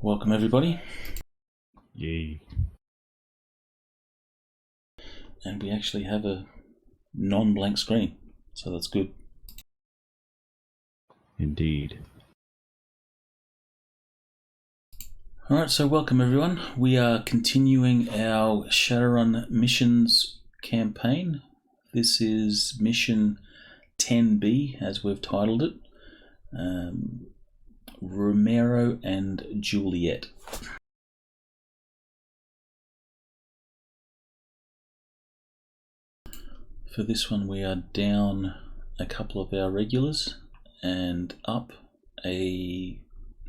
Welcome everybody. Yay. And we actually have a non-blank screen, so that's good. Indeed. Alright, so welcome everyone. We are continuing our Shadowrun missions campaign. This is mission 10B, as we've titled it. Romero and Juliette. For this one we are down a couple of our regulars and up a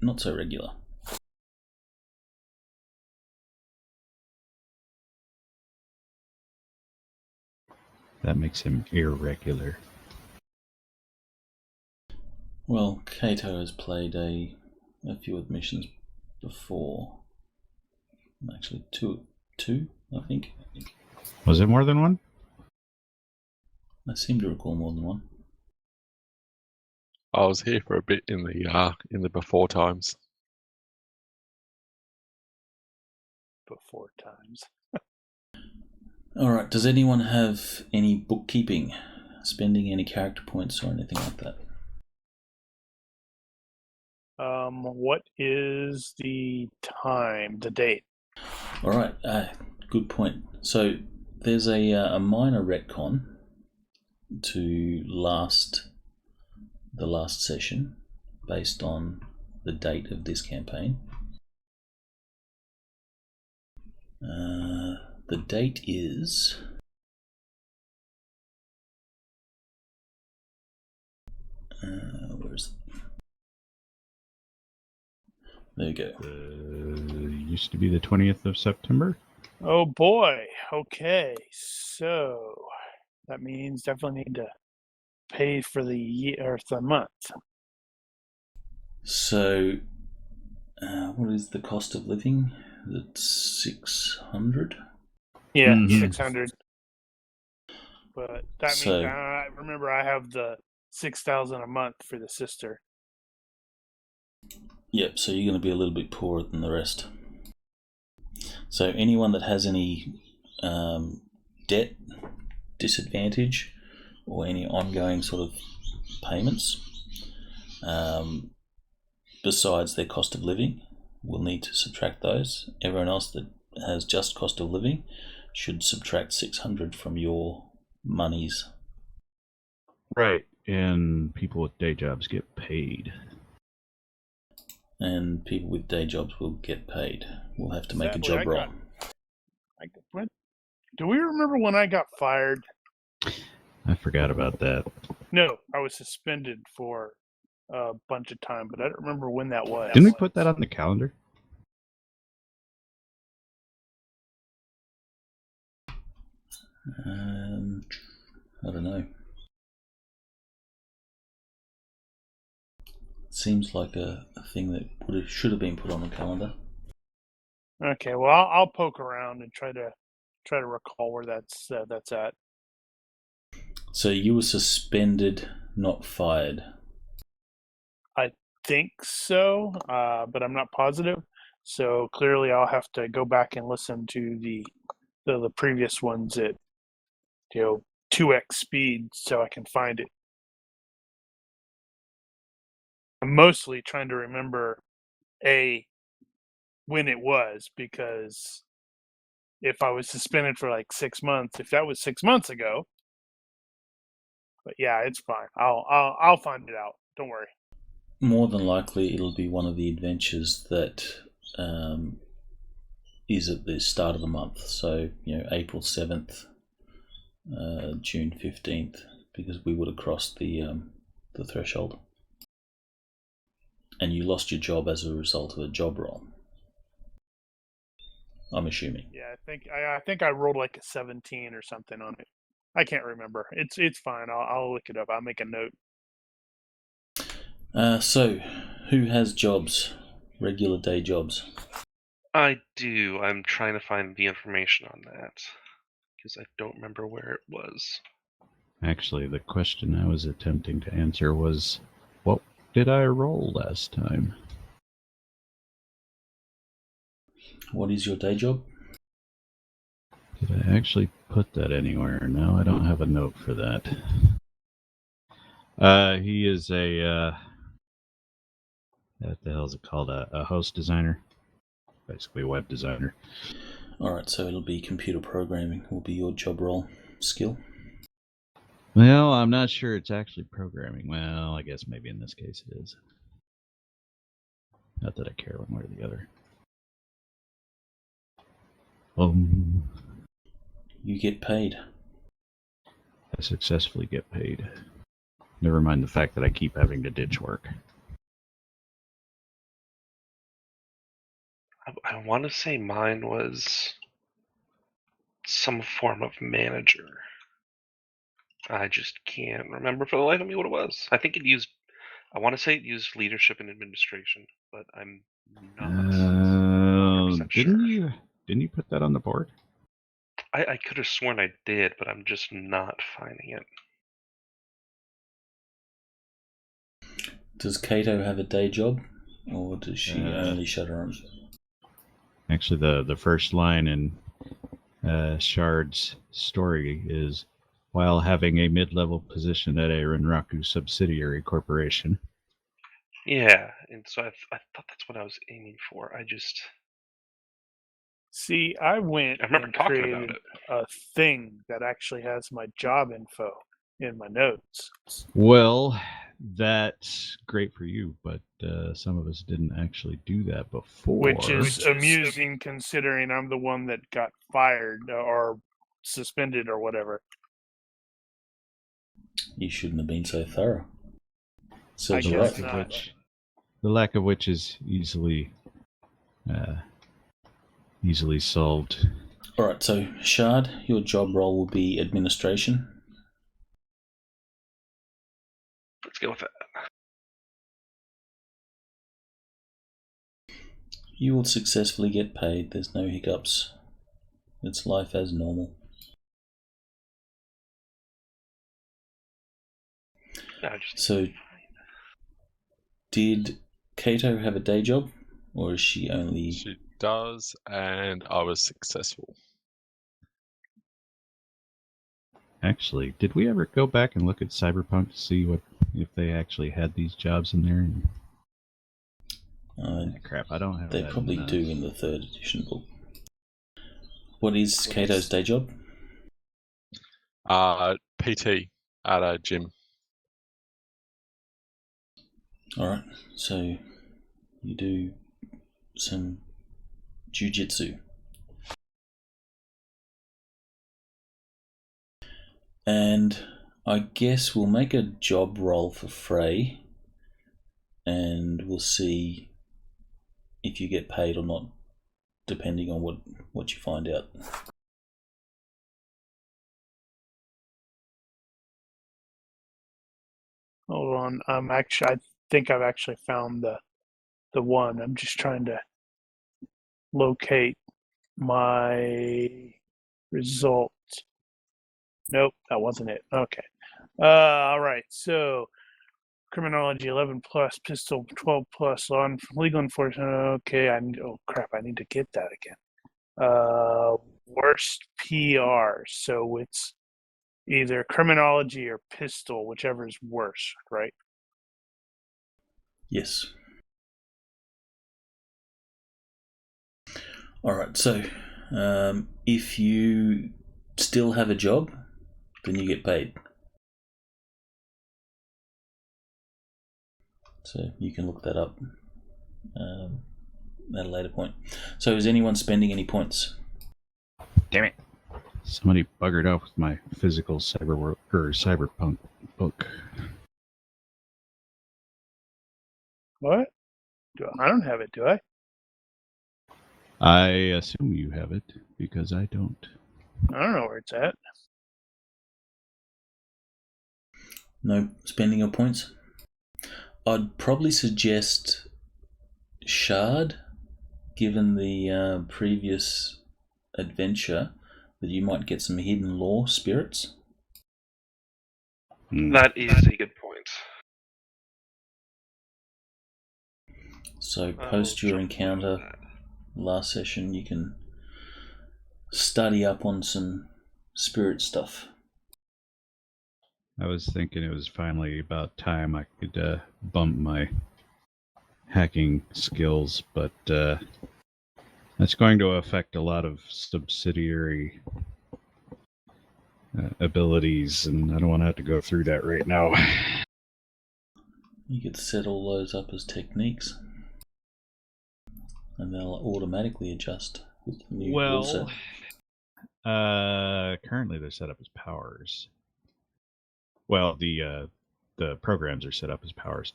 not so regular. That makes him irregular. Well, Kato has played a few of the missions before. Actually, two, I think. Was it more than one? I seem to recall more than one. I was here for a bit in the before times. Before times. Alright, does anyone have any bookkeeping? Spending any character points or anything like that? What is the time, the date? Alright, good point. So there's a minor retcon to the last session based on the date of this campaign. The date is where is it? There you go. Used to be the 20th of September. Oh boy. Okay. So that means definitely need to pay for the year or the month. So, what is the cost of living? It's 600. Yeah, Mhm. 600. But that So- means remember I have the 6,000 a month for the sister. Yep. So you're going to be a little bit poorer than the rest. So anyone that has any debt, disadvantage, or any ongoing sort of payments, besides their cost of living, will need to subtract those. Everyone else that has just cost of living should subtract 600 from your monies. Right. And people with day jobs get paid. And people with day jobs will get paid. We'll have to make Sadly, a job roll. Do we remember when I got fired? I forgot about that. No, I was suspended for a bunch of time, but I don't remember when that was. Didn't we put that on the calendar? I don't know. Seems like a thing that should have been put on the calendar. Okay, well, I'll poke around and try to recall where that's at. So you were suspended, not fired. Think so, but I'm not positive. So clearly, I'll have to go back and listen to the previous ones at 2x speed so I can find it. I'm mostly trying to remember when it was, because if I was suspended for like 6 months, if that was 6 months ago. But yeah, it's fine. I'll find it out. Don't worry. More than likely, it'll be one of the adventures that is at the start of the month. So, April 7th, June 15th, because we would have crossed the threshold. And you lost your job as a result of a job roll. I'm assuming. Yeah, I think I rolled like a 17 or something on it. I can't remember. It's fine. I'll look it up. I'll make a note. So, who has jobs? Regular day jobs? I do. I'm trying to find the information on that because I don't remember where it was. Actually, the question I was attempting to answer was, what did I roll last time? What is your day job? Did I actually put that anywhere? No, I don't have a note for that. He is a what the hell is it called? A host designer, basically a web designer. Alright, so it'll be computer programming will be your job role skill. Well, I'm not sure it's actually programming. Well, I guess maybe in this case it is. Not that I care one way or the other. You get paid. I successfully get paid. Never mind the fact that I keep having to ditch work. I want to say mine was some form of manager. I just can't remember for the life of me what it was. I think I want to say it used leadership and administration, but I'm not 100% sure. Didn't you put that on the board? I could have sworn I did, but I'm just not finding it. Does Kato have a day job, or does she only Shadowrun? Actually, the first line in Shard's story is, while having a mid-level position at a Ronnke subsidiary corporation. Yeah, and so I thought that's what I was aiming for. See, I went I remember and talking created about it. a thing that actually has my job info in my notes. Well, that's great for you, but some of us didn't actually do that before. Which is amusing considering I'm the one that got fired or suspended or whatever. You shouldn't have been so thorough. So I the guess lack of not. the lack of which is easily solved. Alright, so Shard, your job role will be administration. Let's go with that. You will successfully get paid. There's no hiccups. It's life as normal. So, did Kato have a day job, or is she only... She does, and I was successful. Actually, did we ever go back and look at Cyberpunk to see if they actually had these jobs in there? Crap, I don't have They that probably do in the 3rd edition book. What is Kato's day job? PT at a gym. Alright, so you do some jiu-jitsu. And I guess we'll make a job role for Frey, and we'll see if you get paid or not, depending on what you find out. Hold on. I think I've actually found the one. I'm just trying to locate my results. Nope, that wasn't it. Okay. All right. So, criminology 11 plus, pistol 12 plus, legal enforcement. Okay. Oh crap! I need to get that again. Worst PR. So it's either criminology or pistol, whichever is worse, right? Yes. Alright, so if you still have a job, then you get paid. So you can look that up at a later point. So is anyone spending any points? Damn it. Somebody buggered off with my physical cyberpunk book. What? I don't have it, do I? I assume you have it, because I don't. I don't know where it's at. No spending of points? I'd probably suggest Shard, given the previous adventure, that you might get some hidden lore spirits. That is a good point. So post your encounter, last session, you can study up on some spirit stuff. I was thinking it was finally about time I could bump my hacking skills, but that's going to affect a lot of subsidiary abilities, and I don't want to have to go through that right now. You could set all those up as techniques, and they'll automatically adjust with the new rule set. Currently they're set up as powers. Well, the programs are set up as powers.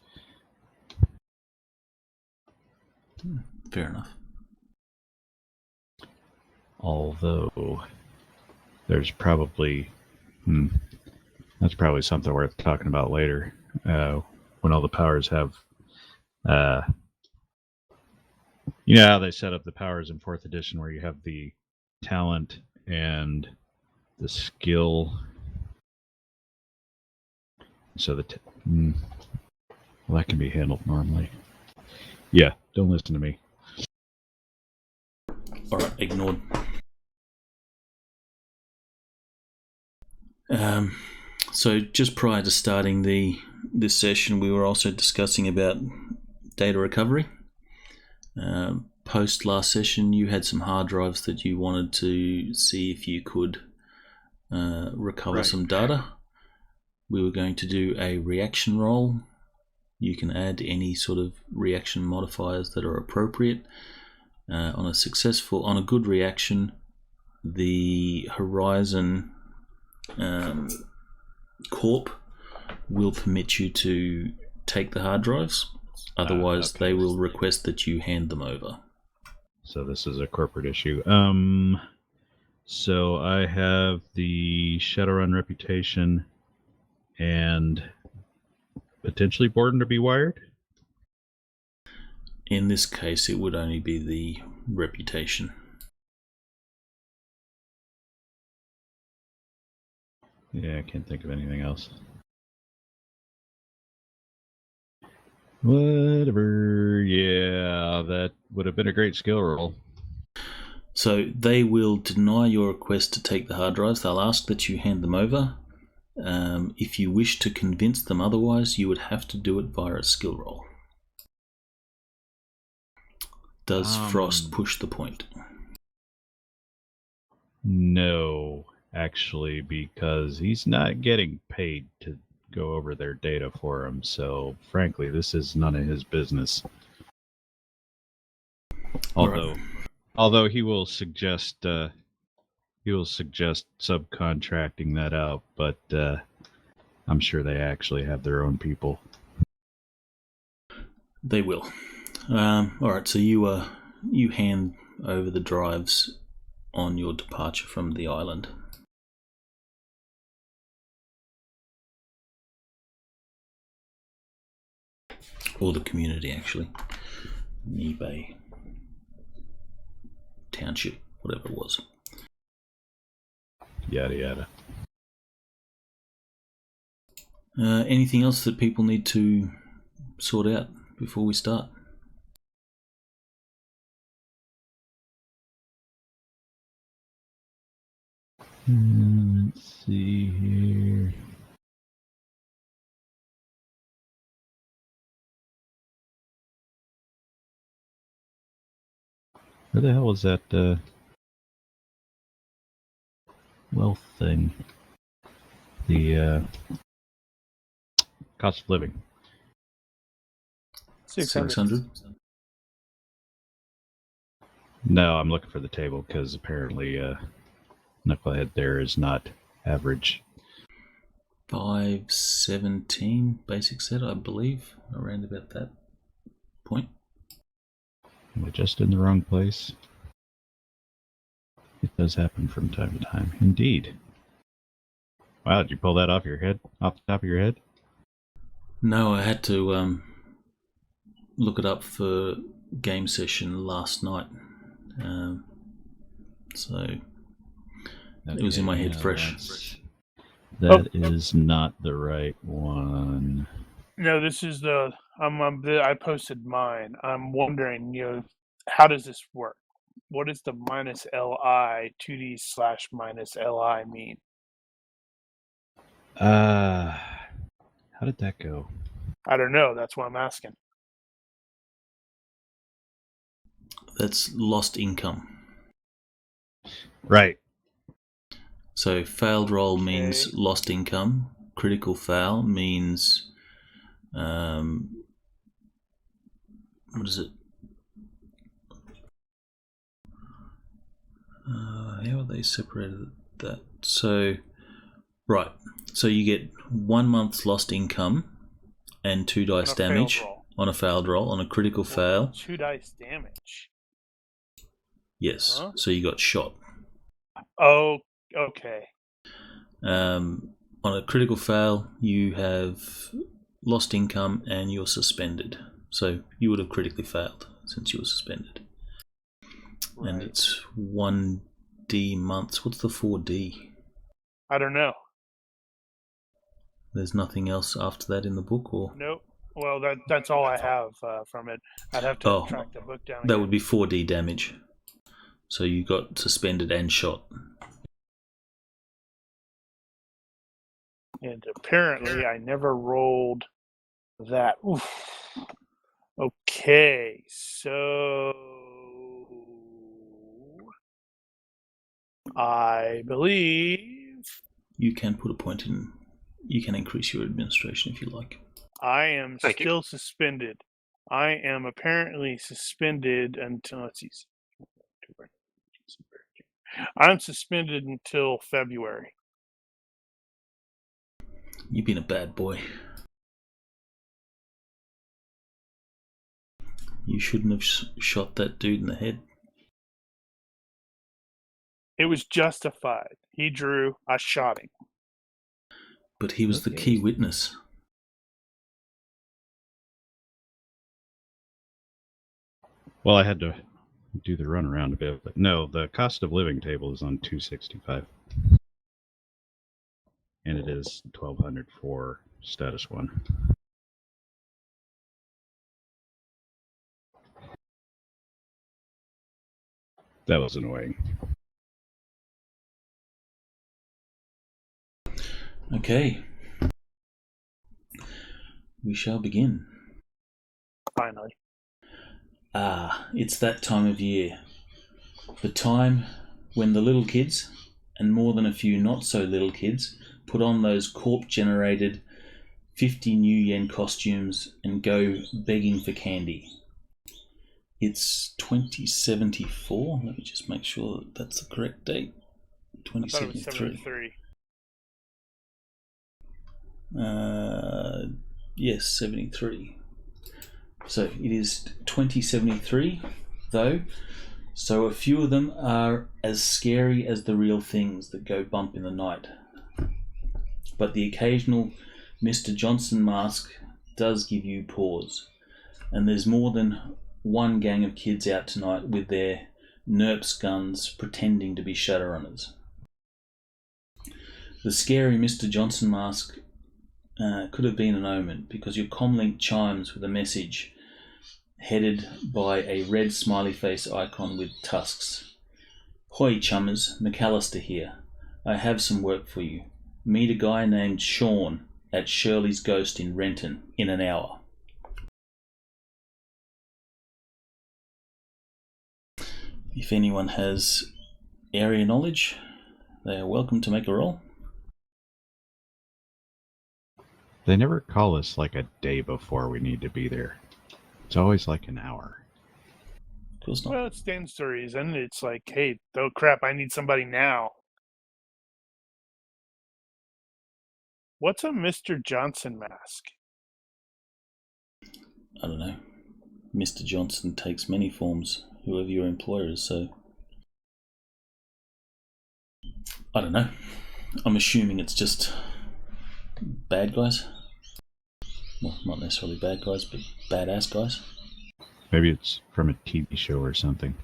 Fair enough. Although there's probably that's probably something worth talking about later. When all the powers have you know how they set up the powers in 4th edition where you have the talent and the skill. So well, that can be handled normally. Yeah, don't listen to me. Alright, ignored. So just prior to starting this session, we were also discussing about data recovery. Post last session, you had some hard drives that you wanted to see if you could recover some data. We were going to do a reaction roll. You can add any sort of reaction modifiers that are appropriate. On a good reaction, the Horizon Corp will permit you to take the hard drives. Otherwise, they will request that you hand them over. So this is a corporate issue. So I have the Shadowrun reputation and potentially Borden to be wired. In this case, it would only be the reputation. Yeah, I can't think of anything else. Whatever. Yeah, that would have been a great skill roll. So they will deny your request to take the hard drives. They'll ask that you hand them over. If you wish to convince them otherwise, you would have to do it via a skill roll. Does Frost push the point? No, actually, because he's not getting paid to go over their data for him. So, frankly, this is none of his business. Although he will suggest subcontracting that out, but I'm sure they actually have their own people. They will. All right. So you hand over the drives on your departure from the island. Or the community, actually. eBay Township, whatever it was. Yada yada. Anything else that people need to sort out before we start? Let's see here. Where the hell was that wealth thing? The cost of living. 600. No, I'm looking for the table because apparently Knucklehead there is not average. 517 basic set, I believe, around about that point. Am I just in the wrong place? It does happen from time to time. Indeed. Wow, did you pull that off the top of your head? No, I had to look it up for game session last night. So it was in my head fresh. That is not the right one. No, this is I posted mine. I'm wondering, how does this work? what does the minus LI 2D / minus LI mean? How did that go? I don't know. That's what I'm asking. That's lost income. Right. So failed roll means Okay. lost income. Critical fail means what is it? How are they separated that? So, right. So you get 1 month's lost income and 2 dice On a failed damage roll. on a failed roll. On a critical Well, fail, 2 dice damage. yes. Huh? So you got shot. Oh, okay. On a critical fail, you have lost income and you're suspended. So you would have critically failed since you were suspended. Right. And it's 1D months. What's the 4D? I don't know. There's nothing else after that in the book, or Nope. Well, that's all I have from it. I'd have to track the book down. That would be 4D damage. So you got suspended and shot. And apparently, I never rolled that. Oof. Okay, so I believe You can put a point in. You can increase your administration if you like. I am Thank you. still suspended. I am apparently suspended until, let's see. I'm suspended until February. You've been a bad boy. You shouldn't have shot that dude in the head. It was justified. He drew, I shot him. But he was the key witness. Well, I had to do the runaround a bit, but no, the cost of living table is on 265. And it is 1200 for status 1. That was annoying. Okay. We shall begin. Finally. It's that time of year. The time when the little kids, and more than a few not so little kids, put on those corp-generated 50 new yen costumes and go begging for candy. It's 2074. Let me just make sure that that's the correct date. I thought it was 2073. 73. Yes, 73. So it is 2073, though. So a few of them are as scary as the real things that go bump in the night. But the occasional Mr. Johnson mask does give you pause. And there's more than one gang of kids out tonight with their NERPS guns pretending to be Shadowrunners. The scary Mr. Johnson mask could have been an omen, because your comlink chimes with a message headed by a red smiley face icon with tusks. Hoi chummers, McAllister here. I have some work for you. Meet a guy named Sean at Shirley's Ghost in Renton in an hour. If anyone has area knowledge, they are welcome to make a roll. They never call us like a day before we need to be there. It's always like an hour. Of course not. Well, it stands to reason. It's like, hey, oh crap, I need somebody now. What's a Mr. Johnson mask? I don't know. Mr. Johnson takes many forms, whoever your employer is, so I don't know. I'm assuming it's just bad guys. Well, not necessarily bad guys, but badass guys. Maybe it's from a TV show or something.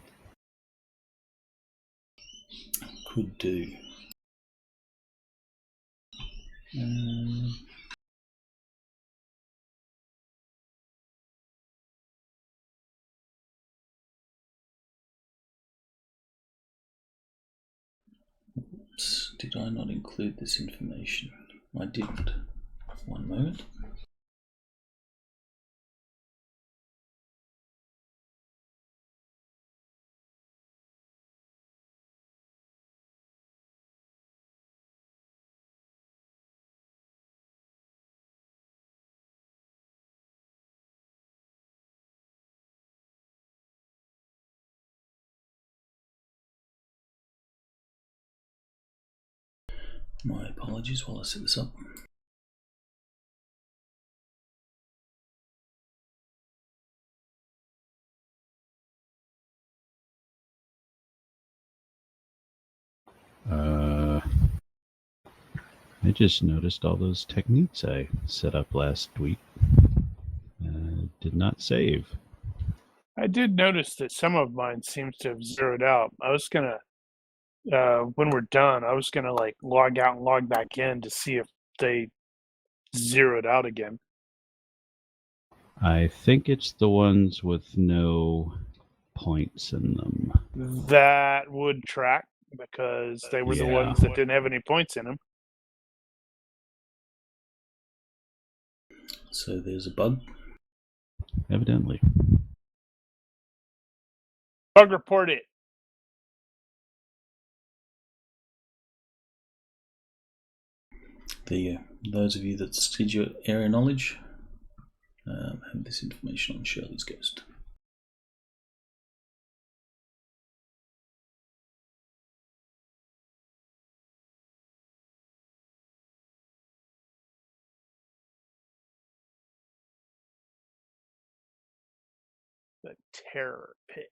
Could do. Oops, did I not include this information? I didn't. One moment. My apologies while I set this up. I just noticed all those techniques I set up last week. Did not save. I did notice that some of mine seems to have zeroed out. I was gonna, when we're done, I was gonna like log out and log back in to see if they zeroed out again. I think it's the ones with no points in them. That would track because they were the Yeah. ones that didn't have any points in them. So there's a bug. Evidently. Bug report it. There you go. Those of you that did your area knowledge have this information on Shirley's Ghost. The terror pit.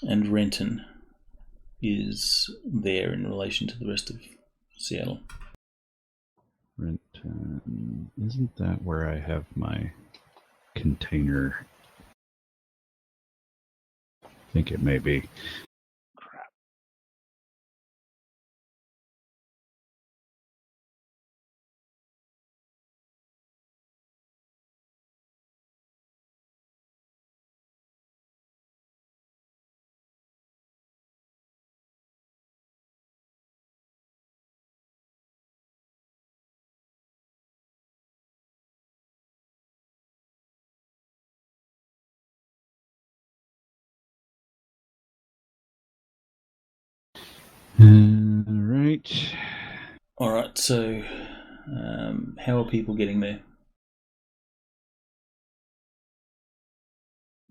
And Renton is there in relation to the rest of Seattle. Renton. Isn't that where I have my container? I think it may be. Crap. Right. Alright, so how are people getting there?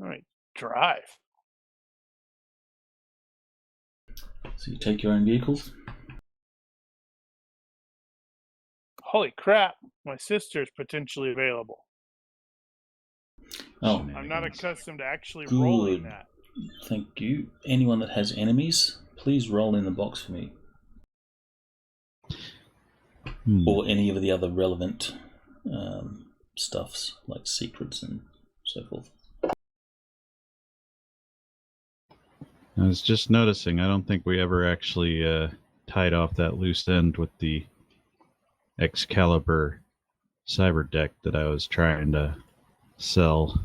All right, drive. So you take your own vehicles? Holy crap, my sister's potentially available. Oh, I'm not accustomed to actually good. rolling that. Thank you. Anyone that has enemies, please roll in the box for me. Or any of the other relevant stuffs, like secrets and so forth. I was just noticing, I don't think we ever actually tied off that loose end with the Excalibur cyber deck that I was trying to sell.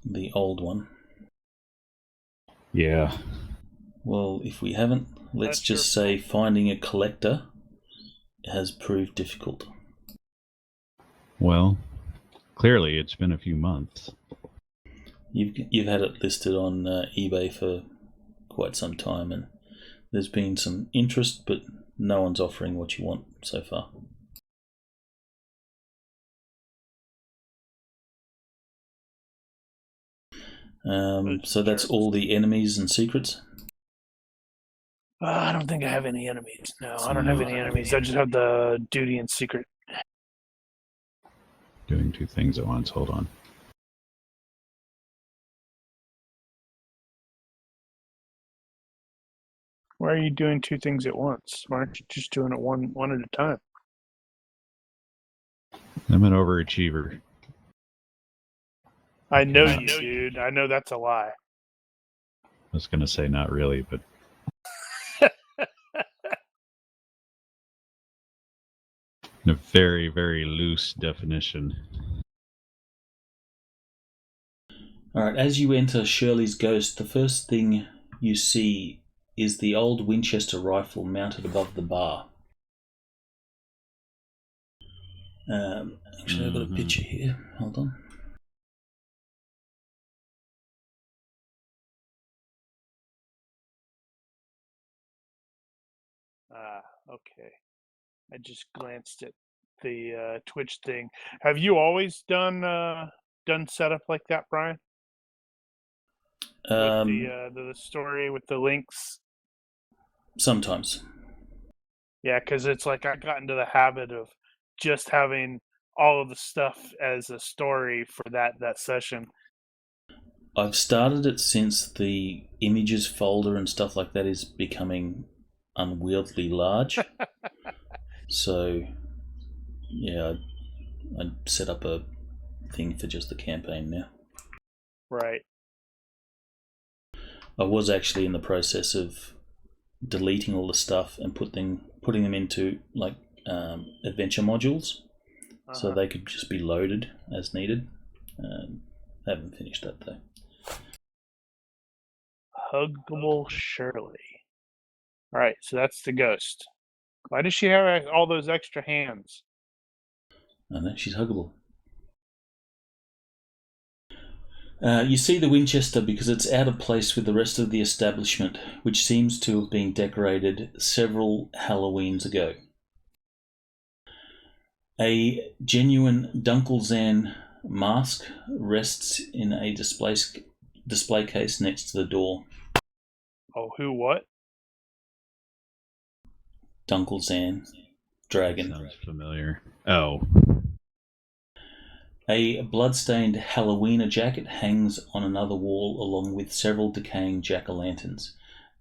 The old one. Yeah. Well, if we haven't, let's That's just your say finding a collector has proved difficult. Well, clearly it's been a few months. You've had it listed on eBay for quite some time, and there's been some interest, but no one's offering what you want so far. So that's all the enemies and secrets? I don't think I have any enemies. No, I don't have any enemies. I just have the duty and secret. Doing two things at once. Hold on. Why are you doing two things at once? Why aren't you just doing it one at a time? I'm an overachiever. I know you, dude. I know that's a lie. I was going to say not really, but in a very, very loose definition. Alright, as you enter Shirley's Ghost, the first thing you see is the old Winchester rifle mounted above the bar. Actually, I've got a picture here. Hold on. Okay. I just glanced at the Twitch thing. Have you always done setup like that, Brian? With the story with the links? Sometimes. Yeah, because it's like I got into the habit of just having all of the stuff as a story for that session. I've started it since the images folder and stuff like that is becoming unwieldily large. So, yeah, I set up a thing for just the campaign now. Right. I was actually in the process of deleting all the stuff and putting them into like adventure modules, so they could just be loaded as needed. Haven't finished that though. Huggable Shirley. All right, so that's the ghost. Why does she have all those extra hands? I know, she's huggable. You see the Winchester because it's out of place with the rest of the establishment, which seems to have been decorated several Halloweens ago. A genuine Dunkelzahn mask rests in a display case next to the door. Oh, who what? Dunkelzahn. Dragon. Sounds familiar. Oh. A blood-stained Halloweener jacket hangs on another wall along with several decaying jack-o'-lanterns,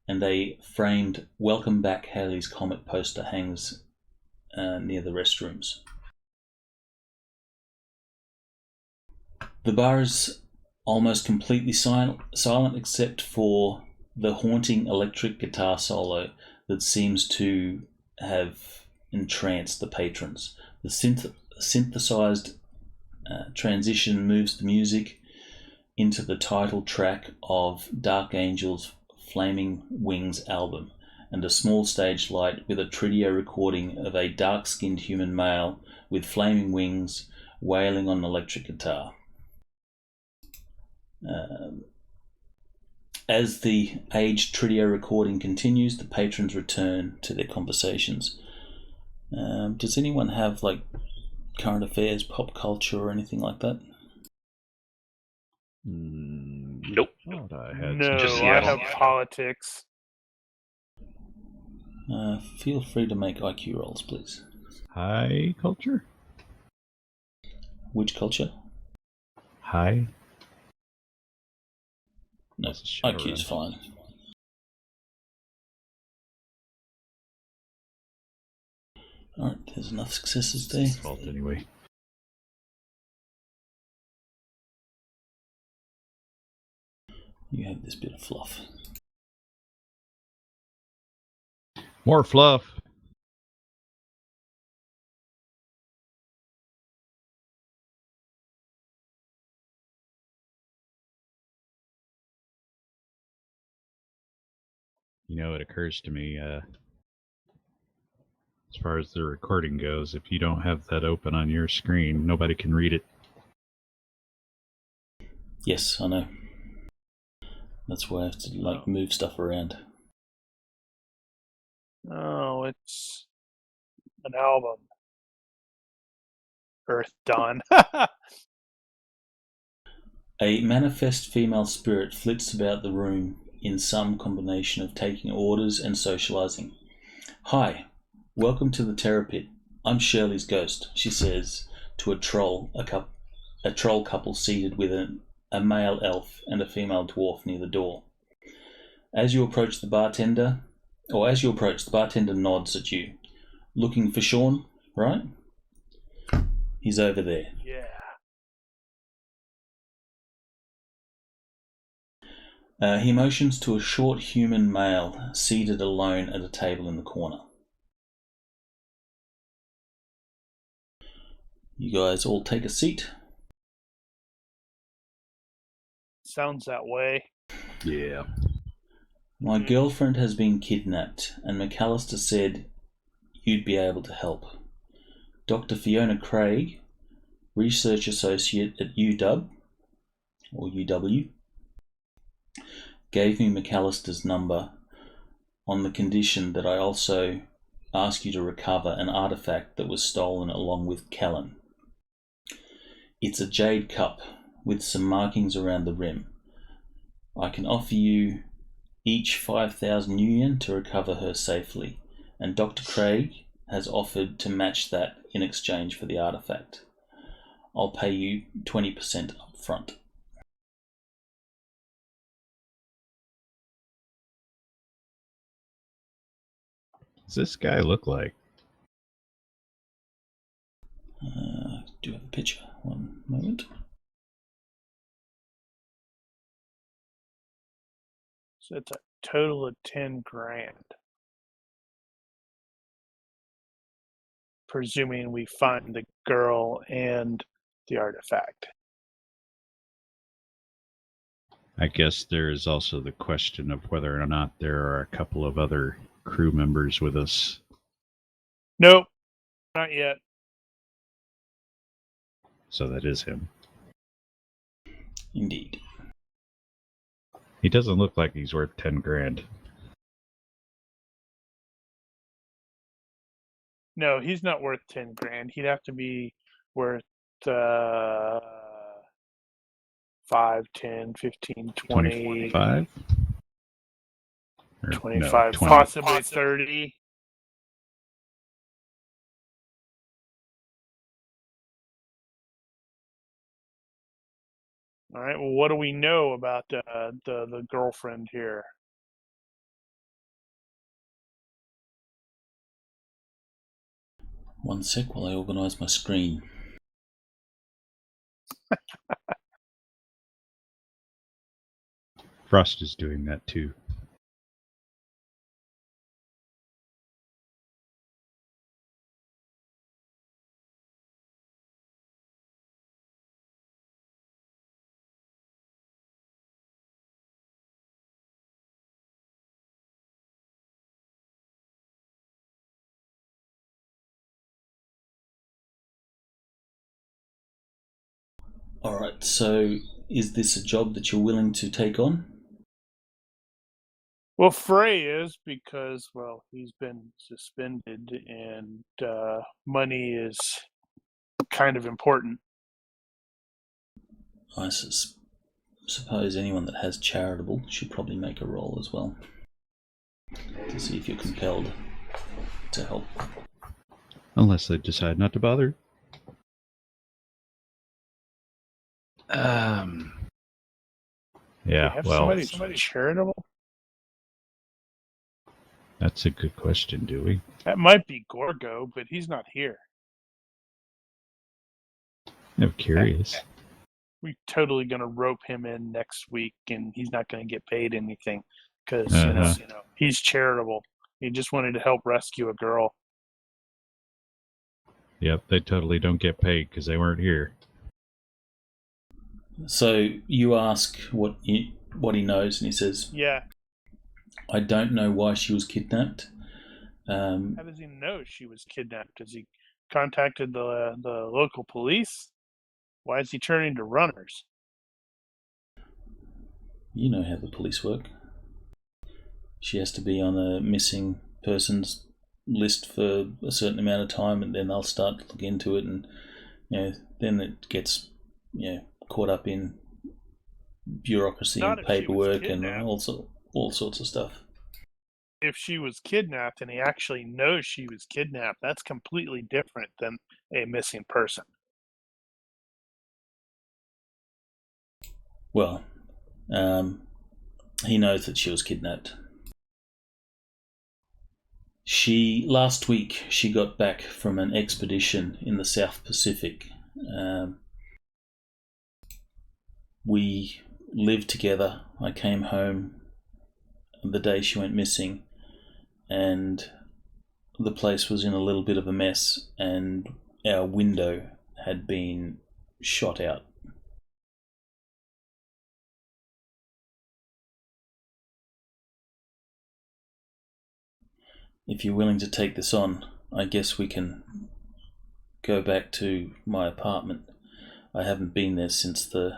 and a framed Welcome Back Halley's Comet poster hangs near the restrooms. The bar is almost completely silent except for the haunting electric guitar solo that seems to have entranced the patrons. The synthesized transition moves the music into the title track of Dark Angel's Flaming Wings album, and a small stage light with a Tridio recording of a dark-skinned human male with flaming wings wailing on an electric guitar. As the aged Tridio recording continues, the patrons return to their conversations. Does anyone have like current affairs, pop culture, or anything like that? Nope. I had No, Just I Seattle. have politics. Feel free to make IQ rolls, please. high culture. Which culture? High. No, This is Shadowrun. IQ's fine. Alright, there's enough successes there. Fault anyway. You have this bit of fluff. More fluff. You know, it occurs to me, as far as the recording goes, if you don't have that open on your screen, nobody can read it. Yes, I know. That's why I have to move stuff around. Oh, it's an album. Earth Dawn. A manifest female spirit flits about the room in some combination of taking orders and socializing. Hi, welcome to the Terror Pit. I'm Shirley's ghost, she says to a troll couple seated with a male elf and a female dwarf near the door. As you approach, the bartender nods at you. Looking for Sean, right? He's over there. Yeah. He motions to a short human male seated alone at a table in the corner. You guys all take a seat. Sounds that way. Yeah. My girlfriend has been kidnapped, and McAllister said you'd be able to help. Dr. Fiona Craig, research associate at UW, or UW, gave me McAllister's number on the condition that I also ask you to recover an artifact that was stolen along with Kellan. It's a jade cup with some markings around the rim. I can offer you each 5,000 yen to recover her safely, and Dr. Craig has offered to match that in exchange for the artifact. I'll pay you 20% up front. Does this guy look like? Do you have a picture? One moment. So it's a total of 10 grand. Presuming we find the girl and the artifact. I guess there is also the question of whether or not there are a couple of other crew members with us. Nope, not yet. So that is him. Indeed. He doesn't look like he's worth 10 grand. No, he's not worth 10 grand. He'd have to be worth 5, 10, 15, 20, 25? Or, 25, no, 20. possibly 30. All right. Well, what do we know about the girlfriend here? One sec while I organise my screen. Frost is doing that too. Alright, so is this a job that you're willing to take on? Well, Frey is because, well, he's been suspended and money is kind of important. I suppose anyone that has charitable should probably make a roll as well to see if you're compelled to help. Unless they decide not to bother. Yeah, Have well, somebody charitable? that's a good question, Dewey. That might be Gorgo, but he's not here. I'm curious. We're totally going to rope him in next week, and he's not going to get paid anything because he's charitable. He just wanted to help rescue a girl. Yep, they totally don't get paid because they weren't here. So you ask what he knows, and he says, Yeah. I don't know why she was kidnapped. How does he know she was kidnapped? Has he contacted the local police? Why is he turning to runners? You know how the police work. She has to be on a missing persons list for a certain amount of time, and then they'll start to look into it, and then it gets caught up in bureaucracy Not and if she was paperwork and kidnapped. all sorts of stuff. If she was kidnapped and he actually knows she was kidnapped, that's completely different than a missing person. Well, he knows that she was kidnapped. Last week, she got back from an expedition in the South Pacific. We lived together. I came home the day she went missing, and the place was in a little bit of a mess, and our window had been shot out. if you're willing to take this on, I guess we can go back to my apartment. I haven't been there since the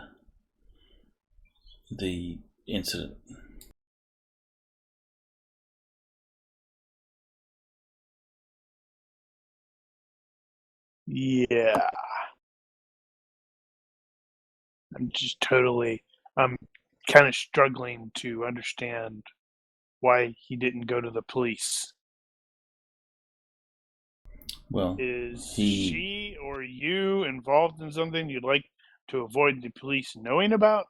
incident. Yeah. I'm kind of struggling to understand why he didn't go to the police. Well, Is he... she or you involved in something you'd like to avoid the police knowing about?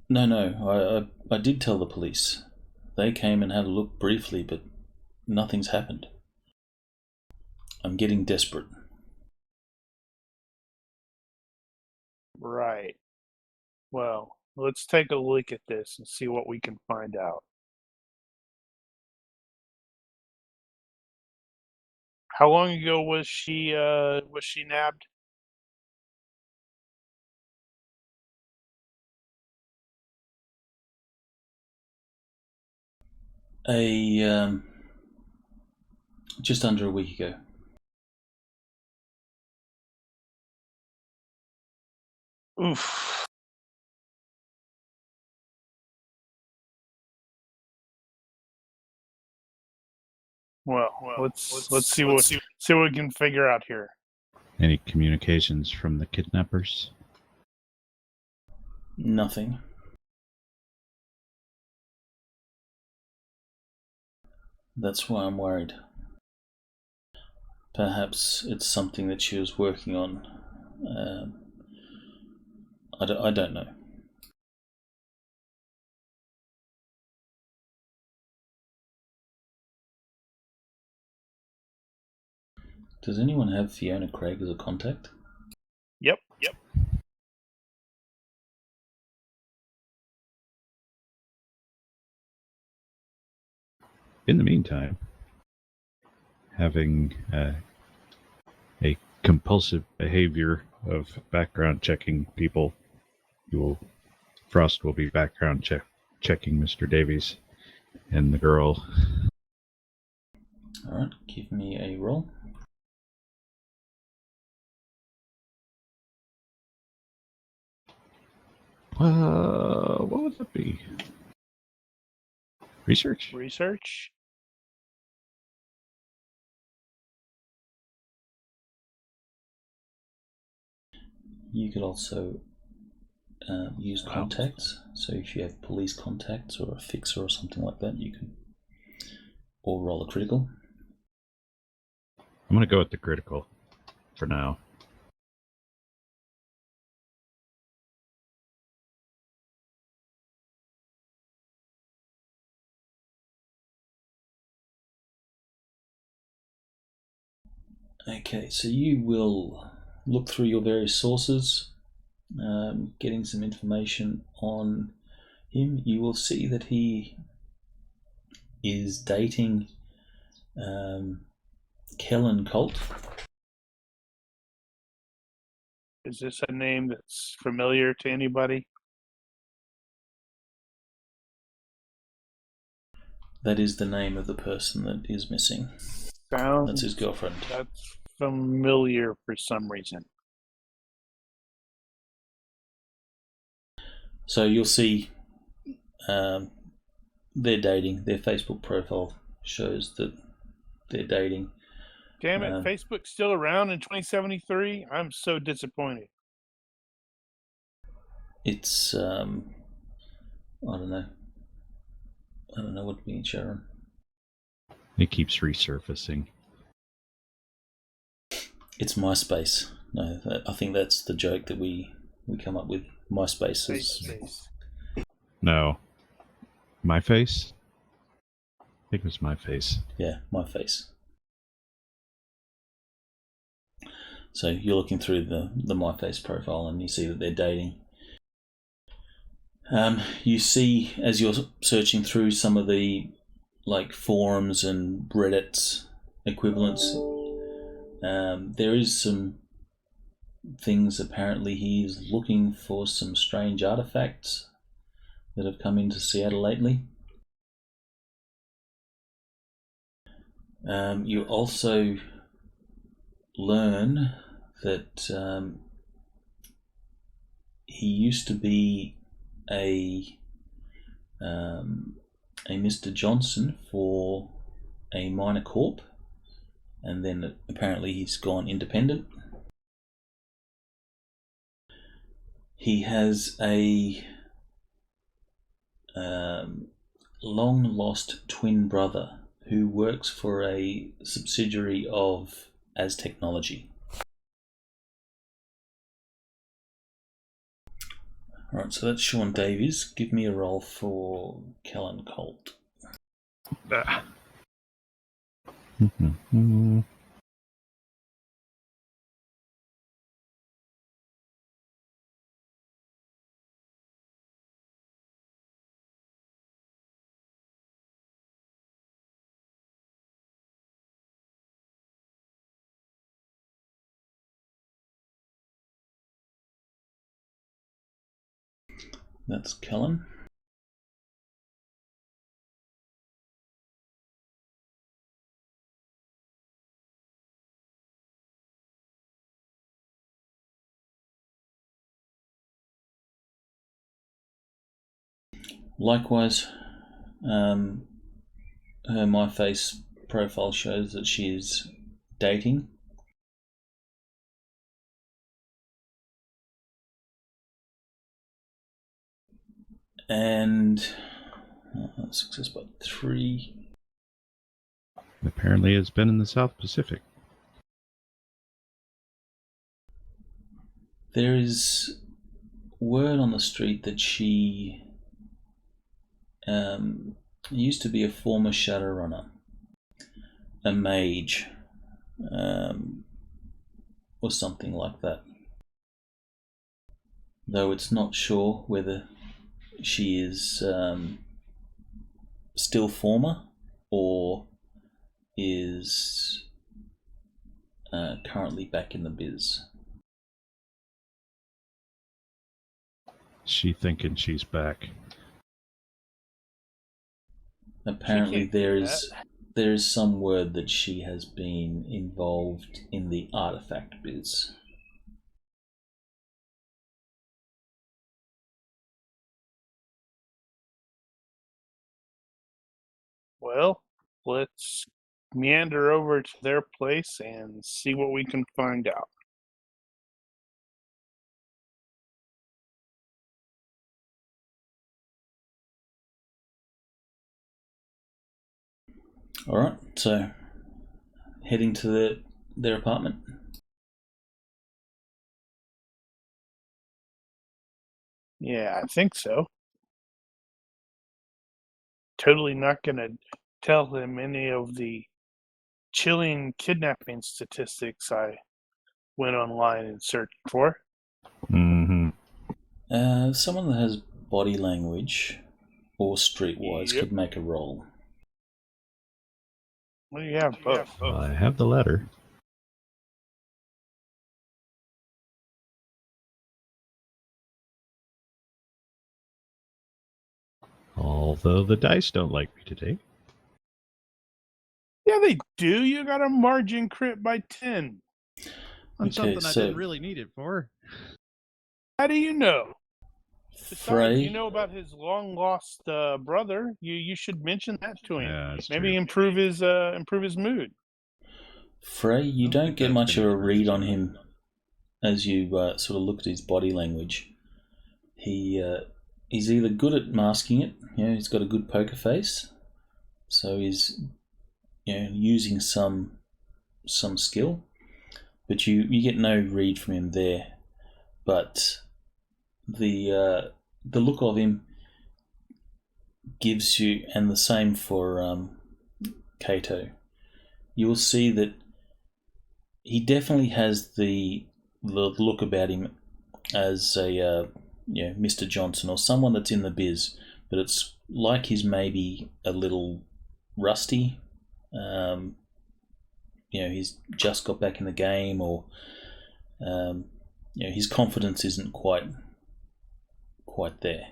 No, I did tell the police. They came and had a look briefly, but nothing's happened. I'm getting desperate. Right. Well, let's take a look at this and see what we can find out. How long ago was she nabbed? Just under a week ago. Oof. Well, let's see what we can figure out here. Any communications from the kidnappers? Nothing. That's why I'm worried. Perhaps it's something that she was working on. I don't know. Does anyone have Fiona Craig as a contact? Yep. In the meantime, having a compulsive behavior of background checking people, Frost will be background checking Mr. Davies and the girl. Alright, give me a roll. What would that be? Research? Research? You could also use contacts. So if you have police contacts or a fixer or something like that, you can or roll a critical. I'm going to go with the critical for now. Okay, so you will look through your various sources, getting some information on him. You will see that he is dating Kellan Colt. Is this a name that's familiar to anybody? That is the name of the person that is missing. That's his girlfriend. That's familiar for some reason. So you'll see they're dating. Their Facebook profile shows that they're dating. Damn it, Facebook's still around in 2073? I'm so disappointed. It's, I don't know. I don't know what to mean, Sharon. It keeps resurfacing. It's MySpace. No, I think that's the joke that we come up with. MySpace is... No. My face? I think it was my face. Yeah, my face. So you're looking through the MyFace profile and you see that they're dating. You see, as you're searching through some of the forums and Reddit's equivalents, there is some things. Apparently he's looking for some strange artifacts that have come into Seattle lately. You also learn that he used to be a Mr. Johnson for a minor corp, and then apparently he's gone independent. He has a long lost twin brother who works for a subsidiary of As Technology. Alright, so that's Sean Davies. Give me a roll for Kellan Colt. That's Kellan. Likewise, her MyFace profile shows that she is dating. And success by 3. Apparently, it's been in the South Pacific. There is word on the street that she used to be a former Shadowrunner, a mage, or something like that. Though it's not sure whether she is still former or is currently back in the biz. She thinking she's back. Apparently there is some word that she has been involved in the artifact biz. Well, let's meander over to their place and see what we can find out. Alright, so heading to their apartment. Yeah, I think so. Totally not going to tell him any of the chilling kidnapping statistics I went online and searched for. Mm-hmm. Someone that has body language or streetwise could make a roll. Well, you have both. I have the letter. Although the dice don't like me today. Yeah, they do. You got a margin crit by 10. On Okay, something I so- didn't really need it for. How do you know? Besides, Frey, you know about his long lost brother. You should mention that to him. Yeah, that's Maybe true. improve his mood. Frey, you I don't don't think get that's much of been a read on influenced him as you sort of look at his body language. He's either good at masking it, he's got a good poker face, so he's using some skill, but you get no read from him there. But the look of him gives you, and the same for Kato, you will see that he definitely has the look about him as a Mr. Johnson or someone that's in the biz, but it's like he's maybe a little rusty. He's just got back in the game, or his confidence isn't quite there.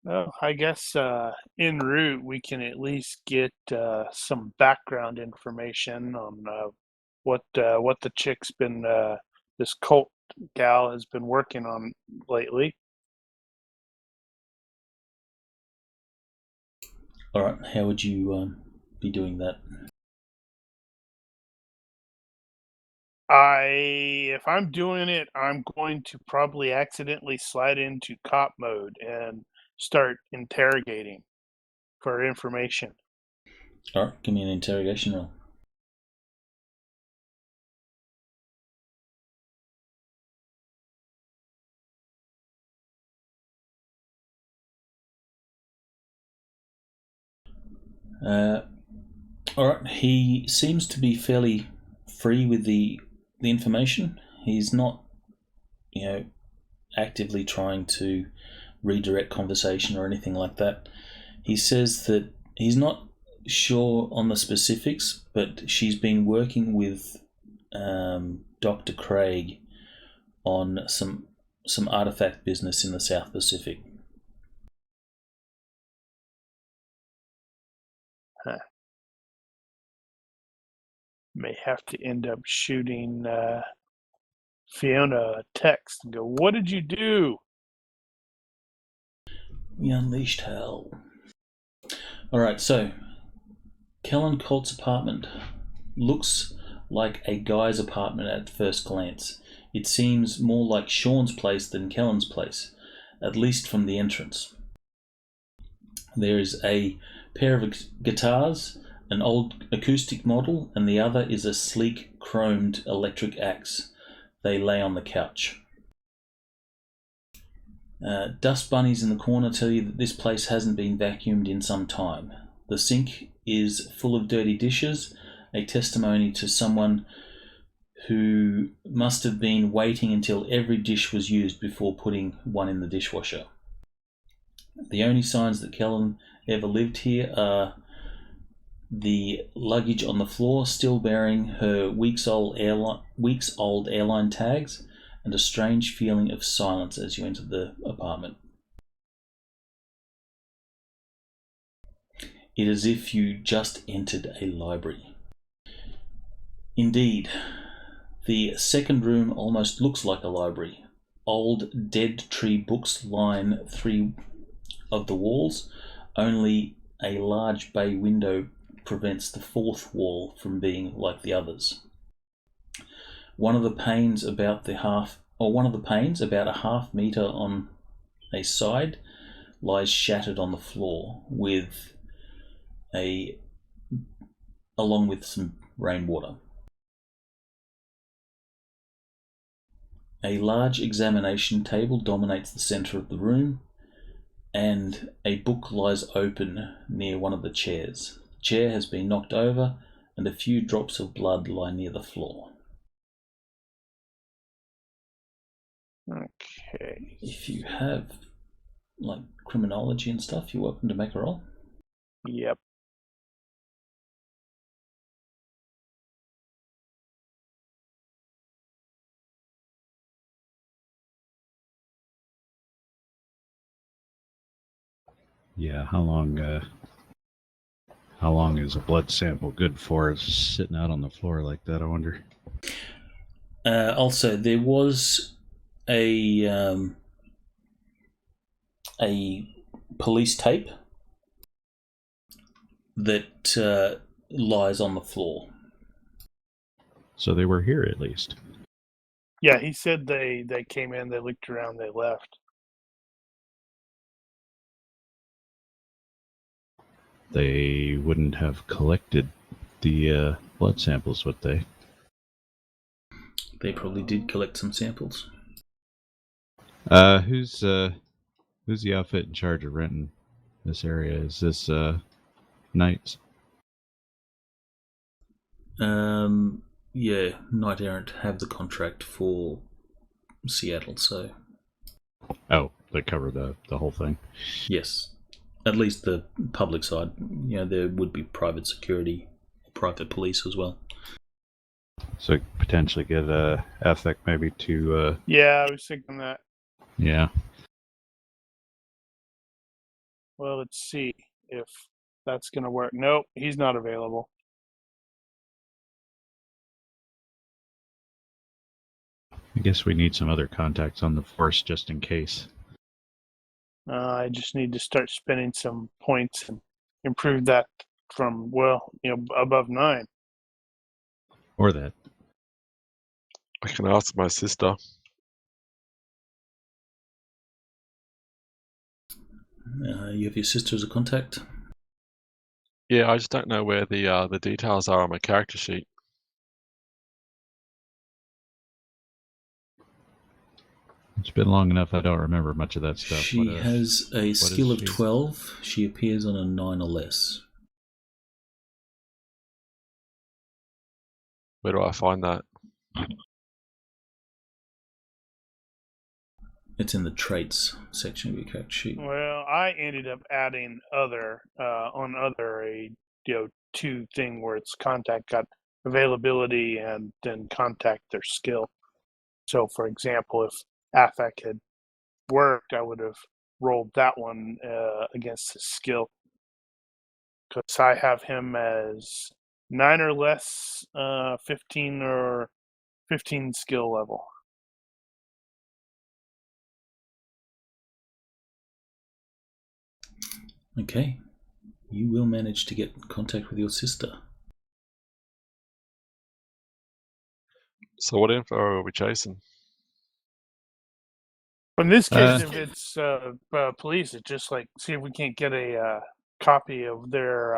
Well, I guess en route we can at least get some background information on what the chick's been this Colt gal has been working on lately. All right, how would you be doing that? If I'm doing it, I'm going to probably accidentally slide into cop mode and start interrogating for information. All right, give me an interrogation roll. All right, he seems to be fairly free with the information. He's not, actively trying to redirect conversation or anything like that. He says that he's not sure on the specifics, but she's been working with Dr. Craig on some artifact business in the South Pacific. May have to end up shooting Fiona a text and go, "What did you do?" We unleashed hell. All right, so Kellan Colt's apartment looks like a guy's apartment at first glance. It seems more like Sean's place than Kellan's place, at least from the entrance. There is a pair of guitars, an old acoustic model, and the other is a sleek chromed electric axe. They lay on the couch. Dust bunnies in the corner tell you that this place hasn't been vacuumed in some time. The sink is full of dirty dishes, a testimony to someone who must have been waiting until every dish was used before putting one in the dishwasher. The only signs that Kellan ever lived here are the luggage on the floor still bearing her weeks-old airline tags, and a strange feeling of silence as you enter the apartment. It is as if you just entered a library. Indeed, the second room almost looks like a library. Old dead tree books line 3 of the walls. Only a large bay window prevents the fourth wall from being like the others. One of the panes about a half meter on a side lies shattered on the floor along with some rainwater. A large examination table dominates the center of the room, and a book lies open near one of the chairs. The chair has been knocked over, and a few drops of blood lie near the floor. Okay. If you have criminology and stuff, you're welcome to make a roll. Yep. Yeah, how long is a blood sample good for? It's sitting out on the floor like that, I wonder. Also, there was a police tape that lies on the floor. So they were here at least. Yeah, he said they came in, they looked around, they left. They wouldn't have collected the blood samples, would they? They probably did collect some samples. Who's the outfit in charge of renting this area? Is this Knights? Yeah, Knight Errant have the contract for Seattle, so Oh, they cover the whole thing. yes. At least the public side. There would be private security, private police as well. So potentially get Ethic maybe to Yeah, I was thinking that. yeah. Well, let's see if that's going to work. Nope, he's not available. I guess we need some other contacts on the force just in case. I just need to start spending some points and improve that from, well, above 9. Or that. I can ask my sister. You have your sister as a contact? Yeah, I just don't know where the details are on my character sheet. It's been long enough I don't remember much of that stuff. She has a skill of 12. She appears on a 9 or less. Where do I find that? It's in the traits section of your character sheet. Well, I ended up adding other on other a 2 thing where it's contact got availability and then contact their skill. So, for example, if affect had worked, I would have rolled that one against his skill because I have him as 9 or less, 15 or 15 skill level. Okay. You will manage to get in contact with your sister. So what info are we chasing? In this case, if it's police, it's just like see if we can't get a copy of their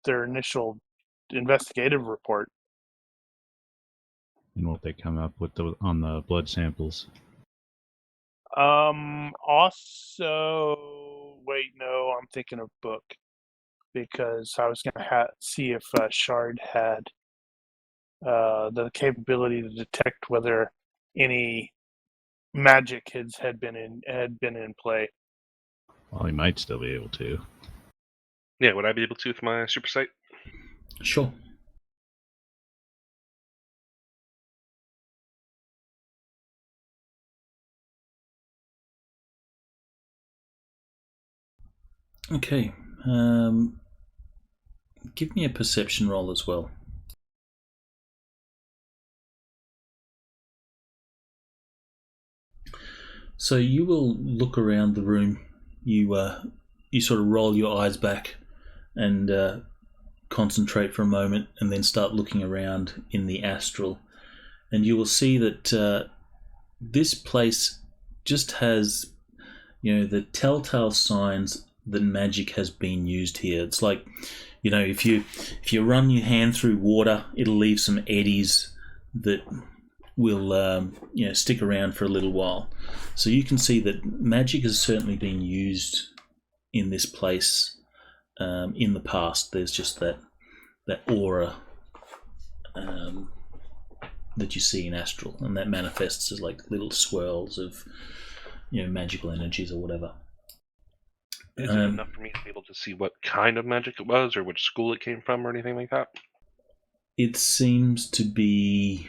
initial investigative report. And what they come up with on the blood samples. Also, wait, no, I'm thinking of book because I was gonna see if Shard had the capability to detect whether any magic had been in play. Well, he might still be able to. Yeah, would I be able to with my super sight? Sure. Okay. Give me a perception roll as well. So you will look around the room. You sort of roll your eyes back and concentrate for a moment, and then start looking around in the astral, and you will see that this place just has, the telltale signs that magic has been used here. It's like, if you run your hand through water, it'll leave some eddies that will stick around for a little while. So you can see that magic has certainly been used in this place in the past. There's just that aura that you see in astral, and that manifests as like little swirls of magical energies or whatever. Is it enough for me to be able to see what kind of magic it was, or which school it came from, or anything like that? It seems to be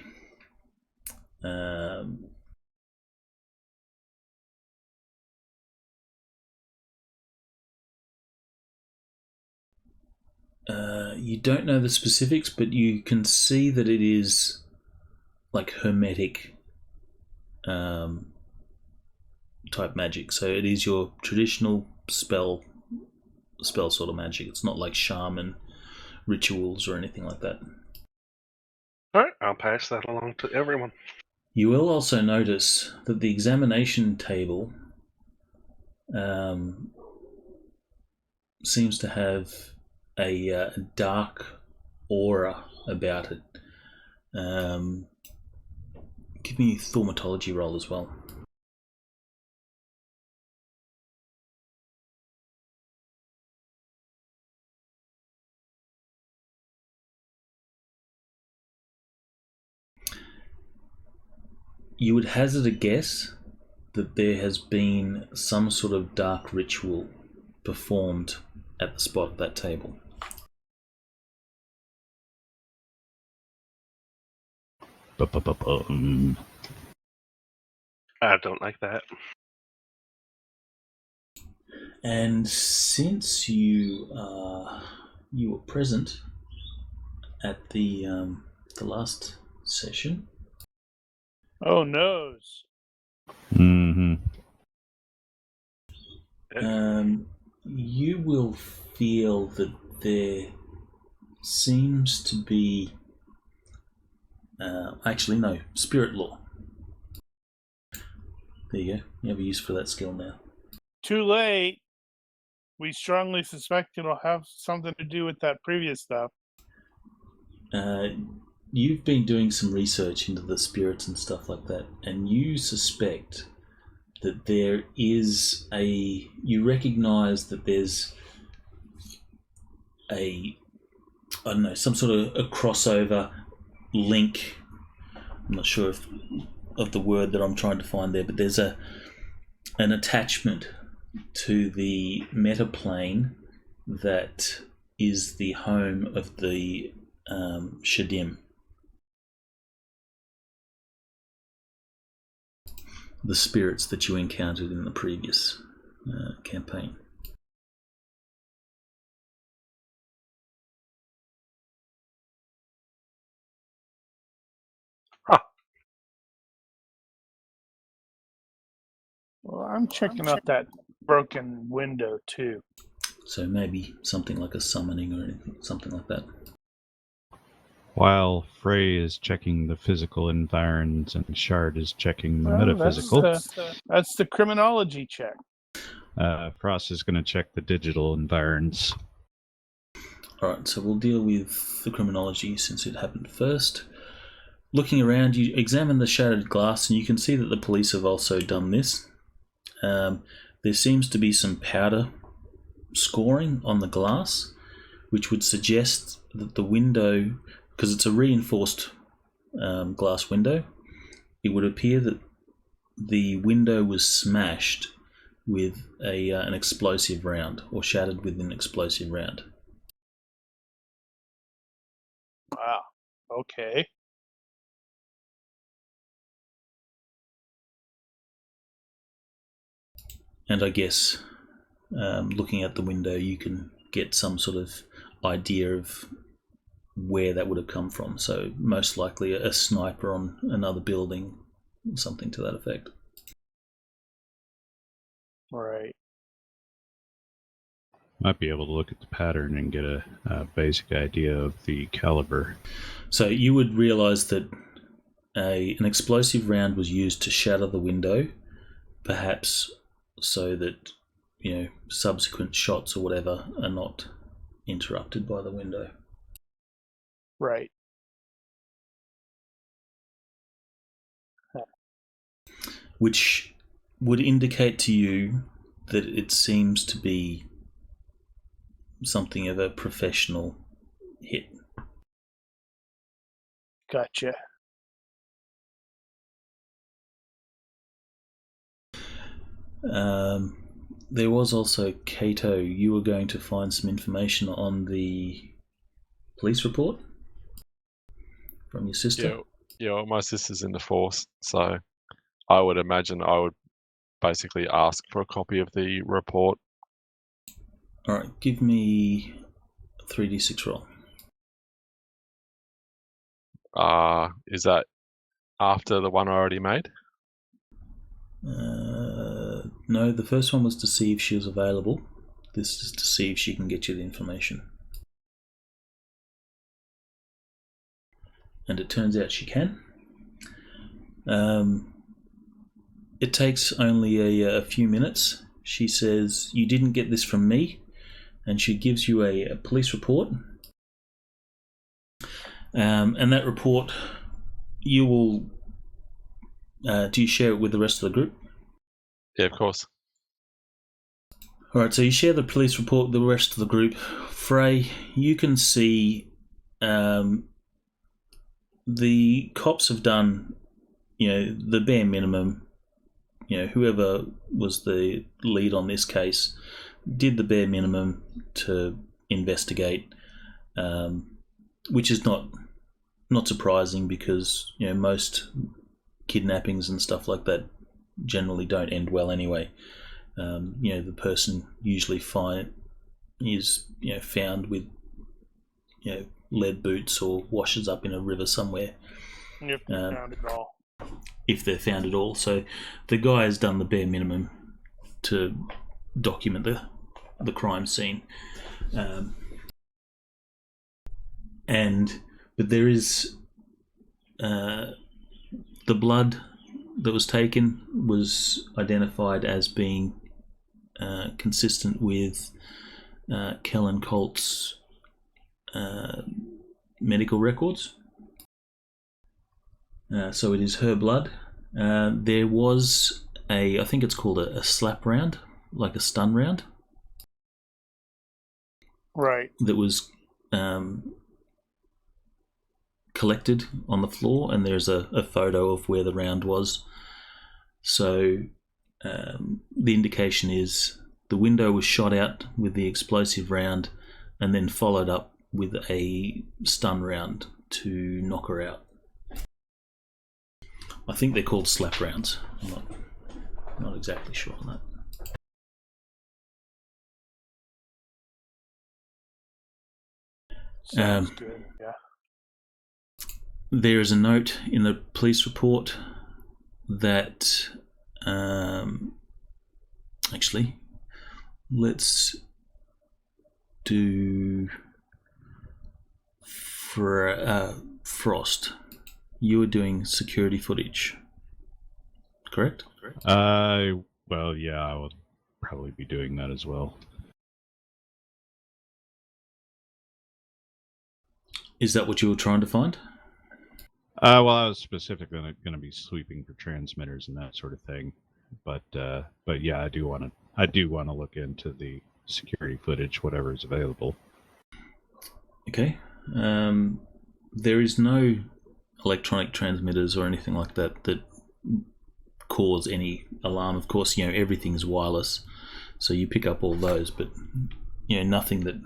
you don't know the specifics, but you can see that it is like hermetic type magic. So it is your traditional spell sort of magic. It's not like shaman rituals or anything like that. Alright, I'll pass that along to everyone. You will also notice that the examination table seems to have a dark aura about it. Give me a thaumatology roll as well. You would hazard a guess that there has been some sort of dark ritual performed at the spot of that table. I don't like that. And since you were present at the last session, Oh, noes. Mm-hmm. you will feel that there seems to be actually no spirit law. There you go. You have a use for that skill now. Too late. We strongly suspect it'll have something to do with that previous stuff. You've been doing some research into the spirits and stuff like that, and you suspect that there is you recognize that there's some sort of a crossover link. I'm not sure of the word that I'm trying to find there, but there's an attachment to the metaplane that is the home of the Shadim. The spirits that you encountered in the previous campaign. Huh. Well, I'm checking out that broken window too. So maybe something like a summoning or anything, something like that. While Frey is checking the physical environs and Shard is checking the metaphysical, That's the criminology check. Frost is going to check the digital environs. Alright, so we'll deal with the criminology since it happened first. Looking around, you examine the shattered glass and you can see that the police have also done this. There seems to be some powder scoring on the glass, which would suggest that the window, because it's a reinforced glass window, it would appear that the window was smashed with an explosive round, or shattered with an explosive round. Wow. Okay. And I guess looking at the window, you can get some sort of idea of where that would have come from. So most likely a sniper on another building, something to that effect. Right. Might be able to look at the pattern and get a basic idea of the caliber. So you would realise that an explosive round was used to shatter the window, perhaps so that subsequent shots or whatever are not interrupted by the window. Right. Which would indicate to you that it seems to be something of a professional hit. Gotcha. There was also Kato. You were going to find some information on the police report from your sister. Yeah. Well, my sister's in the force, so I would imagine I would basically ask for a copy of the report. All right, give me a 3d6 roll. Is that after the one I already made? No, the first one was to see if she was available. This is to see if she can get you the information. And it turns out she can. It takes only a few minutes. She says, "You didn't get this from me," and she gives you a police report. And that report, you will... do you share it with the rest of the group? Yeah, of course. Alright, so you share the police report with the rest of the group. Frey, you can see the cops have done, the bare minimum. Whoever was the lead on this case did the bare minimum to investigate, which is not surprising because most kidnappings and stuff like that generally don't end well anyway. the person usually is found with lead boots or washes up in a river somewhere. If they found it all. If they're found at all. So the guy has done the bare minimum to document the crime scene. But there is the blood that was taken was identified as being consistent with Kellan Colt's medical records. So it is her blood. There was I think it's called a slap round, like a stun round. Right. That was collected on the floor, and there's a photo of where the round was. So the indication is the window was shot out with the explosive round and then followed up with a stun round to knock her out. I think they're called slap rounds. I'm not exactly sure on that. Sounds good. Yeah. There is a note in the police report that actually, let's do Frost. You were doing security footage, correct? Well, yeah, I will probably be doing that as well. Is that what you were trying to find? Well, I was specifically going to be sweeping for transmitters and that sort of thing, but yeah, I do want to look into the security footage, whatever is available. Okay. There is no electronic transmitters or anything like that cause any alarm. Of course, everything's wireless, so you pick up all those, but nothing that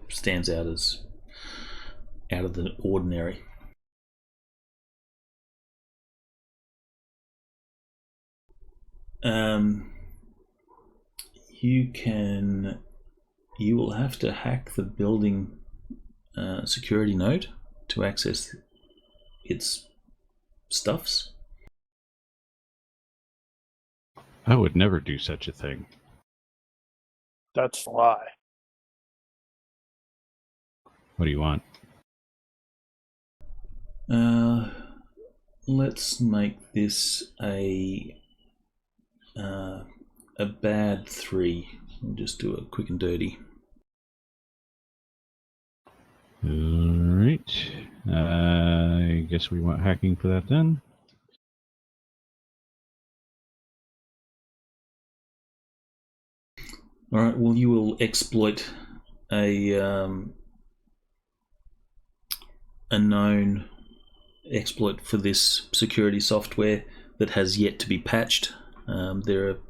stands out as out of the ordinary. You will have to hack the building security node to access its stuffs. I would never do such a thing. That's a lie. What do you want? Let's make this a bad 3. We'll just do it quick and dirty. Alright. I guess we want hacking for that then. Alright, well, you will exploit a known exploit for this security software that has yet to be patched. There are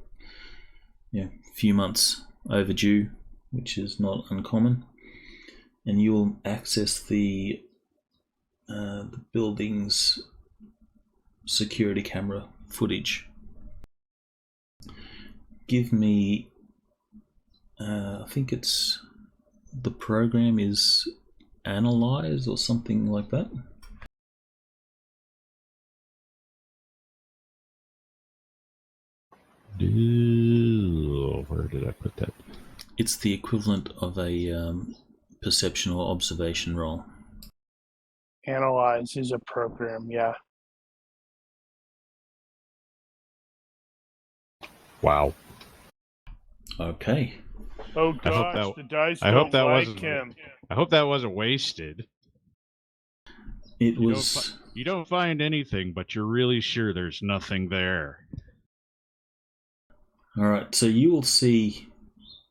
a few months overdue, which is not uncommon, and you will access the building's security camera footage. Give me I think it's the program is Analyze or something like that. Where did I put that? It's the equivalent of a perception or observation roll. Analyze is a program, yeah. Wow. Okay. Oh gosh, the dice don't like him. I hope that wasn't wasted. It was. You don't find anything, but you're really sure there's nothing there. Alright, so you will see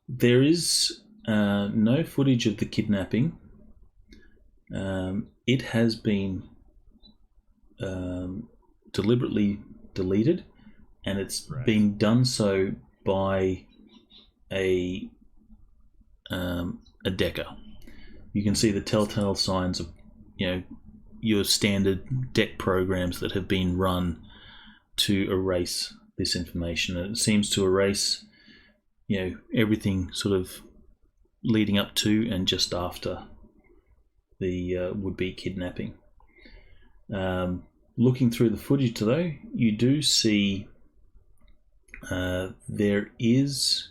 there is no footage of the kidnapping. It has been deliberately deleted, and it's being done so by a decker. You can see the telltale signs of your standard deck programs that have been run to erase this information, and it seems to erase, everything sort of leading up to and just after the would-be kidnapping. Looking through the footage, though, you do see there is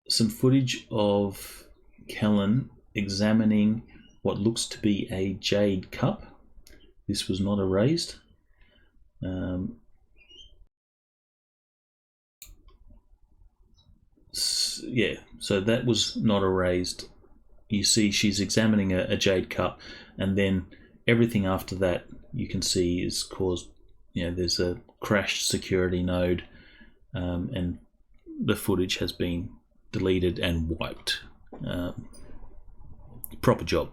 some footage of Kellan examining what looks to be a jade cup. This was not erased. So that was not erased. You see she's examining a jade cup, and then everything after that you can see is caused, there's a crashed security node, and the footage has been deleted and wiped. Proper job.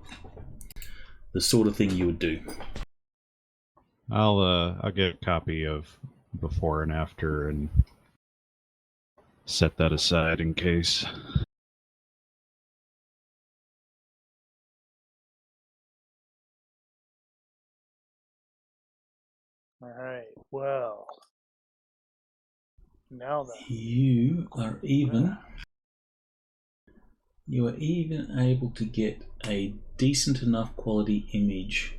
The sort of thing you would do. I'll get a copy of before and after and set that aside in case. All right. Well, now then, You are even able to get a decent enough quality image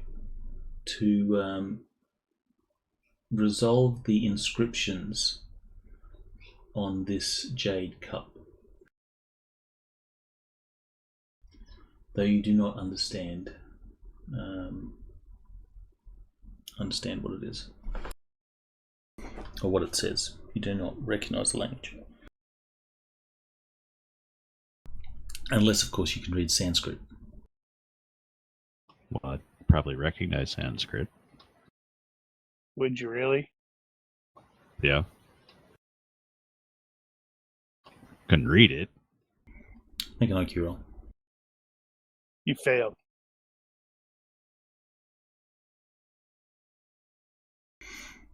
to resolve the inscriptions on this jade cup, though you do not understand what it is or what it says. You do not recognize the language, unless of course you can read Sanskrit. Well, I'd probably recognize Sanskrit. would you really? Yeah. Couldn't read it. Make an IQ roll. You failed.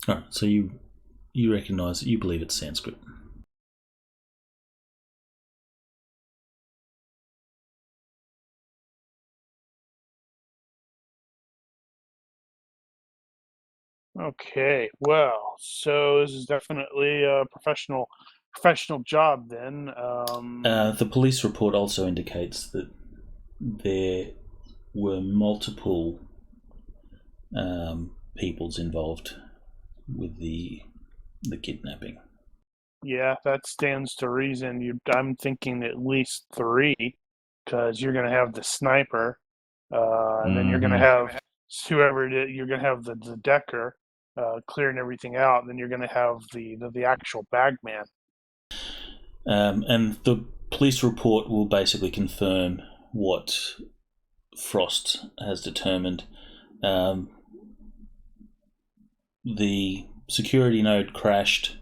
All right, so you recognize it. You believe it's Sanskrit. Okay. Well, so this is definitely a professional job then. The police report also indicates that there were multiple peoples involved with the kidnapping. Yeah, that stands to reason. I'm thinking at least 3, because you're going to have the sniper, and then you're going to have whoever it is. You're going to have the decker clearing everything out, and then you're going to have the actual bagman. And the police report will basically confirm what Frost has determined. The security node crashed.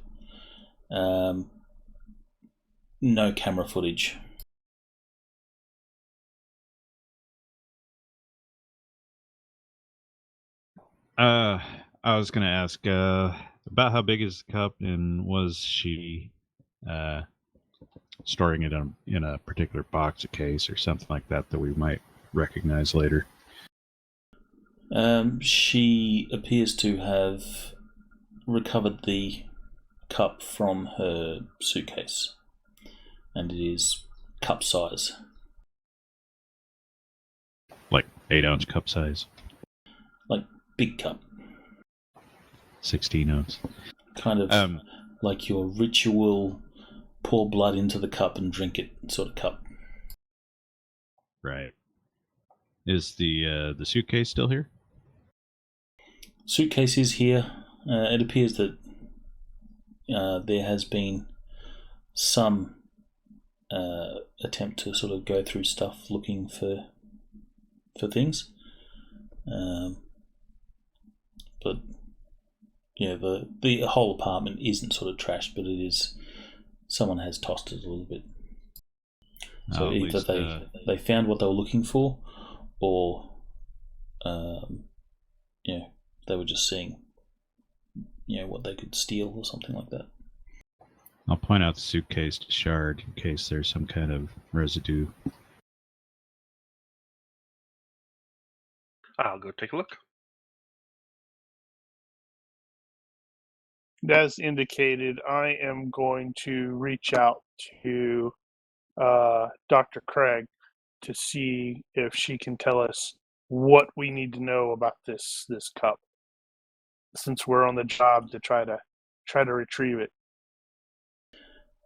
No camera footage. I was going to ask about how big is the cup, and was she storing it in a particular box, a case, or something like that we might recognize later? She appears to have recovered the cup from her suitcase, and it is cup size. Like 8-ounce cup size? Like big cup. 16 ounce. Kind of like your ritual pour blood into the cup and drink it sort of cup. Right. Is the suitcase still here? Suitcase is here. It appears that there has been some attempt to sort of go through stuff looking for things, but yeah, the whole apartment isn't sort of trashed, but it is. Someone has tossed it a little bit. So either they found what they were looking for, or they were just seeing what they could steal or something like that. I'll point out the suitcase to Shard in case there's some kind of residue. I'll go take a look. as indicated, I am going to reach out to Dr. Craig to see if she can tell us what we need to know about this cup, since we're on the job to try to retrieve it.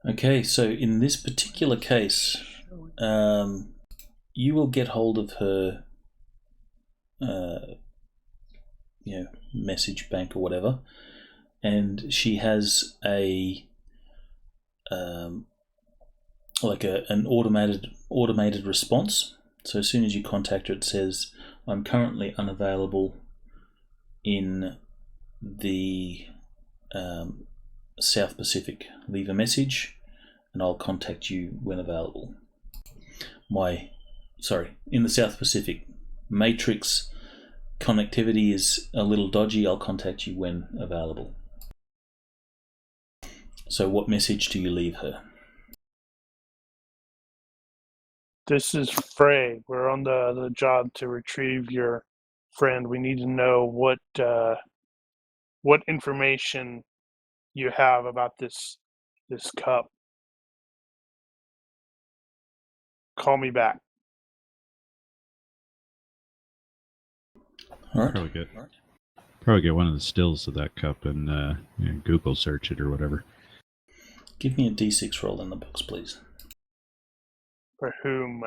Okay, so in this particular case, you will get hold of her, message bank or whatever, and she has an automated response. So as soon as you contact her, it says, "I'm currently unavailable in the South Pacific. Leave a message, and I'll contact you when available." In the South Pacific. Matrix connectivity is a little dodgy. I'll contact you when available. So what message do you leave her? This is Frey. We're on the job to retrieve your friend. We need to know what information you have about this cup. Call me back. All right. Probably get one of the stills of that cup and Google search it or whatever. Give me a D6 roll in the box, please. For whom?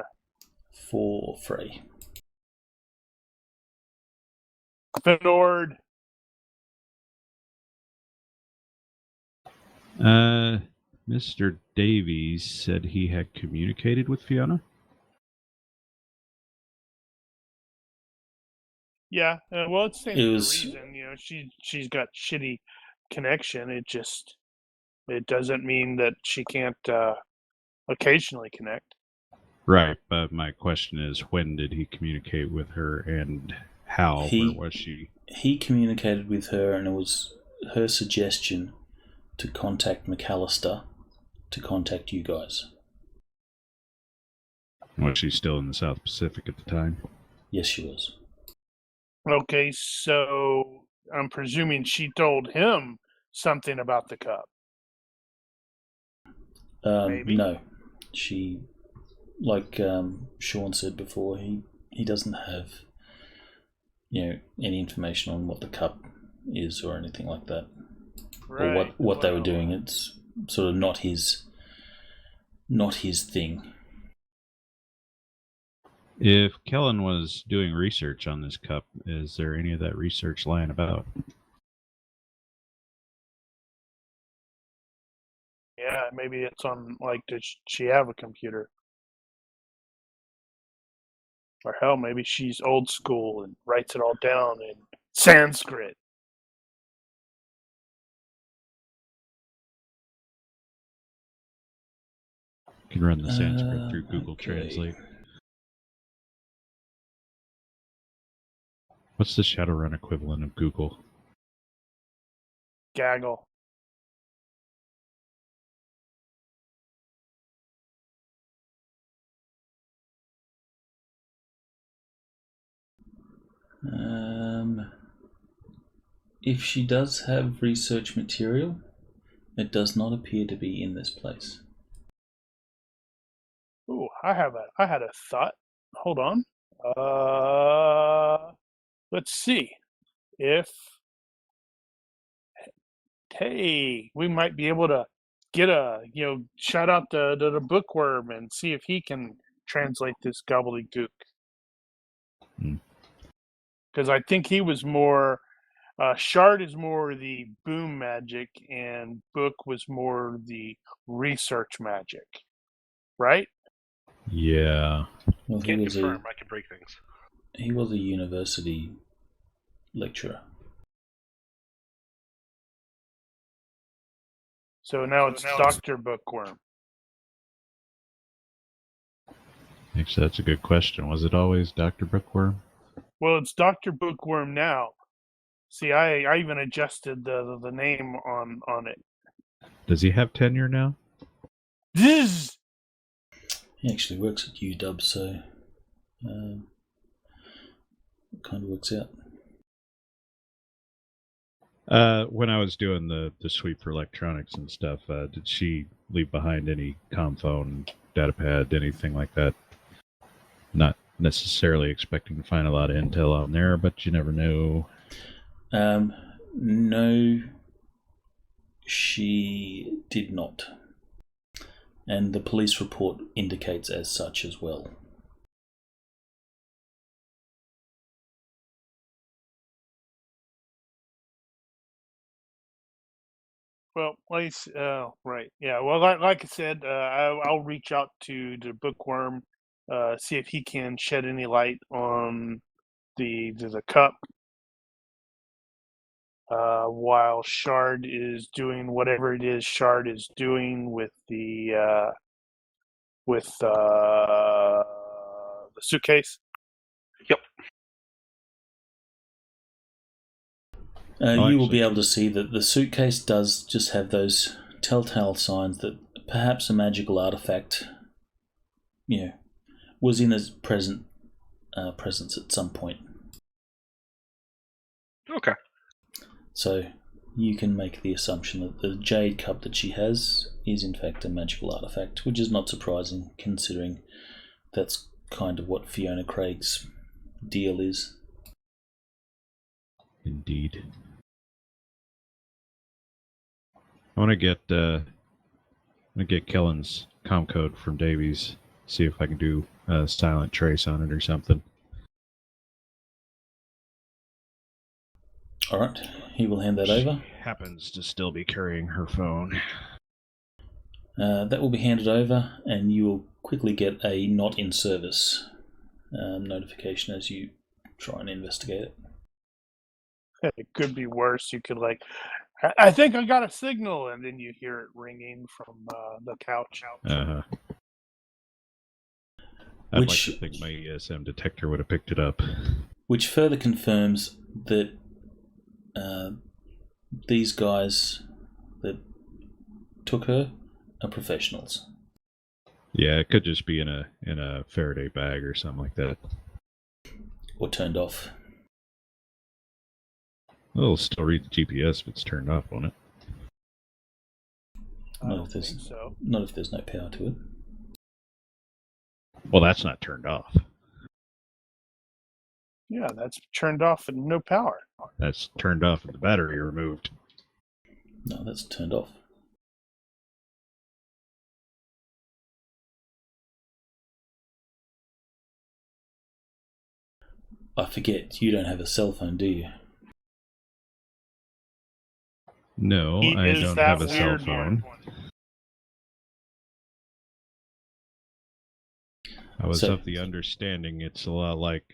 For Frey. Finord. Mr. Davies said he had communicated with Fiona. Yeah, well, it's the It was- reason. She's got shitty connection. It doesn't mean that she can't occasionally connect. Right, but my question is, when did he communicate with her and how? Where was she? He communicated with her, and it was her suggestion to contact McAllister to contact you guys. Was she still in the South Pacific at the time? Yes, she was. Okay, so I'm presuming she told him something about the cup. Maybe? No. She, like Sean said before, he doesn't have any information on what the cup is or anything like that. Right. Or what they were doing. It's sort of not his thing. If Kellan was doing research on this cup, is there any of that research lying about? Yeah, maybe it's on, does she have a computer? Or hell, maybe she's old school and writes it all down in Sanskrit. You can run the Sanskrit through Google Okay. Translate. What's the Shadowrun equivalent of Google? Gaggle. If she does have research material, it does not appear to be in this place. Ooh, I had a thought. Hold on. Let's see if we might be able to get shout out the bookworm and see if he can translate this gobbledygook. Because I think he was more. Shard is more the boom magic, and Book was more the research magic, right? Yeah. Well, Can't confirm. I can break things. He was a university lecturer. So now it's Dr. Bookworm. Actually, that's a good question. Was it always Dr. Bookworm? Well, it's Dr. Bookworm now. See, I even adjusted the name on it. Does he have tenure now? Zzz! He actually works at UW, so it kind of works out. When I was doing the sweep for electronics and stuff, did she leave behind any comm phone, data pad, anything like that? Not necessarily expecting to find a lot of intel on there, but you never know. No, she did not. And the police report indicates as such as well. Well, right, yeah. Well, like I said, I'll reach out to the bookworm, see if he can shed any light on the cup, while Shard is doing whatever it is Shard is doing with the suitcase. Yep. You will be able to see that the suitcase does just have those telltale signs that perhaps a magical artifact, was in his presence at some point. Okay. So you can make the assumption that the jade cup that she has is in fact a magical artifact, which is not surprising considering that's kind of what Fiona Craig's deal is. Indeed. I want to get Kellan's comm code from Davies. See if I can do a silent trace on it or something. All right, he will hand that over. She happens to still be carrying her phone. That will be handed over, and you will quickly get a not in service notification as you try and investigate it. It could be worse. You could I think I got a signal, and then you hear it ringing from the couch. Uh-huh. I'd like to think my ESM detector would have picked it up. Which further confirms that these guys that took her are professionals. Yeah, it could just be in a Faraday bag or something like that. Or turned off. Well, it'll still read the GPS if it's turned off, won't it? Not if there's no power to it. Well, that's not turned off. Yeah, that's turned off and no power. That's turned off and the battery removed. No, that's turned off. I forget, you don't have a cell phone, do you? No, I don't have a cell phone. I was of the understanding it's a lot like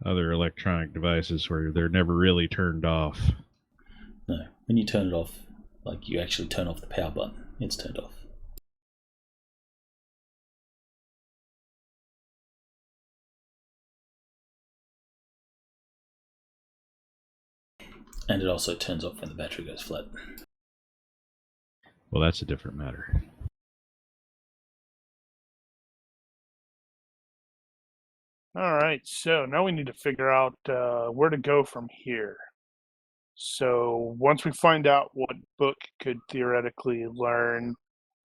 other electronic devices where they're never really turned off. No, when you turn it off, like you actually turn off the power button, it's turned off. And it also turns off when the battery goes flat. Well, that's a different matter. All right, so now we need to figure out where to go from here. So once we find out what book could theoretically learn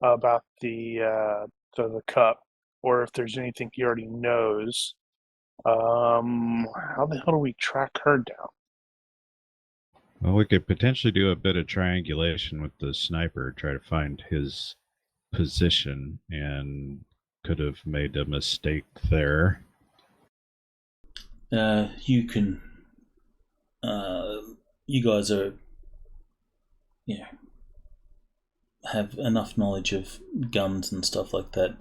about the cup, or if there's anything he already knows, how the hell do we track her down? Well, we could potentially do a bit of triangulation with the sniper, try to find his position, and could have made a mistake there. You can. You guys are. Have enough knowledge of guns and stuff like that.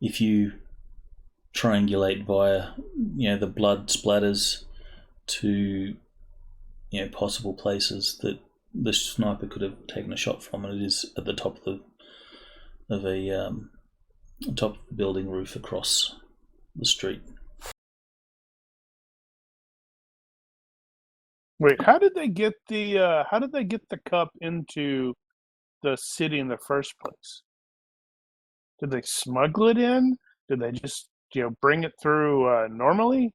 If you triangulate via, the blood splatters to, possible places that the sniper could have taken a shot from, and it is at the top of the building roof across the street. Wait, how did they get the cup into the city in the first place? Did they smuggle it in? Did they just bring it through normally?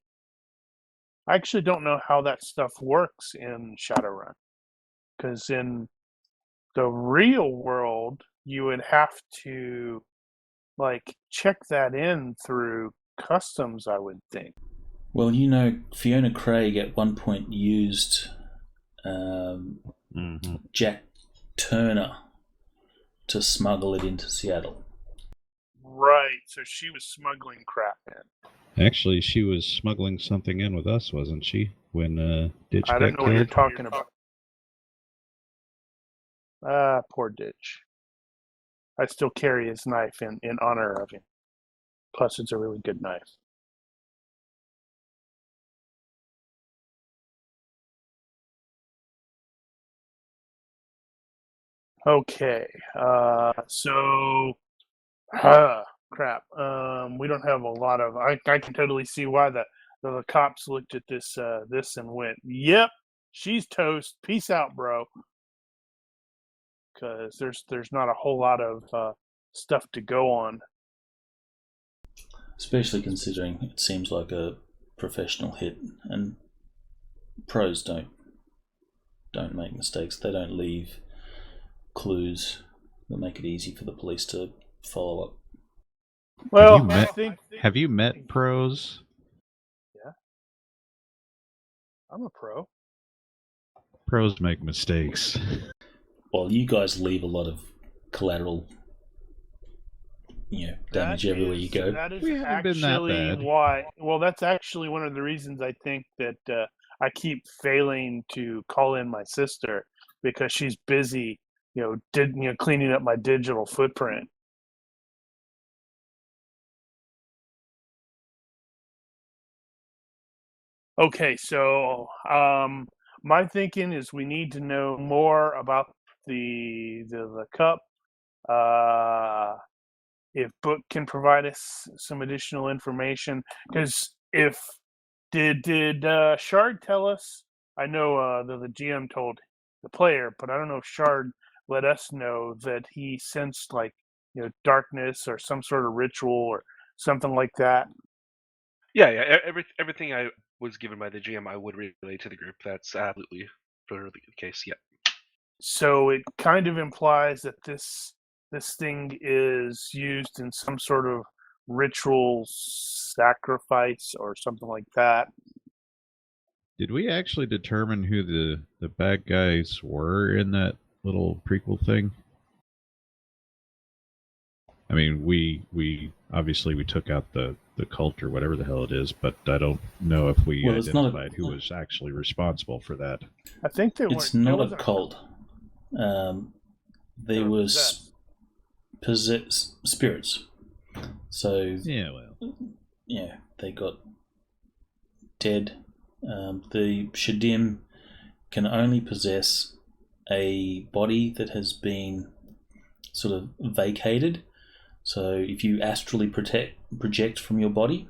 I actually don't know how that stuff works in Shadowrun. Because in the real world, you would have to like check that in through customs, I would think. Well, you know, Fiona Craig at one point used Jack Turner to smuggle it into Seattle. Right, so she was smuggling crap in. Actually, she was smuggling something in with us, wasn't she? When Ditch I got don't know what you're killed? talking about. Poor Ditch. I still carry his knife in honor of him. Plus, it's a really good knife. Okay, crap. We don't have a lot of. I can totally see why the cops looked at this and went, "Yep, she's toast. Peace out, bro." Because there's not a whole lot of stuff to go on. Especially considering it seems like a professional hit, and pros don't make mistakes. They don't leave clues that make it easy for the police to follow up. Well, have you met pros? Yeah, I'm a pro. Pros make mistakes. Well, you guys leave a lot of collateral, damage everywhere you go. That is We haven't been that bad. why. Well, that's actually one of the reasons I think that I keep failing to call in my sister, because she's busy, cleaning up my digital footprint. Okay, so my thinking is we need to know more about the cup. If Book can provide us some additional information, because if did Shard tell us? I know the GM told the player, but I don't know if Shard let us know that he sensed darkness or some sort of ritual or something like that. Yeah. Everything I was given by the GM, I would relay to the group. That's absolutely the case. Yeah. So it kind of implies that this thing is used in some sort of ritual sacrifice or something like that. Did we actually determine who the bad guys were in that little prequel thing? I mean, we obviously we took out the cult or whatever the hell it is, but I don't know if we identified who was actually responsible for that. I think it's not a cult. They were spirits. So they got dead. The Shadim can only possess a body that has been sort of vacated. So if you astrally project from your body,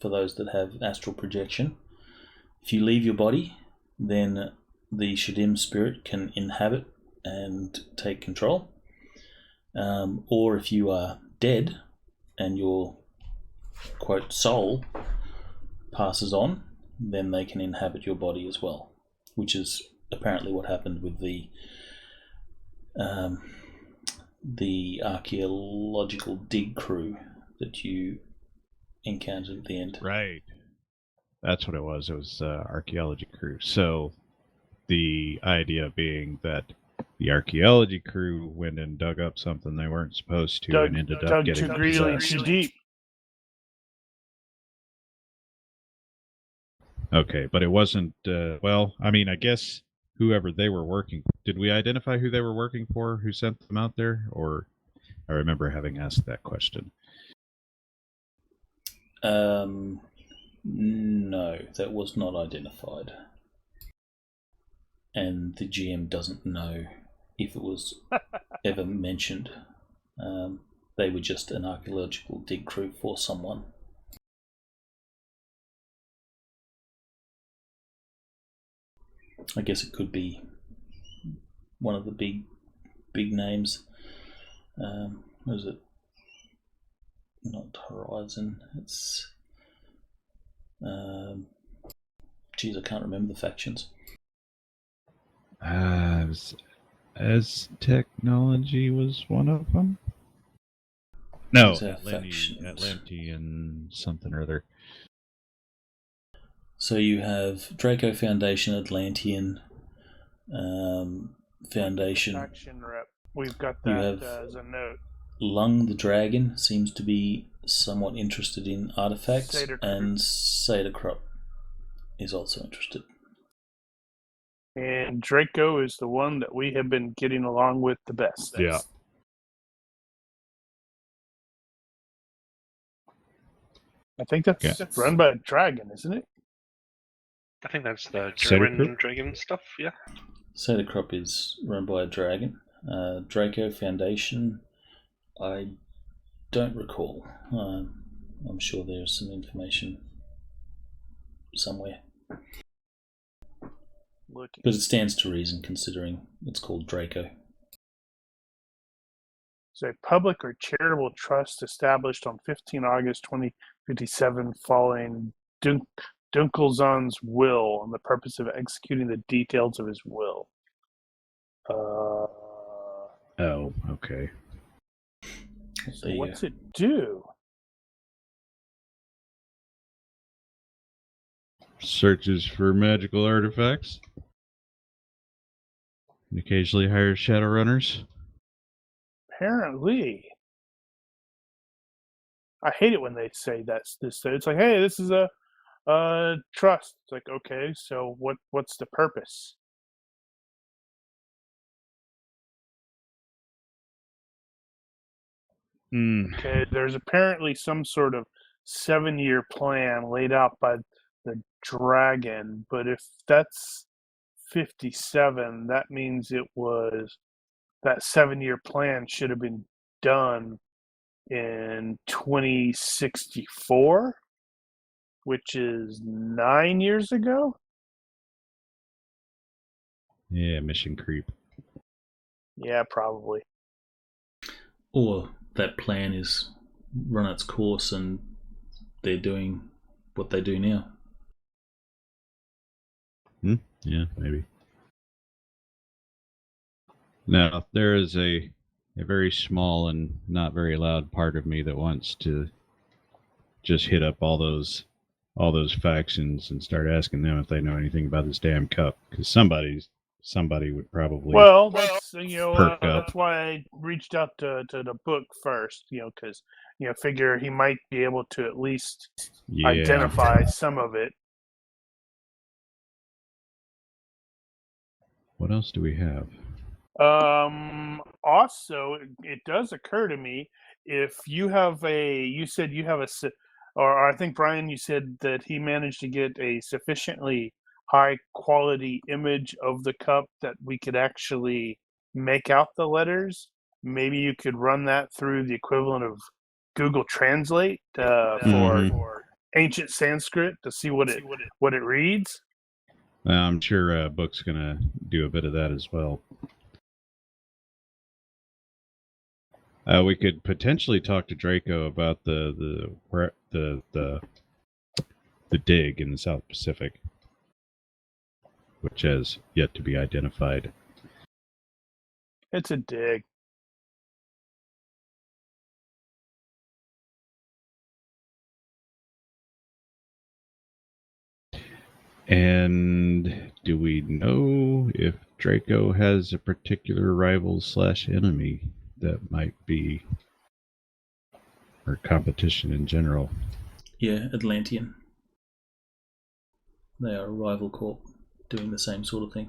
for those that have astral projection, if you leave your body, then the Shadim spirit can inhabit and take control. Or if you are dead and your, quote, soul passes on, then they can inhabit your body as well, which is apparently what happened with the archaeological dig crew that you encountered at the end. Right. That's what it was. It was archaeology crew. So the idea being that the archaeology crew went and dug up something they weren't supposed to and ended up getting too deep. Okay, but it wasn't, I guess whoever they were working, did we identify who they were working for, who sent them out there? Or I remember having asked that question. No, that was not identified. And the GM doesn't know if it was ever mentioned. They were just an archaeological dig crew for someone. I guess it could be one of the big names. Was it not Horizon? It's I can't remember the factions. As technology was one of them. No, Those are factions. Atlantean something or other. So you have Draco Foundation, Atlantean Foundation. Faction rep. We've got You that have as a note. Lung the Dragon seems to be somewhat interested in artifacts, and Sadacrop is also interested. And Draco is the one that we have been getting along with the best. Yeah. I think that's run by a dragon, isn't it? I think that's the Sadacrop? German dragon stuff, yeah. Sadacrop is run by a dragon. Draco Foundation, I don't recall. I'm sure there's some information somewhere. Looking. But it stands to reason considering it's called Draco. It's a public or charitable trust established on 15 August 2057 following Dunkelzon's will on the purpose of executing the details of his will. Oh, okay. So what's it do? Searches for magical artifacts. And occasionally hires Shadowrunners. Apparently. I hate it when they say that's this. It's like, hey, this is a trust. It's like, okay, so what's the purpose? Okay, there's apparently some sort of 7-year plan laid out by the dragon, but if that's 57, that means it was that 7-year plan should have been done in 2064, which is 9 years ago. Yeah, mission creep. Yeah, probably. Or that plan is run its course and they're doing what they do now. Yeah, maybe. Now, there is a very small and not very loud part of me that wants to just hit up all those factions and start asking them if they know anything about this damn cup, because somebody would probably. Well, that's perk up. That's why I reached out to the book first, because figure he might be able to at least identify some of it. What else do we have? Also, it does occur to me, if you said you have or I think Brian, you said that he managed to get a sufficiently high quality image of the cup that we could actually make out the letters. Maybe you could run that through the equivalent of Google Translate for ancient Sanskrit to see what it reads. I'm sure Book's gonna do a bit of that as well. We could potentially talk to Draco about the dig in the South Pacific, which has yet to be identified. It's a dig. And do we know if Draco has a particular rival / enemy that might be, or competition in general? Yeah, Atlantean. They are a rival corp doing the same sort of thing.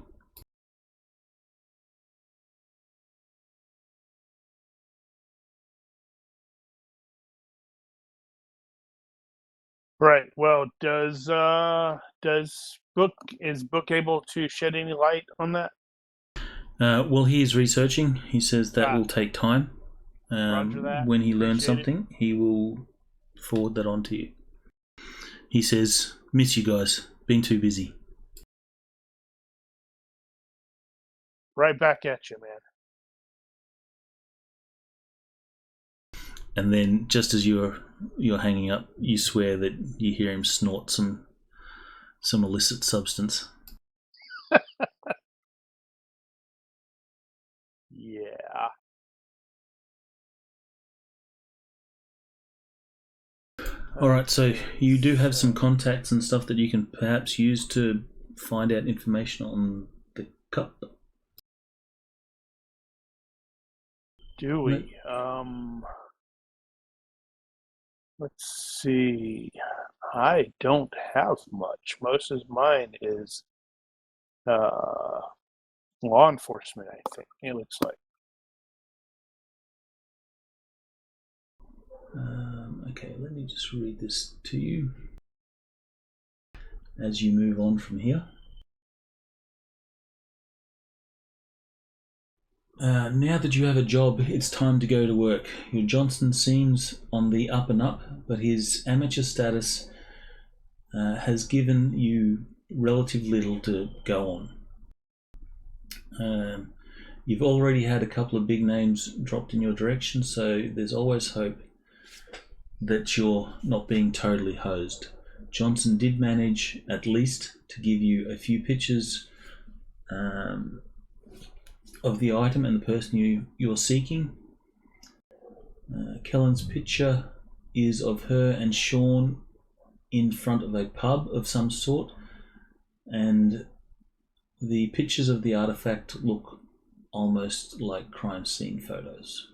Right. Well, is Book able to shed any light on that? Well, he is researching. He says that will take time. Roger that. When he learns Appreciate something, he will forward that on to you. He says, "Miss you guys. Been too busy." Right back at you, man. And then, just as you're hanging up, you swear that you hear him snort some illicit substance. Alright, so you do have some contacts and stuff that you can perhaps use to find out information on the cup. Do we? Let's see. I don't have much. Most of mine is law enforcement, I think. It looks like. Okay, let me just read this to you as you move on from here. Now that you have a job, it's time to go to work. Your Johnson seems on the up and up, but his amateur status has given you relative little to go on. You've already had a couple of big names dropped in your direction, so there's always hope that you're not being totally hosed. Johnson did manage at least to give you a few pictures of the item and the person you're seeking. Kellan's picture is of her and Sean in front of a pub of some sort, and the pictures of the artifact look almost like crime scene photos.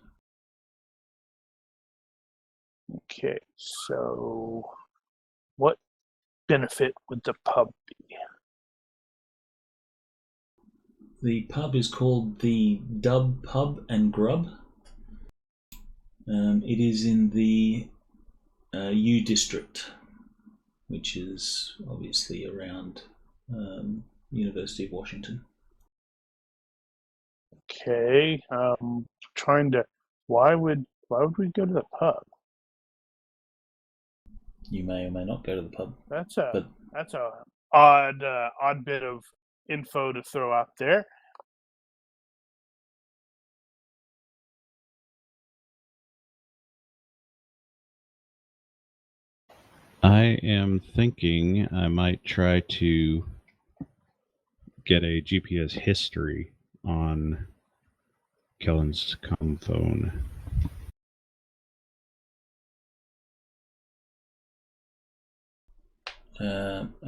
Okay, so what benefit would the pub be? The pub is called the Dub Pub and Grub. It is in the U District, which is obviously around University of Washington. Okay, why would we go to the pub? You may or may not go to the pub. That's a odd bit of info to throw out there. I am thinking I might try to get a GPS history on Kellan's comm phone.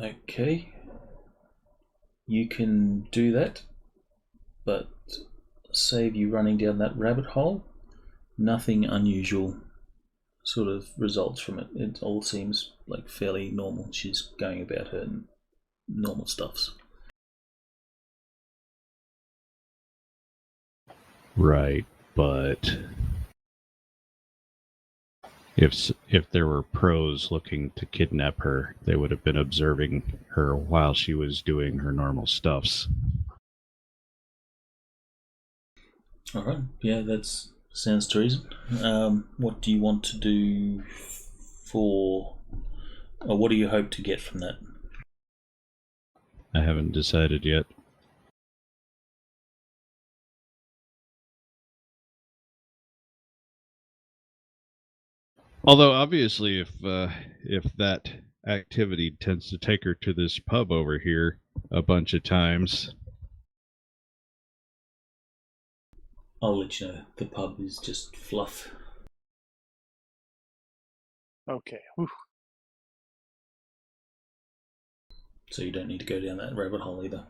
Okay, you can do that, but save you running down that rabbit hole. Nothing unusual sort of results from it. It all seems like fairly normal. She's going about her normal stuffs. Right, but if there were pros looking to kidnap her, they would have been observing her while she was doing her normal stuffs. All right, yeah, that sounds to reason. What do you want to do or what do you hope to get from that? I haven't decided yet. Although obviously, if that activity tends to take her to this pub over here a bunch of times, I'll let you know. The pub is just fluff. Okay. Whew. So you don't need to go down that rabbit hole either.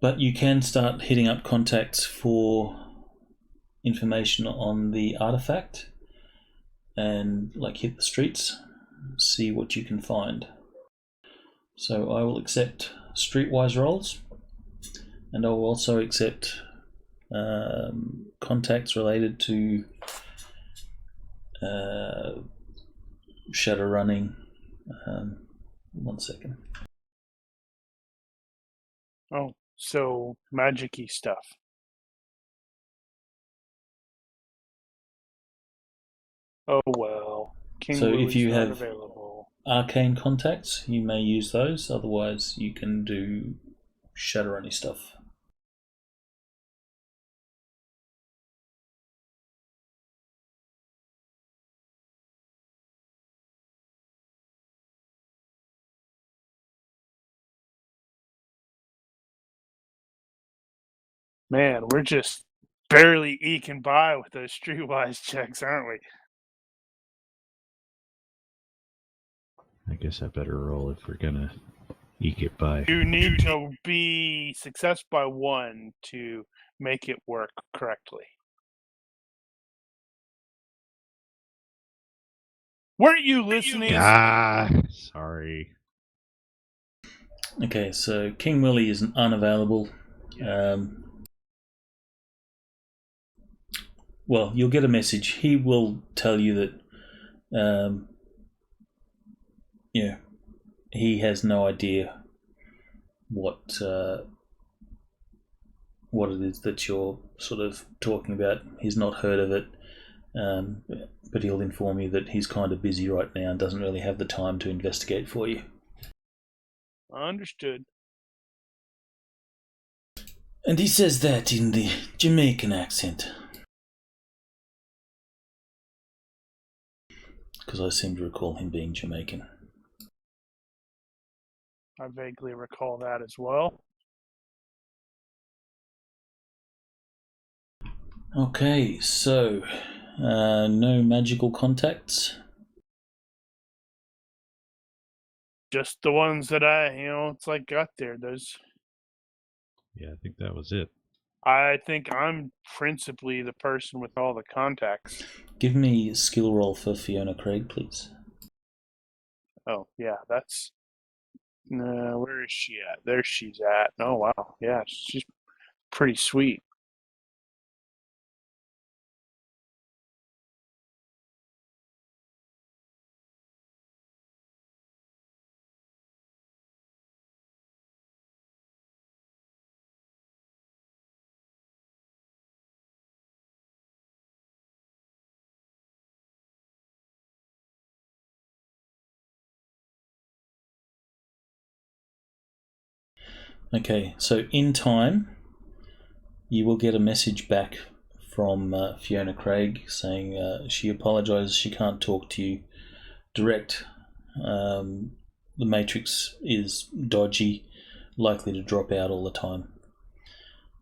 But you can start hitting up contacts for information on the artifact and hit the streets, see what you can find. So I will accept streetwise rolls, and I will also accept contacts related to Shadowrunning. 1 second. Oh, so magic-y stuff. Oh well. King So Louie's if you not have available. arcane contacts, you may use those. Otherwise, you can do Shadowrunny stuff. Man, we're just barely eking by with those streetwise checks, aren't we? I guess I better roll if we're gonna eke it by. You need to be success by 1 to make it work correctly. Weren't you listening? Sorry. Okay, so King Willie is unavailable. Well, you'll get a message. He will tell you that, he has no idea what it is that you're sort of talking about. He's not heard of it, but he'll inform you that he's kind of busy right now and doesn't really have the time to investigate for you. Understood. And he says that in the Jamaican accent. Because I seem to recall him being Jamaican. I vaguely recall that as well. Okay, so no magical contacts. Just the ones that it's like got there. Those. Yeah, I think that was it. I think I'm principally the person with all the contacts. Give me a skill roll for Fiona Craig, please. Oh, yeah, that's... No, where is she at? There she's at. Oh, wow. Yeah, she's pretty sweet. Okay, so in time, you will get a message back from Fiona Craig saying she apologises, she can't talk to you direct. The matrix is dodgy, likely to drop out all the time.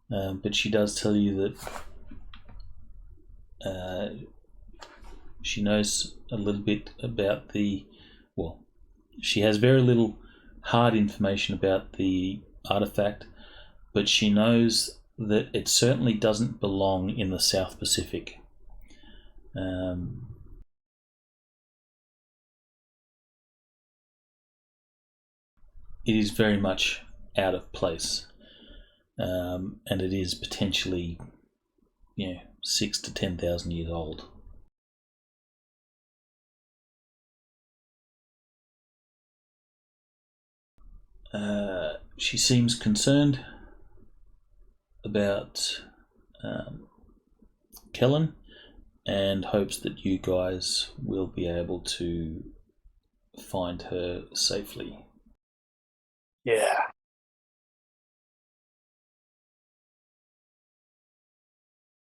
But she does tell you that she knows a little bit about she has very little hard information about the artifact, but she knows that it certainly doesn't belong in the South Pacific. It is very much out of place, and it is potentially 6,000 to 10,000 years old. She seems concerned about Kellan and hopes that you guys will be able to find her safely. Yeah.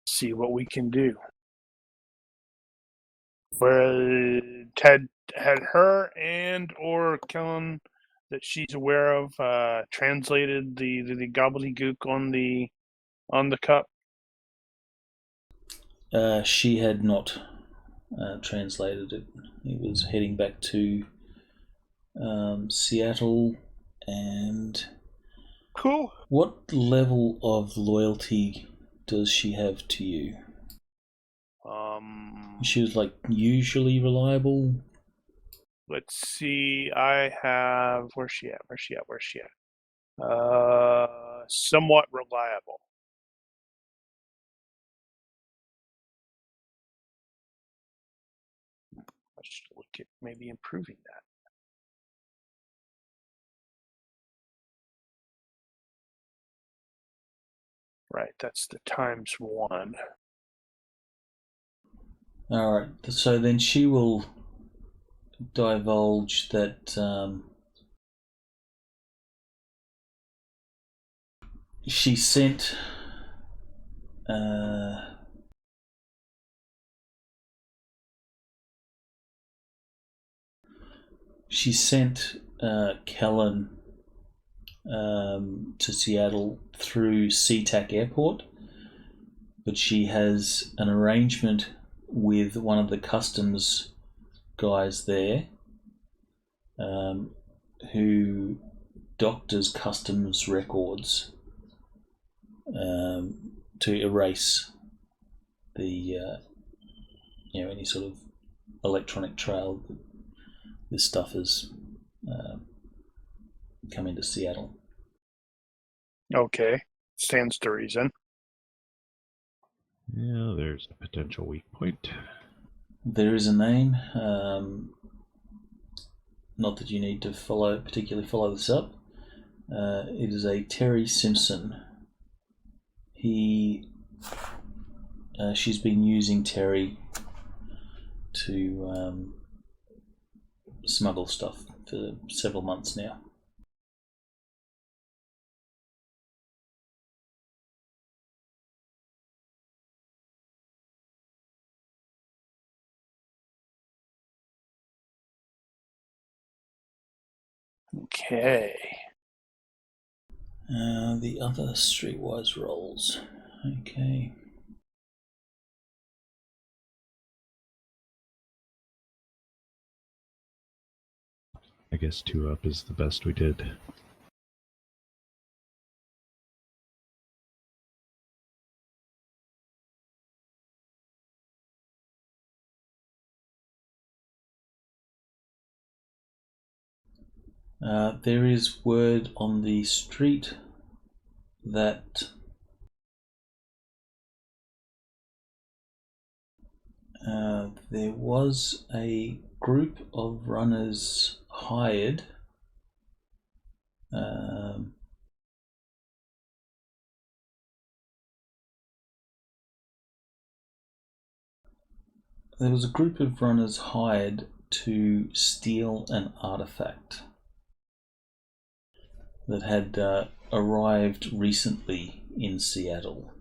See what we can do. Where had her and or Kellan that she's aware of translated the gobbledygook on the cup? She had not translated it. It was heading back to Seattle. And cool. What level of loyalty does she have to you? She was usually reliable. Let's see. I have. Where's she at? Somewhat reliable. Let's look at maybe improving that. Right, that's the ×1. Alright, so then she will divulge that she sent Kellan to Seattle through SeaTac Airport, but she has an arrangement with one of the customs guys there, who doctors customs records to erase the any sort of electronic trail that this stuff has come into Seattle. Okay. Stands to reason. Yeah, there's a potential weak point. There is a name. Not that you need to particularly follow this up. It is a Terry Simpson. She's been using Terry to smuggle stuff for several months now. Okay. The other streetwise rolls. Okay. I guess 2 up is the best we did. There is word on the street that there was a group of runners hired there was a group of runners hired to steal an artifact that had arrived recently in Seattle.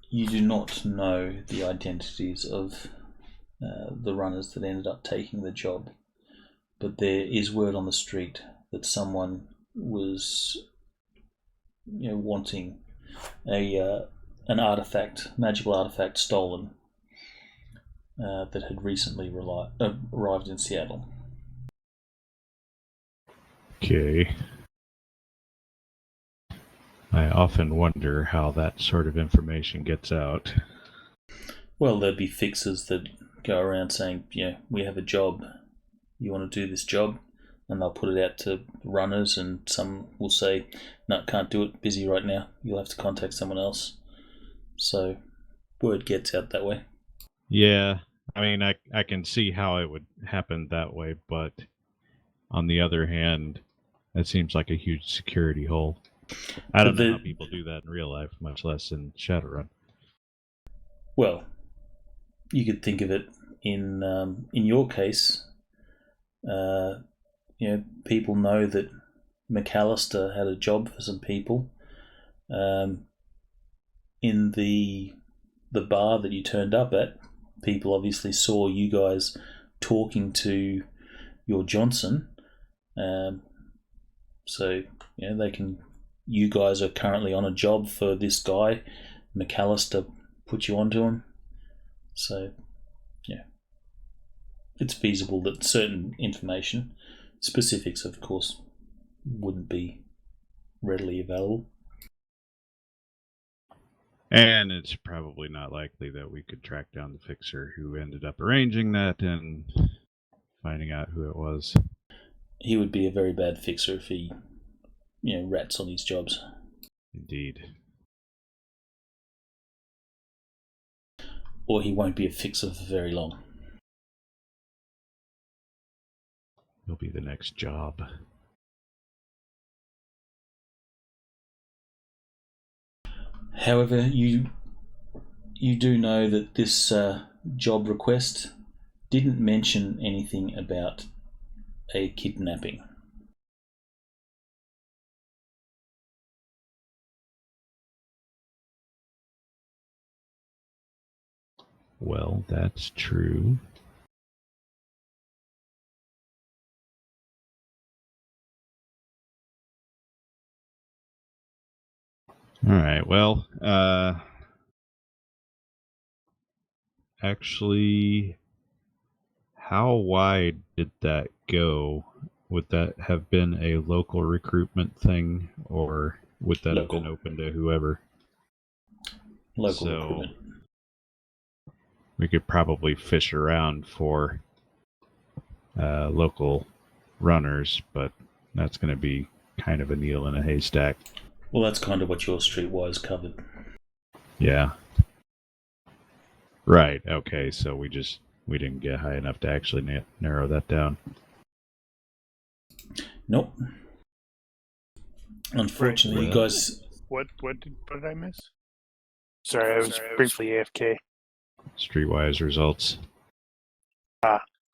You do not know the identities of the runners that ended up taking the job, but there is word on the street that someone was wanting an artifact, magical artifact stolen that had recently arrived in Seattle. Okay. I often wonder how that sort of information gets out. Well, there'd be fixers that go around saying, we have a job. You want to do this job? And they'll put it out to runners, and some will say, no, can't do it, busy right now. You'll have to contact someone else. So word gets out that way. Yeah, I mean, I can see how it would happen that way, but on the other hand, that seems like a huge security hole. I don't know how people do that in real life, much less in Shadowrun. Well, you could think of it in your case. People know that McAllister had a job for some people. In the bar that you turned up at, people obviously saw you guys talking to your Johnson. So they can. You guys are currently on a job for this guy. McAllister put you onto him. So, it's feasible that certain information, specifics of course, wouldn't be readily available. And it's probably not likely that we could track down the fixer who ended up arranging that and finding out who it was. He would be a very bad fixer if he, rats on his jobs. Indeed. Or he won't be a fixer for very long. He'll be the next job. However, you do know that this job request didn't mention anything about a kidnapping. Well, that's true. All right. Well, actually, how wide did that go? Would that have been a local recruitment thing, or would that have been Local. open to whoever? Local So recruitment. we could probably fish around for local runners, but that's going to be kind of a needle in a haystack. Well, that's kind of what your streetwise covered. Yeah. Right. Okay. So we didn't get high enough to actually narrow that down. Nope. Unfortunately, you Well. guys. What did I miss? Sorry, I was briefly AFK. Streetwise results.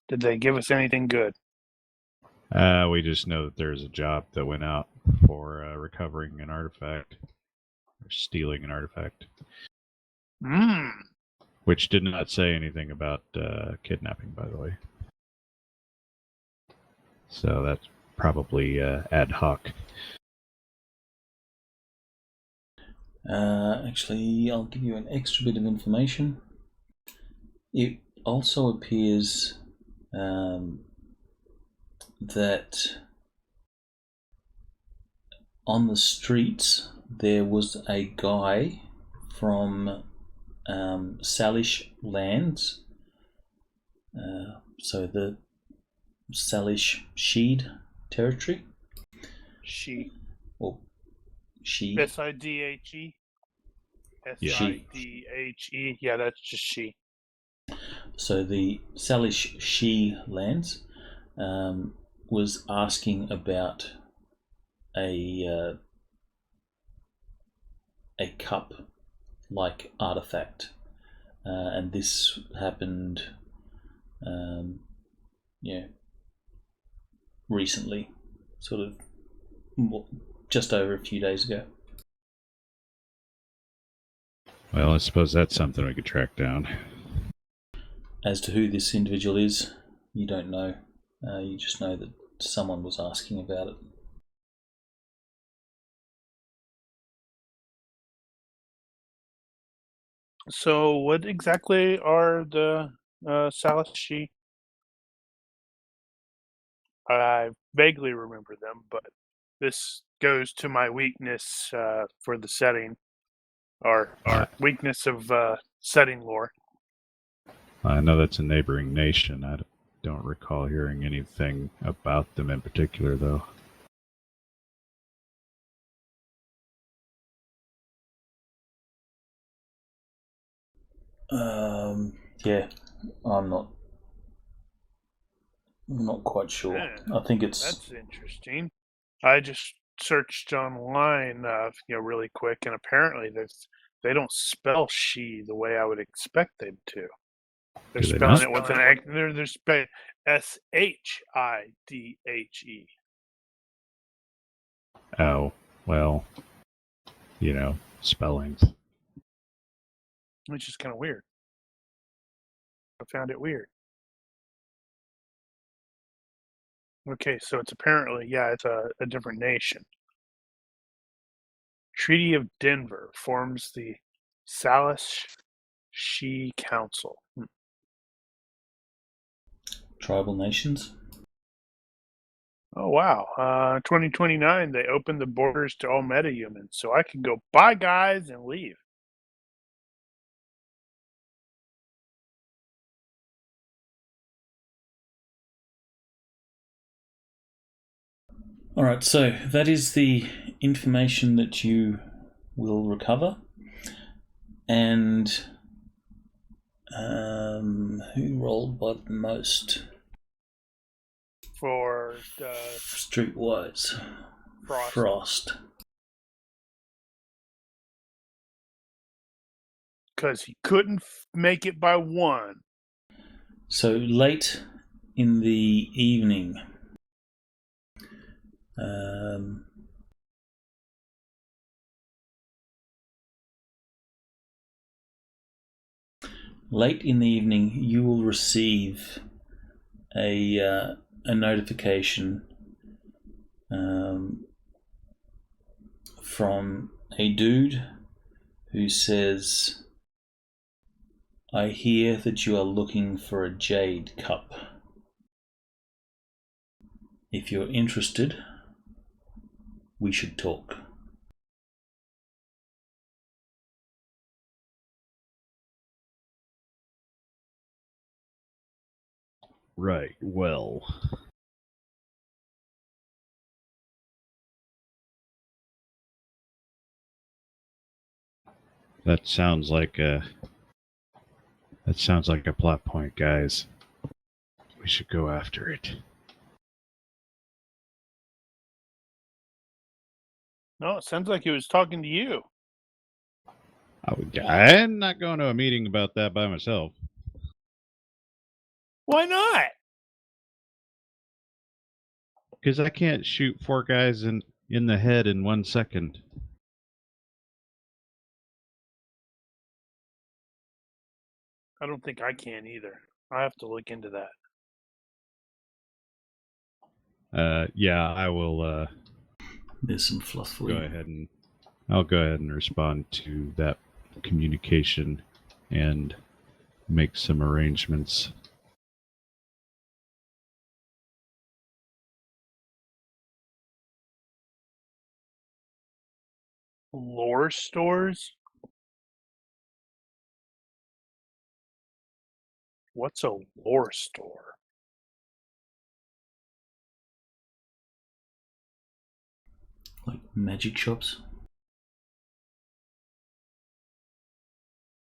Did they give us anything good? We just know that there's a job that went out for recovering an artifact, or stealing an artifact, which did not say anything about kidnapping, by the way. So that's probably ad hoc. Actually, I'll give you an extra bit of information. It also appears that on the streets there was a guy from Salish lands, so the Salish Sheed territory. She. Or she. SIDHE? SIDHE? Yeah, that's just she. So the Salish She lands was asking about a cup-like artifact, and this happened, recently, sort of just over a few days ago. Well, I suppose that's something we could track down. As to who this individual is, you don't know. You just know that someone was asking about it. So, what exactly are the Salishi? I vaguely remember them, but this goes to my weakness for the setting, or weakness of setting lore. I know that's a neighboring nation. I don't recall hearing anything about them in particular, though. Yeah, I'm not quite sure. Yeah, I think it's. That's interesting. I just searched online, really quick, and apparently they don't spell she the way I would expect them to. They're Do they spelling not? it with an they're spelling SHIDHE. Oh, well, spellings. Which is kind of weird. I found it weird. Okay, so it's apparently, it's a different nation. Treaty of Denver forms the Salish She Council. Tribal nations. Oh, wow. 2029, they opened the borders to all metahumans, so I can go, bye, guys, and leave. All right, so that is the information that you will recover. And who rolled by the most? For Streetwise. Frost. Because he couldn't make it by one. So late in the evening, you will receive a notification from a dude who says, I hear that you are looking for a jade cup. If you're interested, we should talk. Right, well. That sounds like a plot point, guys. We should go after it. No, it sounds like he was talking to you. I'm not going to a meeting about that by myself. Why not? Because I can't shoot 4 guys in the head in 1 second. I don't think I can either. I have to look into that. Yeah, I will There's some fluff for go you. ahead and I'll go ahead and respond to that communication and make some arrangements. Lore stores? What's a lore store? Like magic shops.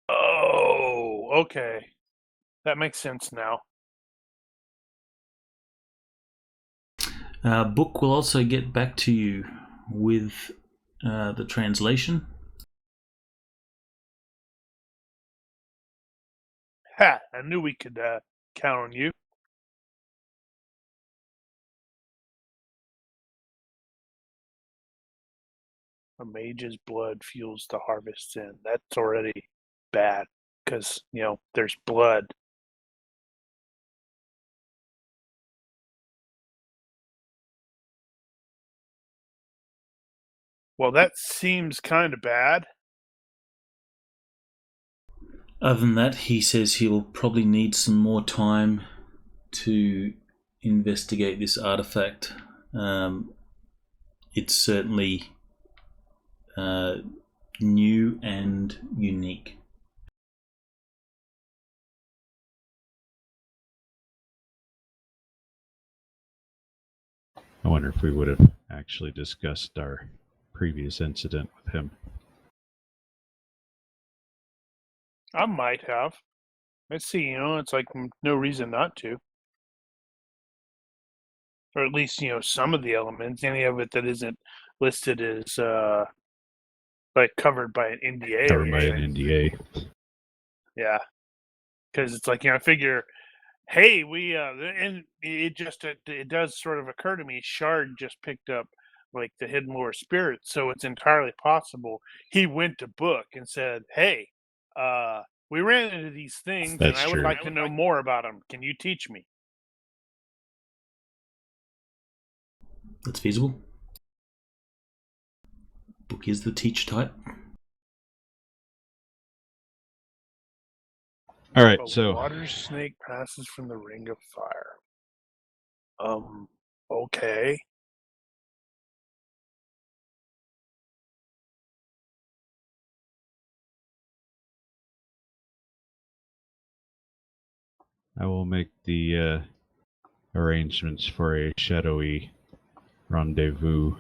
Oh, okay. That makes sense now. Book will also get back to you with the translation. Ha! I knew we could count on you. A mage's blood fuels the harvest sin. That's already bad because, there's blood. Well, that seems kind of bad. Other than that, he says he'll probably need some more time to investigate this artifact. It's certainly new and unique. I wonder if we would have actually discussed our previous incident with him. I might have. Let's see, it's like no reason not to. Or at least, some of the elements, any of it that isn't listed as like covered by an NDA. Covered by an NDA. Yeah. Because it's like, I figure, hey, we and it does sort of occur to me, Shard just picked up like the hidden lore spirit, so it's entirely possible he went to Book and said, hey, we ran into these things That's and I would true. like to know more about them. Can you teach me? That's feasible. Book is the teach type. All right, A so water snake passes from the ring of fire. Okay. I will make the arrangements for a shadowy rendezvous.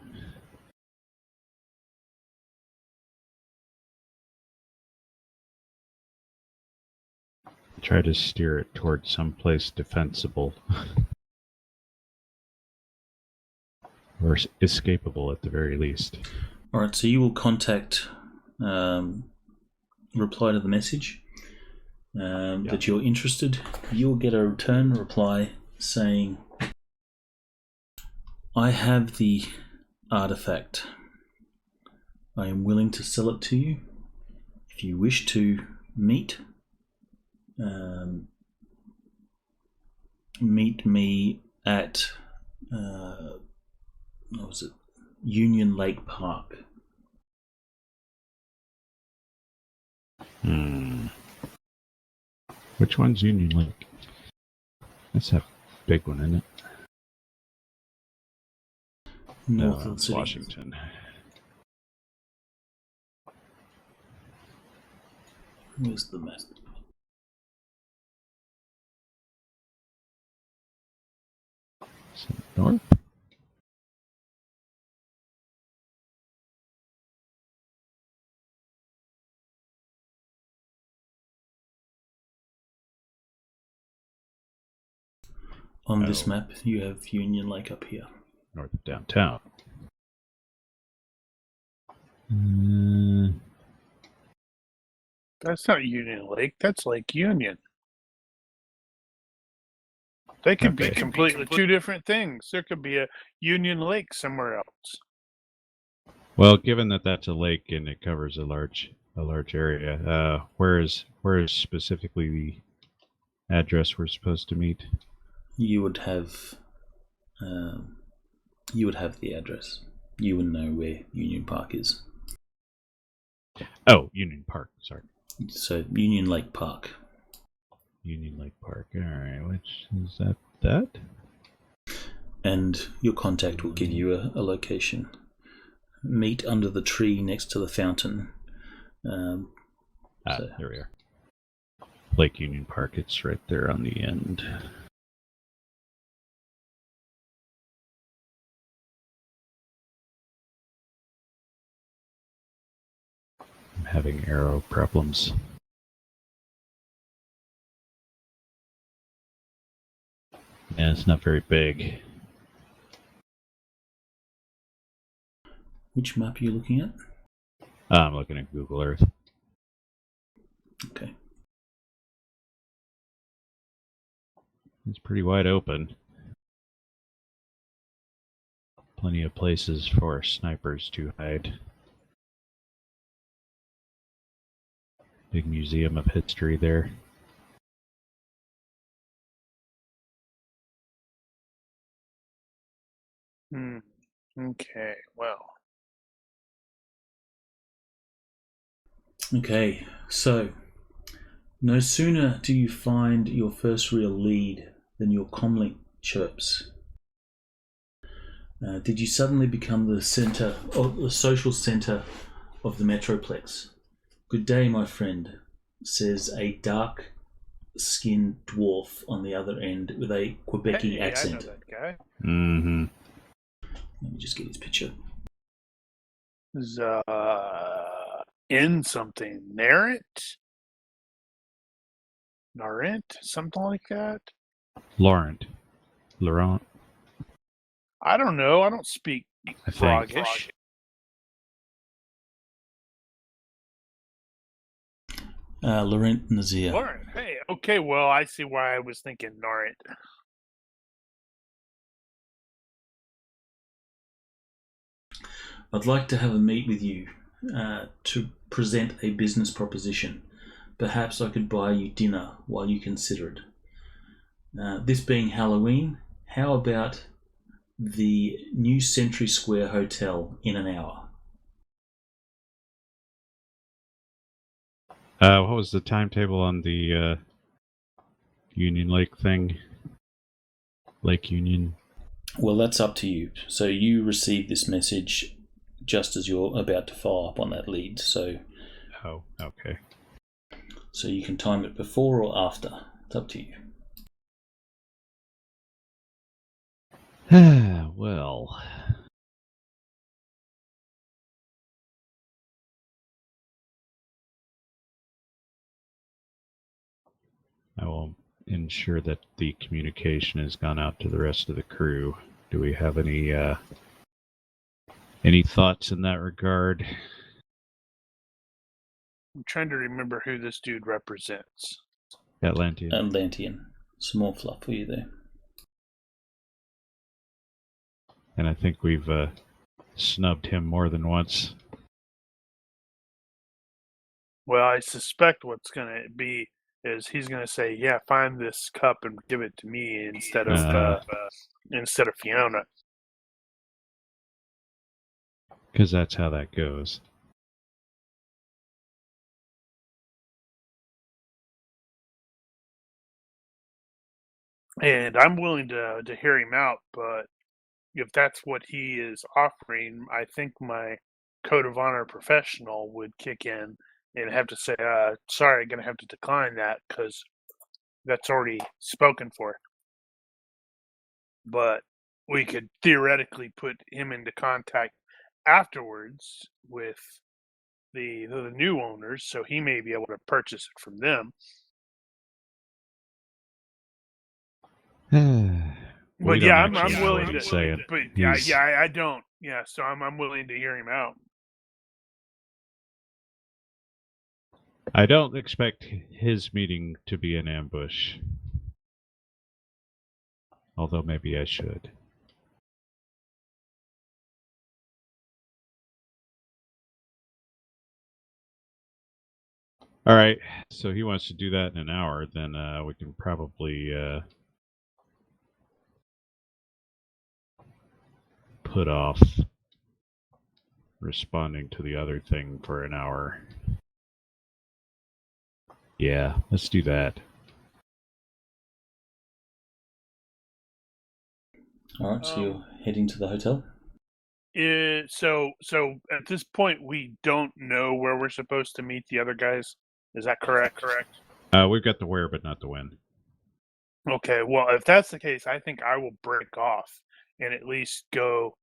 Try to steer it towards someplace defensible. Or escapable at the very least. Alright, so you will contact, reply to the message that you're interested. You'll get a return reply saying, I have the artifact. I am willing to sell it to you. If you wish to meet me at what was it? Union Lake Park. Which one's Union Lake? That's a big one, isn't it? North No, of the city. Washington. Where's the map? Is it north? On this No. map, you have Union Lake up here. North of downtown. That's not Union Lake. That's Lake Union. They could be Okay. completely two different things. There could be a Union Lake somewhere else. Well, given that that's a lake and it covers a large area, where is specifically the address we're supposed to meet? You would have the address. You would know where Union Park is. Oh, Union Park. Sorry, So Union Lake Park. Union Lake Park. All right, which is that? That? And your contact will give you a location. Meet under the tree next to the fountain. So- There we are. Lake Union Park. It's right there on the end. I'm having arrow problems. Yeah, it's not very big. Which map are you looking at? I'm looking at Google Earth. Okay. It's pretty wide open. Plenty of places for snipers to hide. Big museum of history there. Okay, well. Okay, so no sooner do you find your first real lead than your comlink chirps. Did you suddenly become the center, or the social center of the Metroplex? Good day, my friend, says a dark-skinned dwarf on the other end with a Quebecy accent. I know that guy. Mm-hmm. Let me just get his picture. In something. Narrant, something like that. Laurent. I don't know. I don't speak I think. Frogish. Laurent Nazir. Laurent. Hey, okay, well, I see why I was thinking Narrant. I'd like to have a meet with you to present a business proposition. Perhaps I could buy you dinner while you consider it. This being Halloween, how about the new Century Square Hotel in an hour? What was the timetable on the Union Lake thing? Lake Union? Well, that's up to you. So you receive this message just as you're about to follow up on that lead. So okay. So you can time it before or after. It's up to you. Well. I will ensure that the communication has gone out to the rest of the crew. Do we have any thoughts in that regard? I'm trying to remember who this dude represents. Atlantean. Some more fluff for you there. And I think we've snubbed him more than once. Well, I suspect what's going to be is he's going to say, "Yeah, find this cup and give it to me instead of Fiona." Because that's how that goes. And I'm willing to hear him out, but if that's what he is offering, I think my code of honor professional would kick in and have to say, sorry, I'm going to have to decline that because that's already spoken for. But we could theoretically put him into contact afterwards with the new owners, so he may be able to purchase it from them. But yeah, I'm willing to say it. But yeah, I don't. Yeah, so I'm willing to hear him out. I don't expect his meeting to be an ambush. Although maybe I should. All right, so he wants to do that in an hour, then we can probably put off responding to the other thing for an hour. Yeah, let's do that. All right, so you're heading to the hotel? So at this point, we don't know where we're supposed to meet the other guys. Is that correct? We've got the where, but not the when. Okay, well, if that's the case, I think I will break off and at least go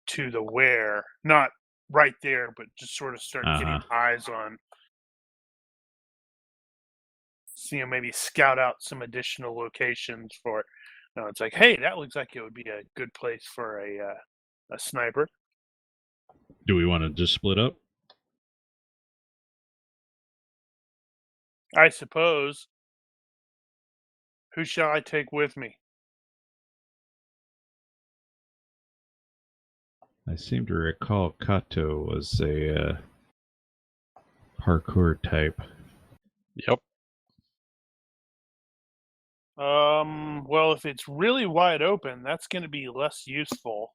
to the where, not right there, but just sort of start getting eyes on, maybe scout out some additional locations for. It's like, hey, that looks like it would be a good place for a sniper. Do we want to just split up? I suppose. Who shall I take with me? I seem to recall Kato was a parkour type. Yep. Well, if it's really wide open, that's going to be less useful.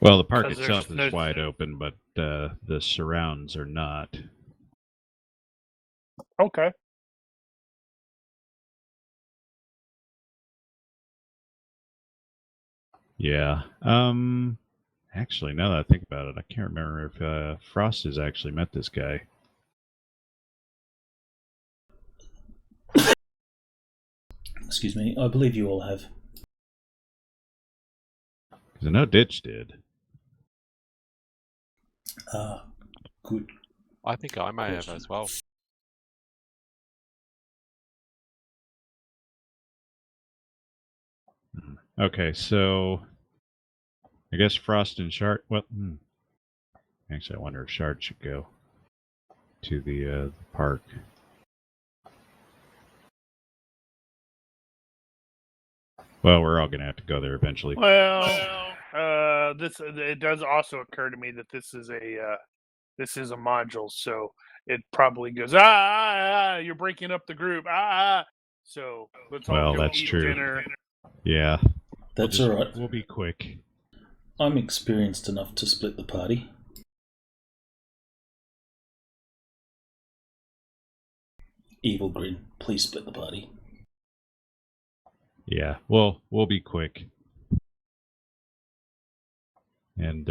Well, the park itself is wide open, but the surrounds are not. Okay. Yeah. Actually, now that I think about it, I can't remember if Frost has actually met this guy. Excuse me, I believe you all have. Because I know Ditch did. Good. I think I may have as well. Okay, so I guess Frost and Shard. Well, actually, I wonder if Shard should go to the park. Well, we're all going to have to go there eventually. Well, it does also occur to me that this is a module, so it probably goes you're breaking up the group So let's all go eat dinner. Yeah, that's all right. We'll be quick. I'm experienced enough to split the party. Evil Grin, please split the party. Yeah, we'll be quick. And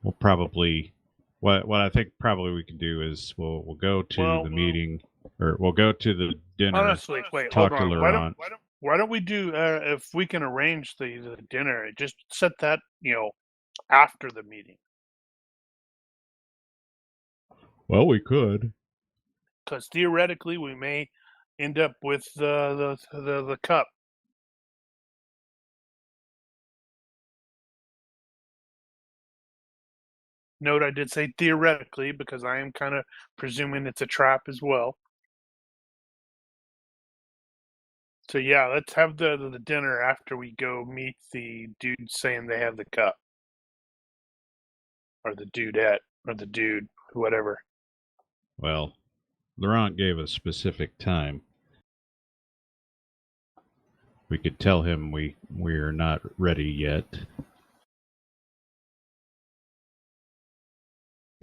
we'll probably what I think probably we can do is we'll go to the meeting, or we'll go to the dinner. Honestly, wait, talk hold on. to Laurent. Why don't we do if we can arrange the dinner, just set that after the meeting. Well, we could. Because theoretically, we may end up with the cup. Note I did say theoretically because I am kind of presuming it's a trap as well. So yeah, let's have the dinner after we go meet the dude saying they have the cup. Or the dudette, or the dude, whatever. Well, Laurent gave a specific time. We could tell him we're not ready yet.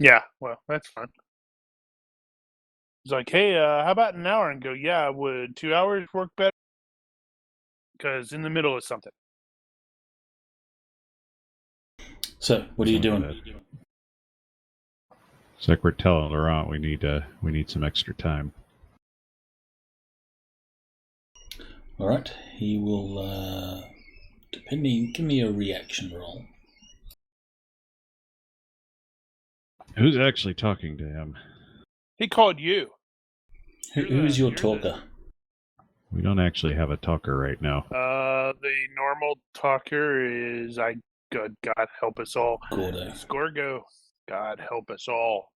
Yeah, well, that's fine. He's like, hey, how about an hour? And go, yeah, would 2 hours work better? Because in the middle of something. So, what are you Something doing? like that. It's like we're telling Laurent we need some extra time. All right, he will. Give me a reaction roll. Who's actually talking to him? He called you. Who's your talker? We don't actually have a talker right now. The normal talker is God help us all. Gordo. Scorgo. God help us all.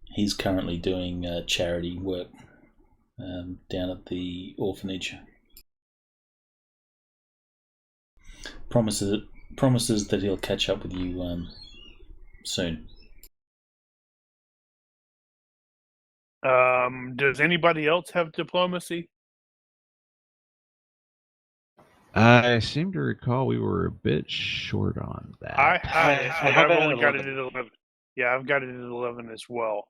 He's currently doing charity work down at the orphanage. Promises that he'll catch up with you soon. Does anybody else have diplomacy? I seem to recall we were a bit short on that. have I've it only at got 11. it at 11. Yeah, I've got it at 11 as well.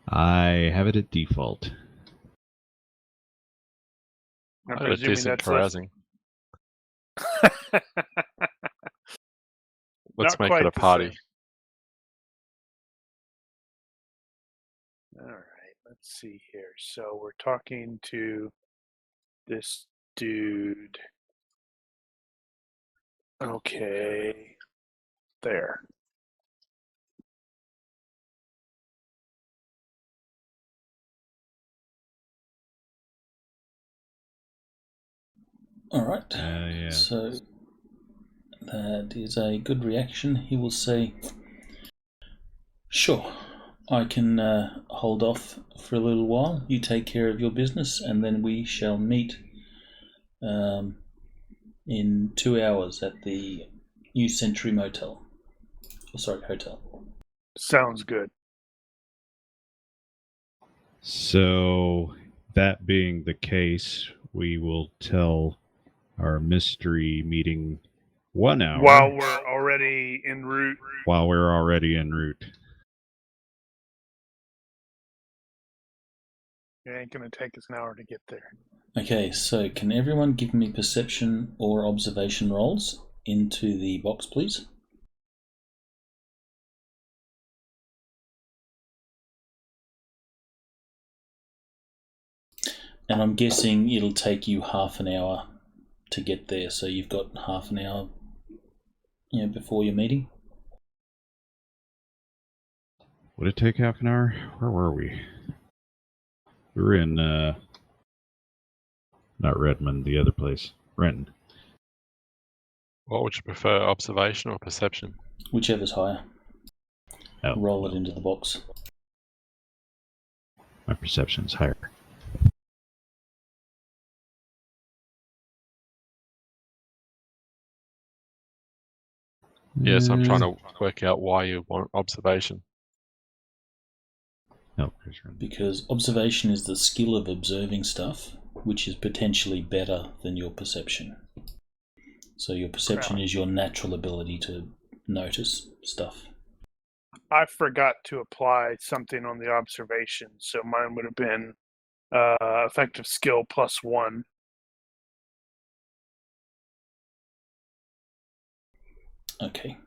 I have it at default. I'm I had a presuming decent that's less. carousing. Not Let's make quite it a the party. same. All right, let's see here. So we're talking to this dude. Okay. There. All right. Yeah. So that is a good reaction. He will say, "Sure, I can hold off for a little while. You take care of your business, and then we shall meet in 2 hours at the New Century Motel. Hotel." Sounds good. So, that being the case, we will tell our mystery meeting 1 hour While we're already en route. while we're already en route. It ain't going to take us an hour to get there. Okay, so can everyone give me perception or observation rolls into the box, please? And I'm guessing it'll take you half an hour to get there, so you've got half an hour, before your meeting. Would it take half an hour? Where were we? We were in, not Redmond, the other place. Renton. What would you prefer, observation or perception? Whichever's higher. Oh, Roll it into the box. my perception's higher. Yes, I'm trying to work out why you want observation. No, there's Renton. Because observation is the skill of observing stuff, which is potentially better than your perception. So your perception is your natural ability to notice stuff. I forgot to apply something on the observation, so mine would have been effective skill +1. Okay.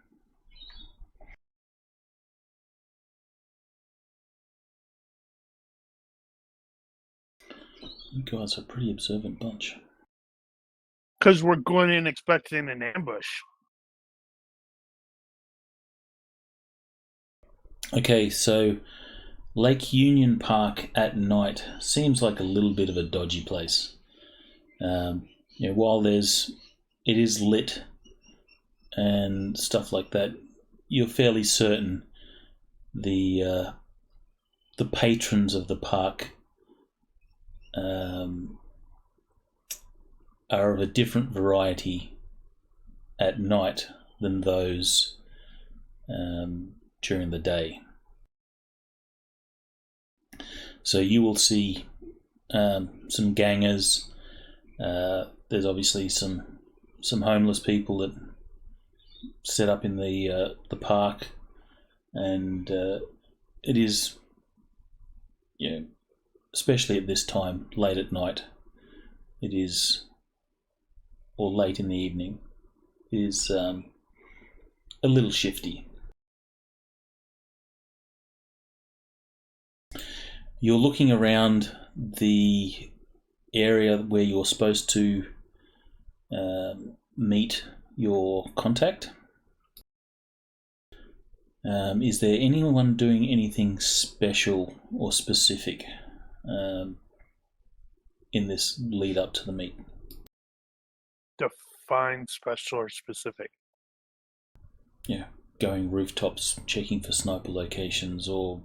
You guys are a pretty observant bunch. Because we're going in expecting an ambush. Okay, so Lake Union Park at night seems like a little bit of a dodgy place. While it is lit and stuff like that, you're fairly certain the patrons of the park are of a different variety at night than those during the day. So you will see some gangers. There's obviously some homeless people that set up in the park, and it is, especially at this time, late at night. It is, or late in the evening. It is a little shifty. You're looking around the area where you're supposed to meet your contact. Is there anyone doing anything special or specific in this lead up to the meet? Define special or specific. Yeah, going rooftops, checking for sniper locations, or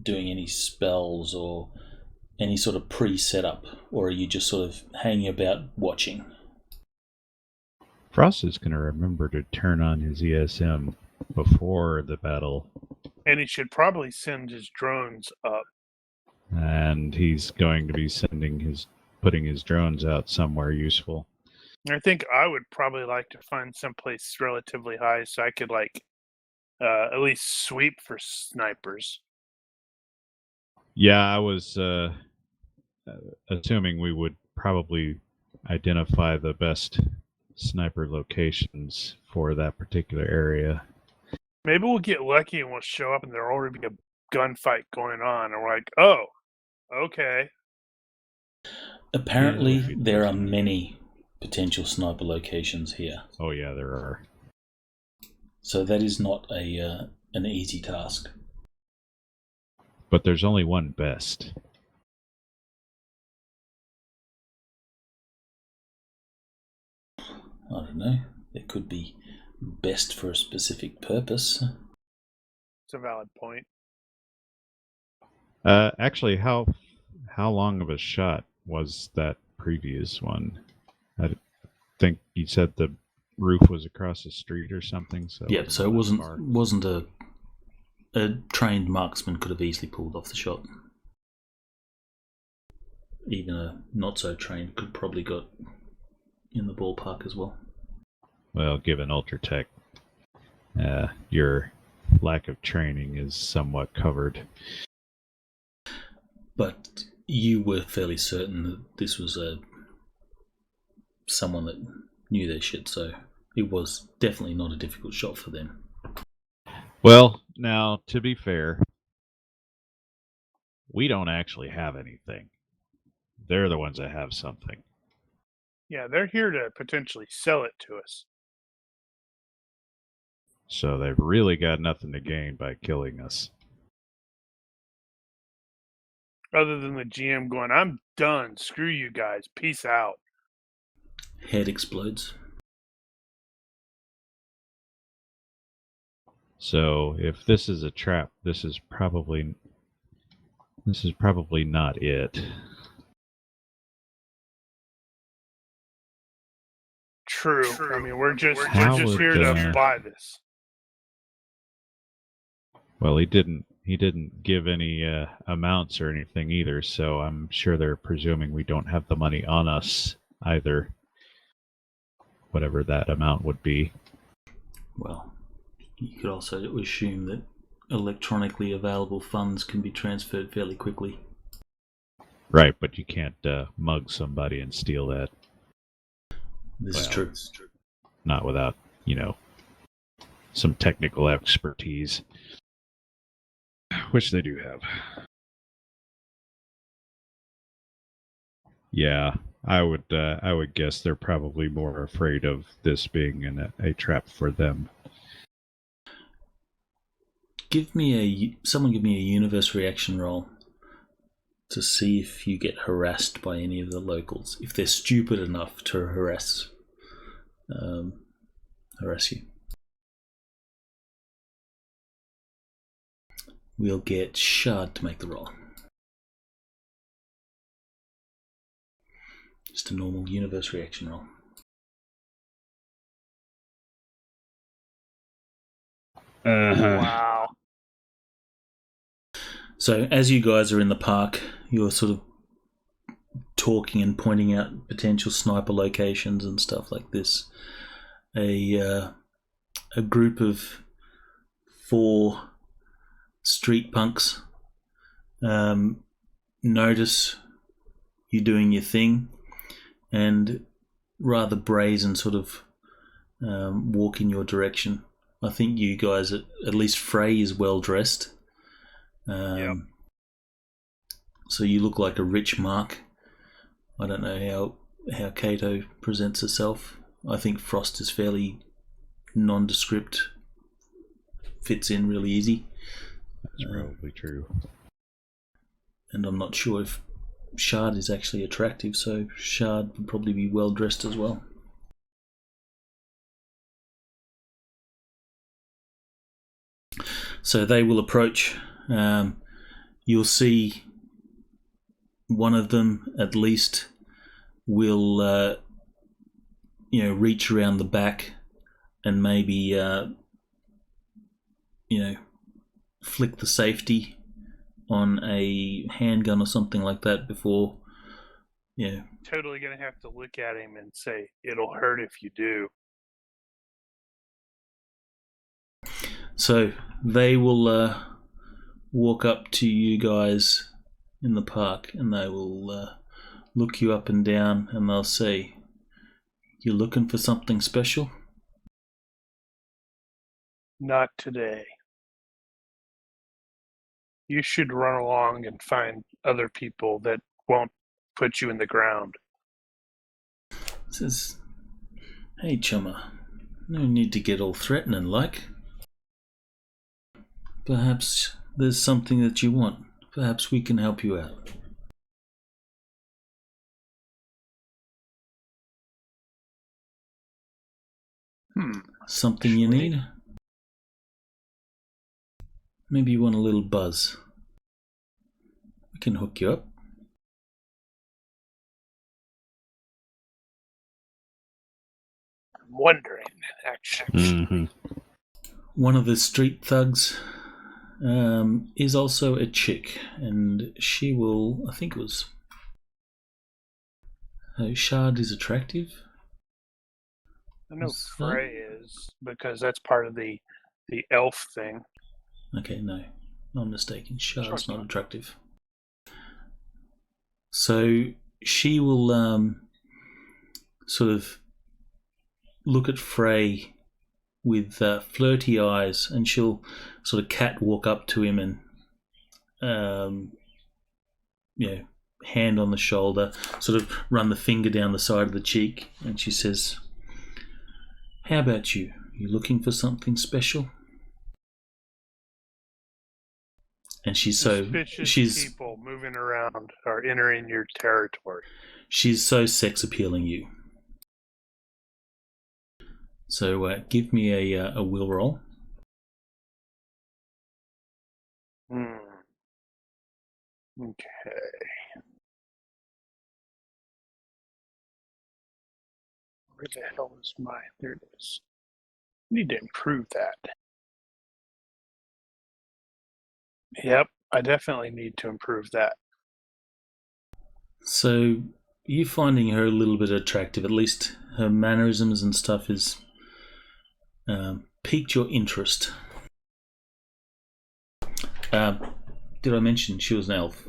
doing any spells or any sort of pre-setup, or are you just sort of hanging about watching? Frost is going to remember to turn on his ESM before the battle, And he should probably send his drones up. and he's going to be putting his drones out somewhere useful. I think I would probably like to find someplace relatively high so I could at least sweep for snipers. Yeah, I was assuming we would probably identify the best sniper locations for that particular area. Maybe we'll get lucky and we'll show up and there'll already be a gunfight going on, and we're like, oh, okay. Apparently, there are many potential sniper locations here. Oh yeah, there are. So that is not an easy task. But there's only one best. I don't know. There could be best for a specific purpose. It's a valid point. Actually, how long of a shot was that previous one? I think you said the roof was across the street or something. So Yep. So it wasn't a trained marksman could have easily pulled off the shot. Even a not so trained could probably got in the ballpark as well. Well, given Ultratech, your lack of training is somewhat covered. But you were fairly certain that this was someone that knew their shit, so it was definitely not a difficult shot for them. Well, now, to be fair, we don't actually have anything. They're the ones that have something. Yeah, they're here to potentially sell it to us. So they've really got nothing to gain by killing us. Other than the GM going, I'm done. Screw you guys. Peace out. Head explodes. So if this is a trap, this is probably not it. True. I mean, we're just would, here to buy this. Well, he didn't give any amounts or anything either, so I'm sure they're presuming we don't have the money on us either, whatever that amount would be. Well, you could also assume that electronically available funds can be transferred fairly quickly. Right, but you can't mug somebody and steal that. This is true. Not without, some technical expertise, which they do have. Yeah, I would guess they're probably more afraid of this being a trap for them. Someone give me a universe reaction roll to see if you get harassed by any of the locals, if they're stupid enough to harass you. We'll get Shard to make the roll. Just a normal universe reaction roll. Wow. So as you guys are in the park, you're sort of talking and pointing out potential sniper locations and stuff like this. A group of 4 street punks notice you doing your thing and rather brazen sort of walk in your direction. I think you guys, at least Frey is well dressed. Yep. So you look like a rich mark. I don't know how Kato presents herself. I think Frost is fairly nondescript. Fits in really easy. That's probably true. And I'm not sure if Shard is actually attractive, so Shard would probably be well dressed as well. So they will approach. You'll see one of them at least will reach around the back and maybe flick the safety on a handgun or something like that before. Totally gonna have to look at him and say, it'll hurt if you do. So they will walk up to you guys in the park and they will look you up and down and they'll say, "You're looking for something special?" Not today. You should run along and find other people that won't put you in the ground. Says, "Hey, chummer, no need to get all threatening like. Perhaps there's something that you want. Perhaps we can help you out." Something you need? Maybe you want a little buzz. We can hook you up. I'm wondering, actually. Mm-hmm. One of the street thugs is also a chick, and she will, I think it was... Shard is attractive? I know Is that- Frey is, because that's part of the elf thing. Okay, no, I'm mistaken. Shard's Sure it's not not. attractive. So she will sort of look at Frey with flirty eyes, and she'll sort of catwalk up to him and hand on the shoulder, sort of run the finger down the side of the cheek, and she says, "How about you? You looking for something special?" And Suspicious people moving around are entering your territory. she's so sex appealing you. So give me a will roll. Okay. Where the hell is my... There it is. Need to improve that. Yep, I definitely need to improve that. So you finding her a little bit attractive, at least her mannerisms and stuff is piqued your interest. Did I mention she was an elf?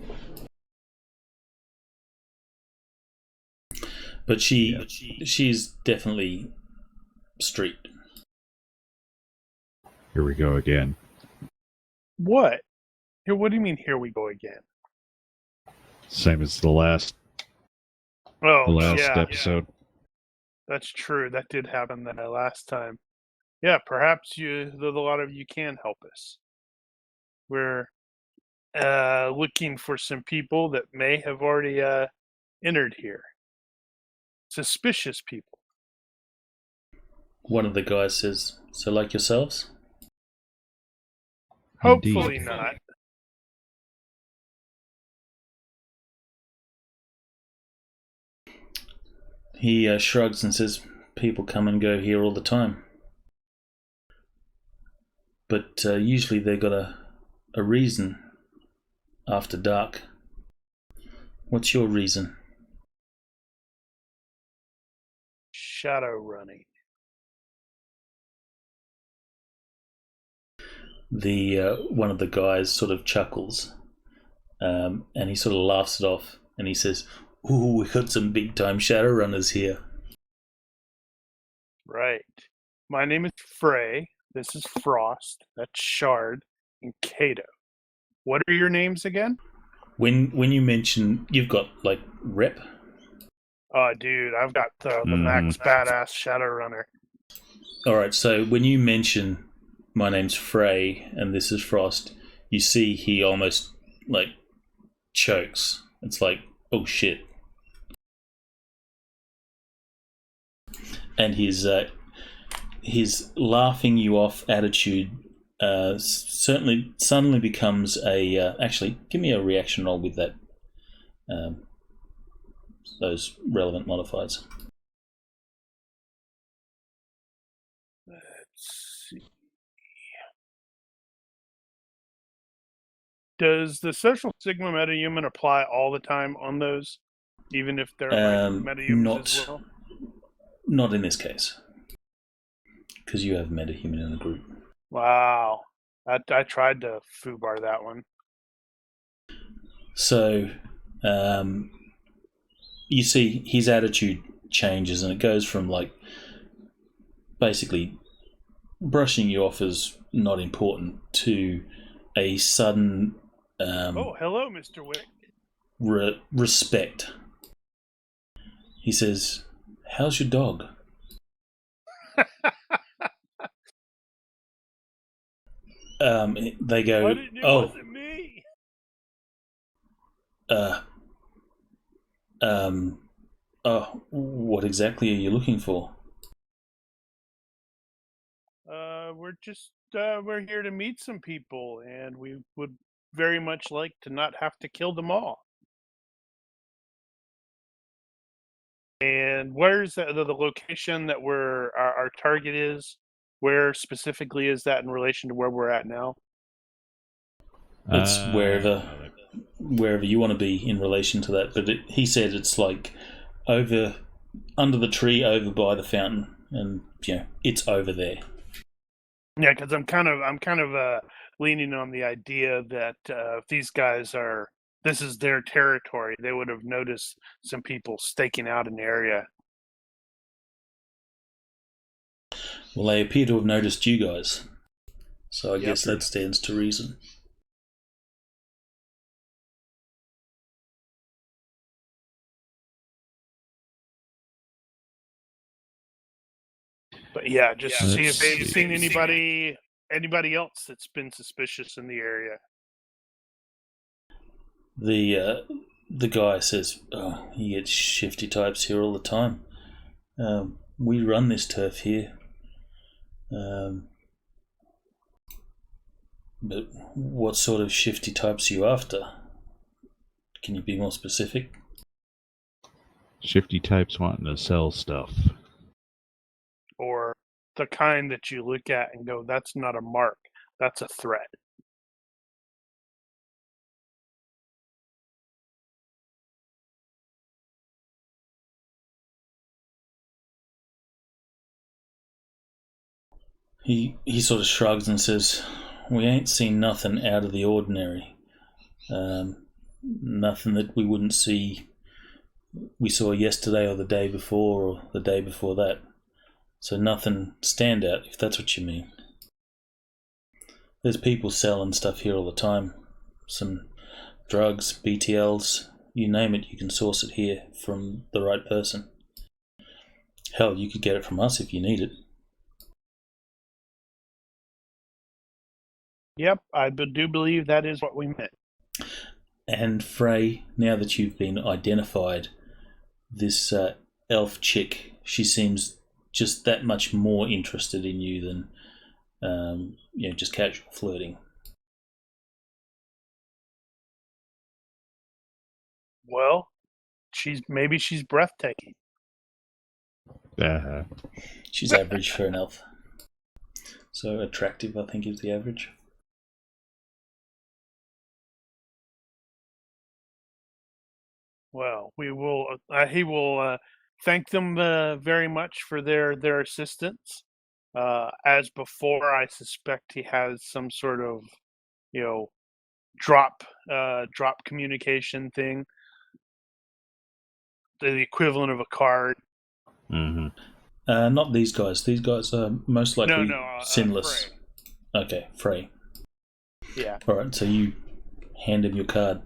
But she's definitely street. Here we go again. What? Here, what do you mean, here we go again? Same as the last Yeah, episode. that's true. That did happen that last time. Yeah, perhaps a lot of you can help us. We're looking for some people that may have already entered here. Suspicious people. One of the guys says, "So like yourselves?" Hopefully Indeed. not. He shrugs and says, "People come and go here all the time. But usually they've got a reason after dark. What's your reason?" Shadowrunning. The one of the guys sort of chuckles, and he sort of laughs it off, and he says, "Ooh, we got some big time Shadowrunners here." Right. My name is Frey. This is Frost. That's Shard and Kato. What are your names again? When you mention you've got like rep, Oh, dude, I've got the max badass Shadowrunner. all right. So when you mention my name's Frey and this is Frost, you see he almost like chokes. It's like, oh shit, and his laughing you off attitude suddenly becomes a. Actually, give me a reaction roll with that. Those relevant modifiers. Let's see. Does the social sigma metahuman apply all the time on those, even if they're metahumans as well? Not in this case, because you have metahuman in the group. Wow, I tried to foobar that one. So, you see his attitude changes, and it goes from like basically brushing you off as not important to a sudden oh, hello, Mr. Wick. Respect. He says, "How's your dog?" They go, It wasn't me. What exactly are you looking for? We're here to meet some people, and we would very much like to not have to kill them all. And where's the location that our target is? Where specifically is that in relation to where we're at now? It's wherever you want to be in relation to that. But he said it's like over under the tree, over by the fountain, and it's over there. Yeah, because I'm kind of leaning on the idea that if these guys this is their territory, they would have noticed some people staking out an area. Well, they appear to have noticed you guys, so I Yep. guess that stands to reason. But yeah, just to see if they've Let's seen anybody else that's been suspicious in the area. The guy says, "Oh, you get shifty types here all the time. We run this turf here. But what sort of shifty types are you after? Can you be more specific?" Shifty types wanting to sell stuff. Or the kind that you look at and go, that's not a mark, that's a threat. He sort of shrugs and says, "We ain't seen nothing out of the ordinary. Nothing that we wouldn't see. We saw yesterday or the day before or the day before that. So nothing standout, if that's what you mean. There's people selling stuff here all the time. Some drugs, BTLs, you name it, you can source it here from the right person. Hell, you could get it from us if you need it." Yep, I do believe that is what we meant. And Frey, now that you've been identified, this elf chick, she seems just that much more interested in you than just casual flirting. Well, maybe she's breathtaking. She's average for an elf. So attractive, I think, is the average. Well, we will. He will thank them very much for their assistance. As before, I suspect he has some sort of, drop communication thing, the equivalent of a card. Mm-hmm. Not these guys. These guys are most likely sinless. Frey. Okay, Frey. Yeah. All right, so you hand him your card.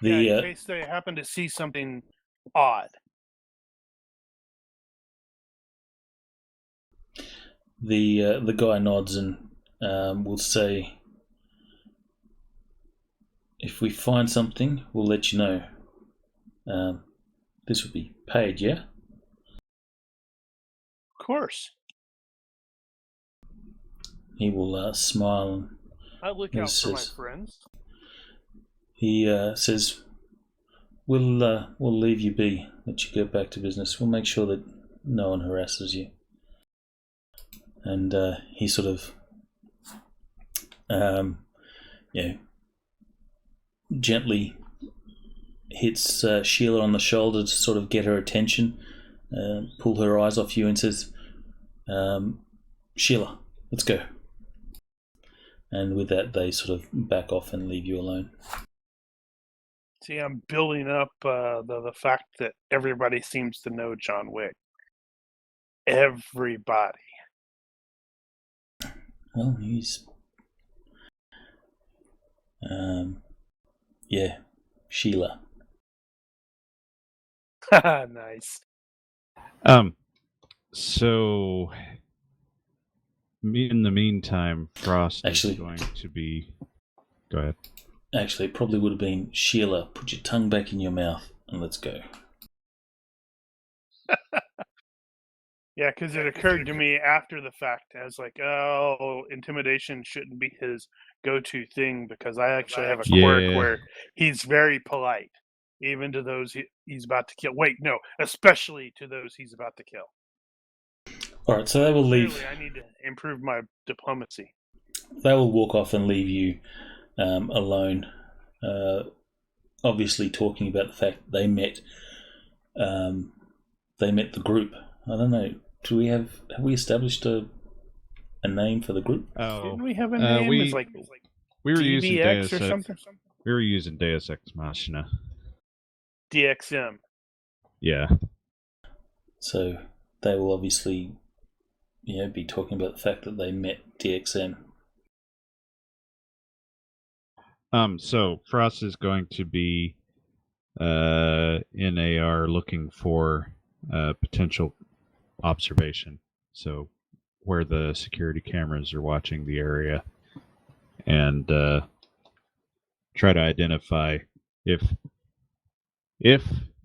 In case they happen to see something odd. The guy nods and will say, "If we find something, we'll let you know. This will be paid, yeah?" Of course. He will smile. And I look out for my friends. He says, "We'll leave you be. Let you go back to business. We'll make sure that no one harasses you." And he sort of, gently hits Sheila on the shoulder to sort of get her attention, pull her eyes off you, and says, "Sheila, let's go." And with that, they sort of back off and leave you alone. See, I'm building up the fact that everybody seems to know John Wick. Everybody. Well, he's... Sheila. Nice. So, in the meantime, Frost Actually, is going to be... Go ahead. Actually, it probably would have been, "Sheila, put your tongue back in your mouth and let's go." Yeah, because it occurred to me after the fact. I was like, oh, intimidation shouldn't be his go-to thing, because I actually have a quirk where he's very polite, even to those he's about to kill. Wait, no, especially to those he's about to kill. All right, so they will leave. Clearly, I need to improve my diplomacy. They will walk off and leave you alone. Obviously, talking about the fact they met. They met the group. I don't know. Have we established a name for the group? Oh, didn't we have a name? We were DBX using Deus or something. We were using Deus Ex Machina. DXM. Yeah. So they will obviously, be talking about the fact that they met DXM. So Frost is going to be in AR looking for potential observation. So where the security cameras are watching the area, and try to identify if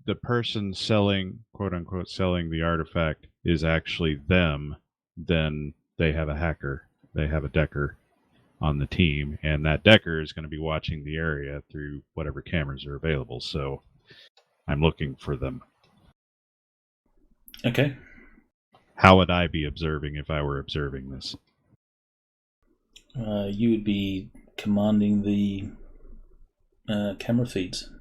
the person selling, quote unquote, selling the artifact is actually them, then they have a hacker. They have a decker on the team, and that decker is going to be watching the area through whatever cameras are available. So I'm looking for them. Okay. How would I be observing if I were observing this? You would be commanding the camera feeds.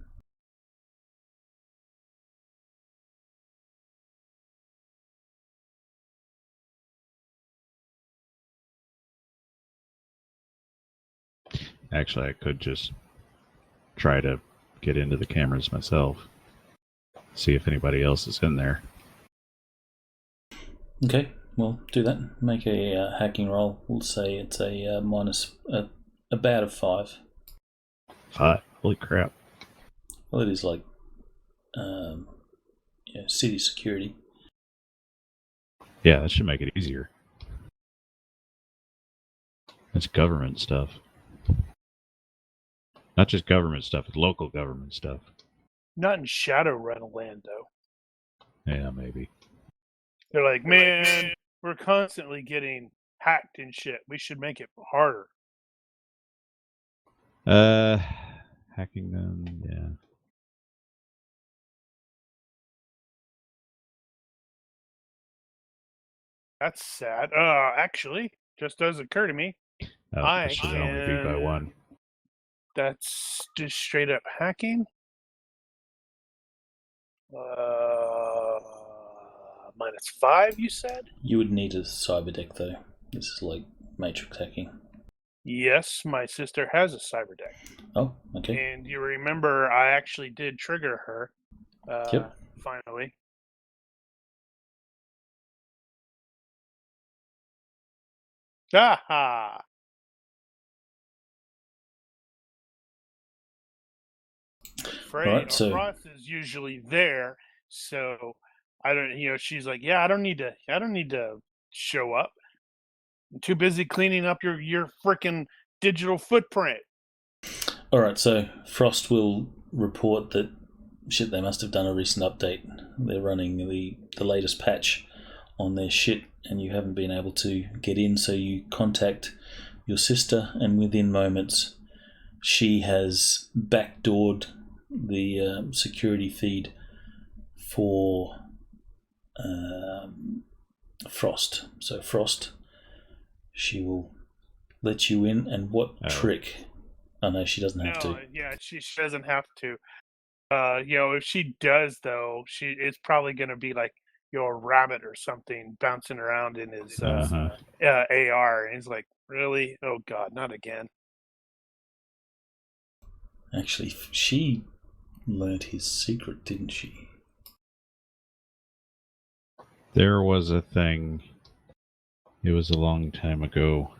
Actually, I could just try to get into the cameras myself. See if anybody else is in there. Okay, well, do that. Make a hacking roll. We'll say it's a minus a bad of 5. 5? Holy crap. Well, it is like city security. Yeah, that should make it easier. It's government stuff. Not just government stuff, it's local government stuff. Not in Shadowrun land, though. Yeah, maybe. They're like, man, we're constantly getting hacked and shit. We should make it harder. Hacking them, yeah. That's sad. Actually, just does occur to me. It should only be by 1. That's just straight up hacking. -5, you said? You would need a cyber deck, though. This is like matrix hacking. Yes, my sister has a cyber deck. Oh, okay. And you remember I actually did trigger her. Yep. Finally. Aha! Afraid Right, so- Frost is usually there, so I don't. She's like, yeah, I don't need to show up. I'm too busy cleaning up your freaking digital footprint. All right, so Frost will report that shit. They must have done a recent update. They're running the latest patch on their shit, and you haven't been able to get in. So you contact your sister, and within moments, she has backdoored the security feed for Frost. So Frost, she will let you in, and what trick? Oh no, she doesn't have to. Yeah, she doesn't have to. If she does though, it's probably gonna be like a rabbit or something bouncing around in his AR, and he's like, really? Oh god, not again. Actually, she learned his secret, didn't she? There was a thing. It was a long time ago.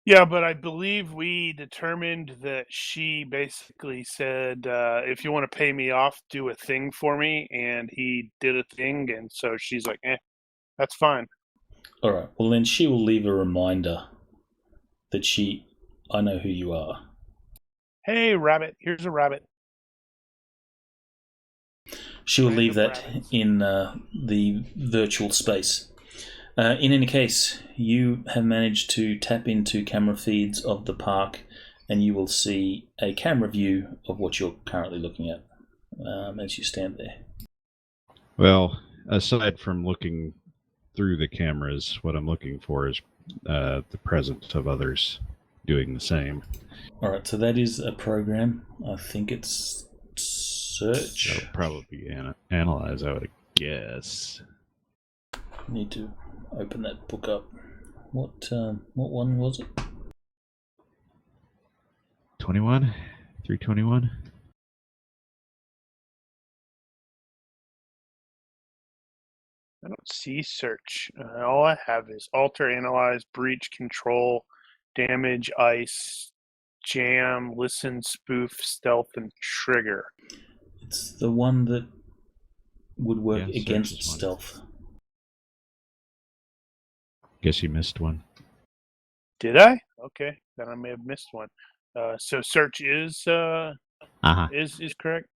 Yeah, but I believe we determined that she basically said, if you want to pay me off, do a thing for me. And he did a thing. And so she's like, that's fine. All right. Well, then she will leave a reminder that I know who you are. Hey, rabbit. Here's a rabbit. She will leave that in the virtual space. In any case, you have managed to tap into camera feeds of the park, and you will see a camera view of what you're currently looking at as you stand there. Well, aside from looking through the cameras, what I'm looking for is the presence of others doing the same. All right, so that is a program. I think it's search. That'll probably be analyze, I would guess. Need to open that book up. What one was it? 21? 321? I don't see search. All I have is alter, analyze, breach, control, damage, ice, jam, listen, spoof, stealth, and trigger. It's the one that would work Yeah, against search is one. stealth. Guess you missed one. Did I? Okay, then I may have missed one. So search is correct.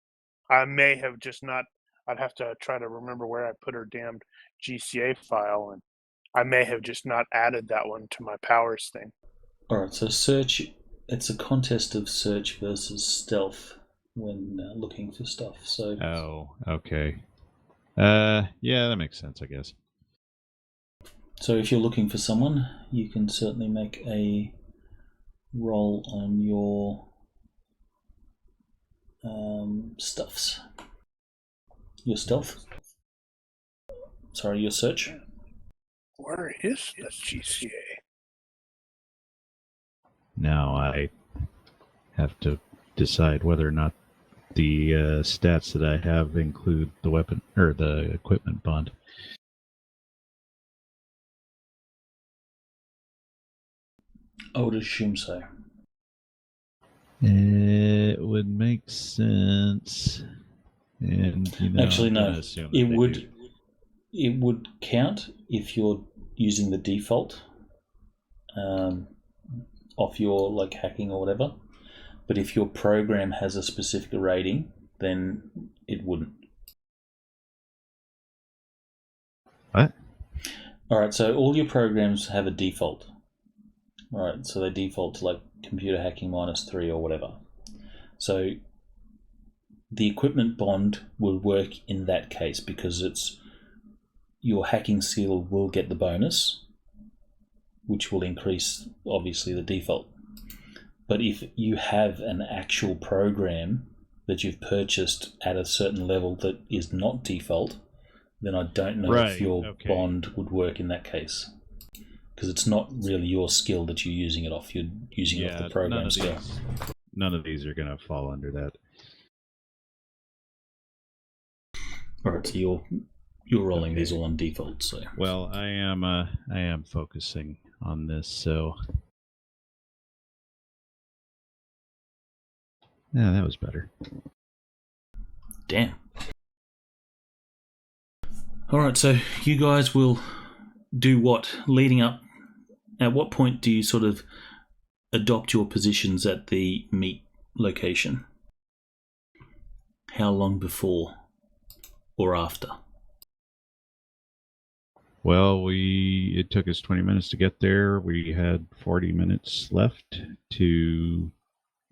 I may have just not. I'd have to try to remember where I put her damned GCA file, and I may have just not added that one to my powers thing. Alright, so search, it's a contest of search versus stealth when looking for stuff. So Oh, okay. Yeah, that makes sense, I guess. So if you're looking for someone, you can certainly make a roll on your stuffs. Your stealth? Sorry, your search? Where is the GCA? Now I have to decide whether or not the stats that I have include the weapon or the equipment bond. I would assume so. It would make sense. And Actually, I'm no. gonna assume that It they would. do. It would count if you're using the default off your hacking or whatever. But if your program has a specific rating, then it wouldn't. What? All right. So all your programs have a default. All right. So they default to computer hacking -3 or whatever. So the equipment bond will work in that case because your hacking skill will get the bonus, which will increase obviously the default. But if you have an actual program that you've purchased at a certain level that is not default, then I don't know if your bond would work in that case. Because it's not really your skill that you're using it off. You're using it off the program skill. None of these are going to fall under that. All right, so you're rolling these all on default. So well, I am focusing on this. So yeah, that was better. Damn. All right, so you guys will do what leading up? At what point do you sort of adopt your positions at the meet location? How long before or after? Well, it took us 20 minutes to get there. We had 40 minutes left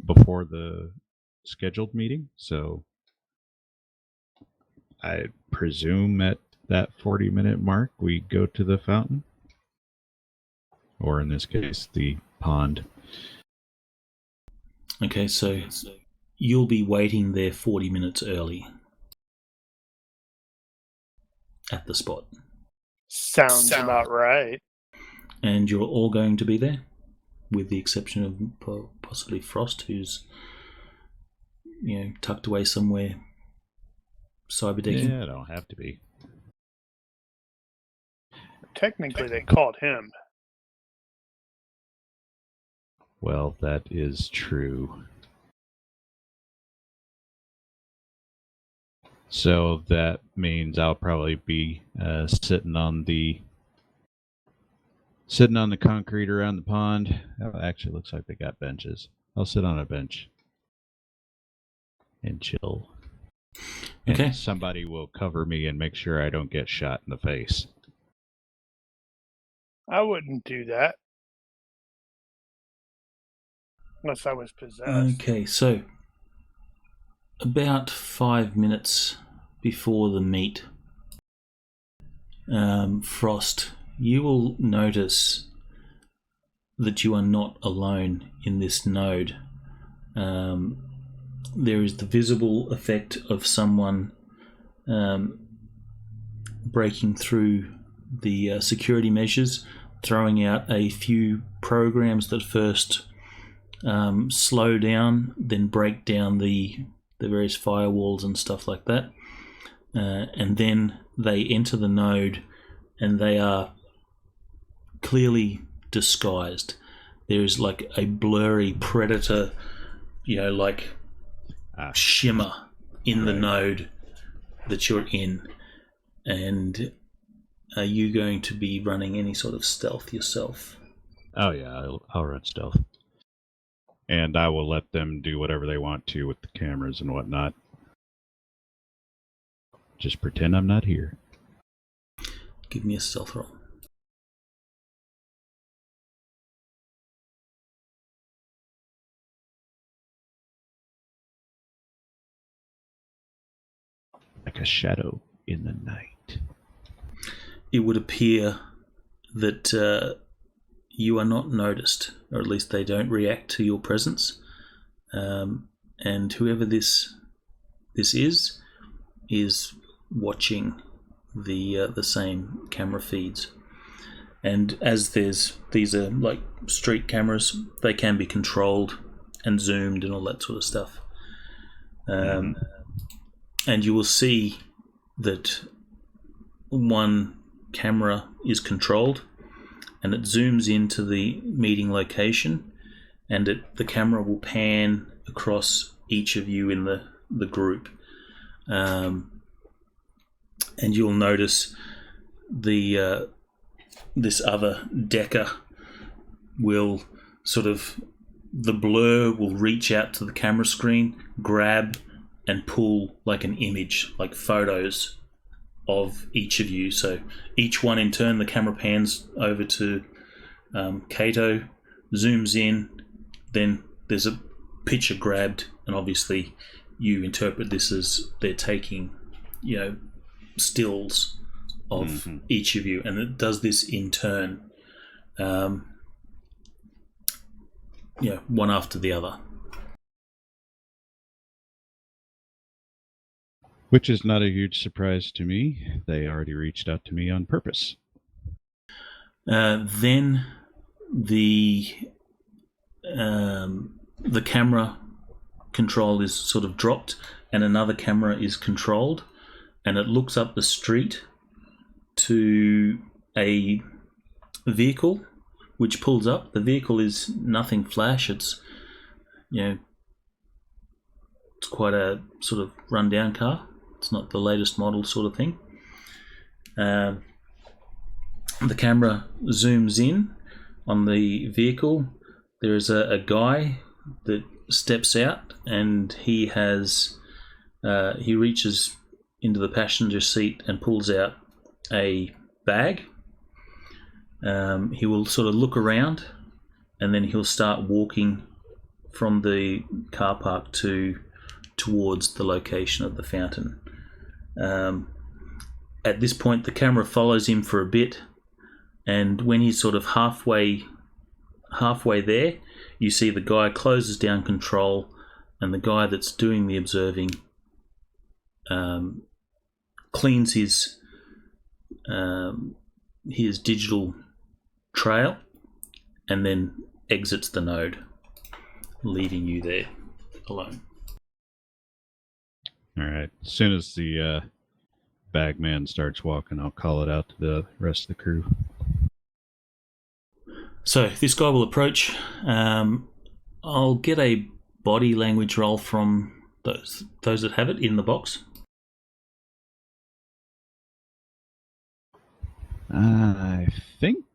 before the scheduled meeting. So I presume at that 40-minute mark, we go to the fountain. Or in this case, the pond. Okay, so you'll be waiting there 40 minutes early at the spot. Sounds about right. And you're all going to be there, with the exception of possibly Frost, who's tucked away somewhere cyberdecking. Yeah, I don't have to be. Technically, they called him. Well, that is true. So that means I'll probably be sitting on the concrete around the pond. Oh, actually, looks like they got benches. I'll sit on a bench and chill. Okay. And somebody will cover me and make sure I don't get shot in the face. I wouldn't do that. Unless I was possessed. Okay, so about 5 minutes before the meet, Frost, you will notice that you are not alone in this node. There is the visible effect of someone breaking through the security measures, throwing out a few programs that first slow down, then break down the various firewalls and stuff like that. And then they enter the node and they are clearly disguised. There is like a blurry predator, shimmer in the node that you're in. And are you going to be running any sort of stealth yourself? Oh yeah, I'll run stealth. And I will let them do whatever they want to with the cameras and whatnot. Just pretend I'm not here. Give me a stealth roll. Like a shadow in the night. It would appear that you are not noticed, or at least they don't react to your presence. And whoever this is watching the same camera feeds. And as these are like street cameras, they can be controlled and zoomed and all that sort of stuff. And you will see that one camera is controlled and it zooms into the meeting location, and the camera will pan across each of you in the group. And you'll notice this other decker will the blur will reach out to the camera screen, grab and pull like an image, like photos of each of you. So each one in turn, the camera pans over to Kato, zooms in, then there's a picture grabbed, and obviously you interpret this as they're taking, stills of each of you, and it does this in turn, one after the other. Which is not a huge surprise to me. They already reached out to me on purpose. Then the camera control is sort of dropped, and another camera is controlled, and it looks up the street to a vehicle which pulls up. The vehicle is nothing flash. It's it's quite a sort of run-down car. It's not the latest model sort of thing. The camera zooms in on the vehicle. There is a guy that steps out, and he reaches into the passenger seat and pulls out a bag. He will sort of look around, and then he'll start walking from the car park towards the location of the fountain. At this point, the camera follows him for a bit, and when he's sort of halfway there, you see the guy closes down control, and the guy that's doing the observing cleans his digital trail and then exits the node, leaving you there alone. All right. As soon as the bagman starts walking, I'll call it out to the rest of the crew. So this guy will approach. I'll get a body language roll from those that have it in the box. I think.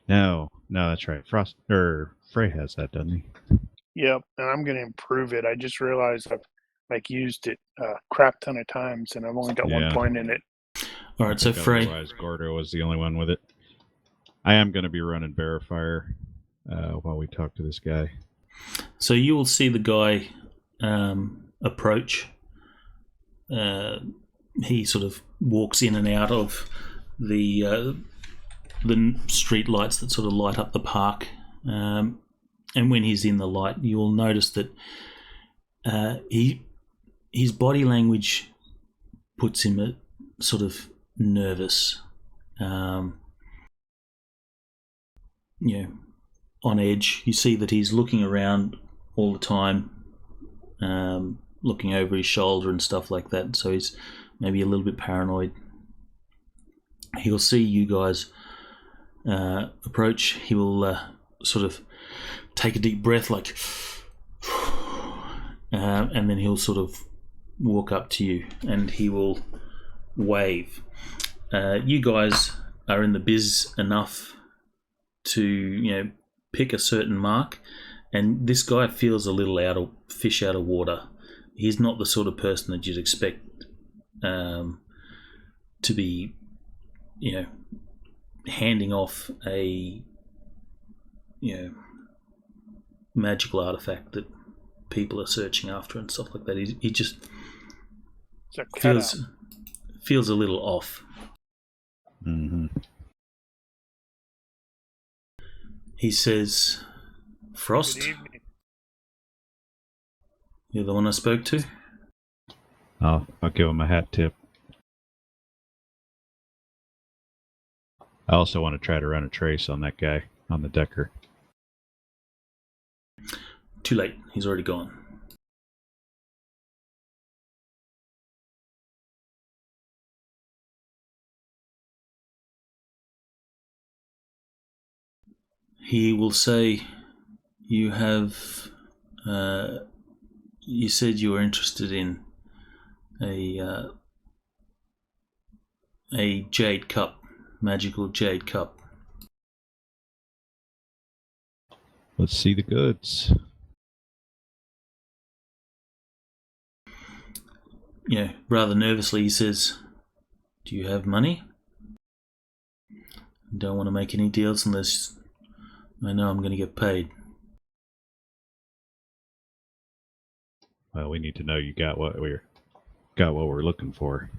No, that's right. Frey has that, doesn't he? Yep, and I'm going to improve it. I just realized I've used it a crap ton of times, and I've only got 1 point in it. All right, so Frey. Otherwise, Gordo was the only one with it. I am going to be running Verifier while we talk to this guy. So you will see the guy approach. He sort of walks in and out of the street lights that sort of light up the park. And when he's in the light, you'll notice that his body language puts him sort of nervous, on edge. You see that he's looking around all the time, looking over his shoulder and stuff like that. So he's maybe a little bit paranoid. He'll see you guys approach. He will sort of take a deep breath, like, and then he'll sort of walk up to you and he will wave. You guys are in the biz enough to pick a certain mark, and this guy feels a little fish out of water. He's not the sort of person that you'd expect to be handing off a magical artifact that people are searching after and stuff like that. He just feels a little off. Mm-hmm. He says, "Frost, Good evening. you're the one I spoke to?" I'll give him a hat tip. I also want to try to run a trace on that guy on the Decker. Too late. He's already gone. He will say, "You have. You said you were interested in a jade cup, magical jade cup." Let's see the goods. Rather nervously, he says, "Do you have money? Don't want to make any deals unless I know I'm going to get paid." Well, we need to know you got what we're looking for.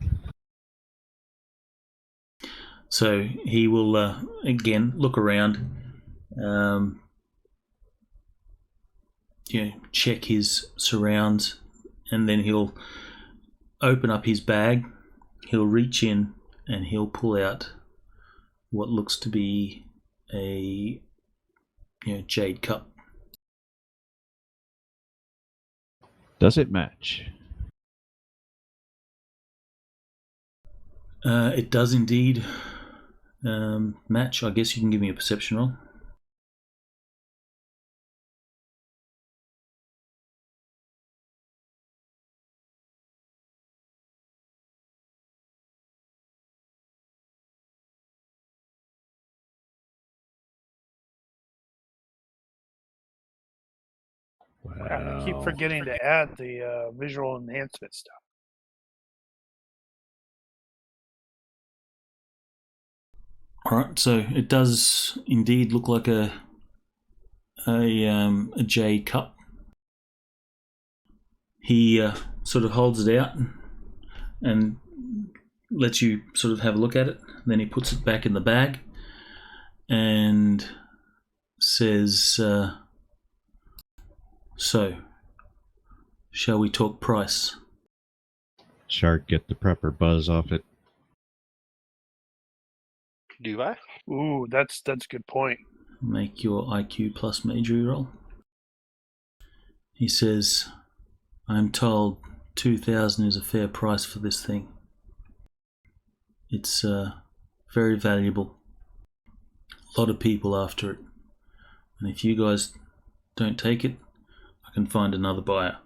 So he will again look around, check his surrounds, and then he'll open up his bag, he'll reach in, and he'll pull out what looks to be a jade cup. Does it match? It does indeed match. I guess you can give me a perception roll. I keep forgetting to add the visual enhancement stuff. All right, so it does indeed look like a jade cup. He sort of holds it out and lets you sort of have a look at it. Then he puts it back in the bag and says, so, shall we talk price? Shark, get the proper buzz off it. Do I? Ooh, that's a good point. Make your IQ plus majory roll. He says, I'm told 2,000 is a fair price for this thing. It's very valuable. A lot of people after it. And if you guys don't take it, I can find another buyer.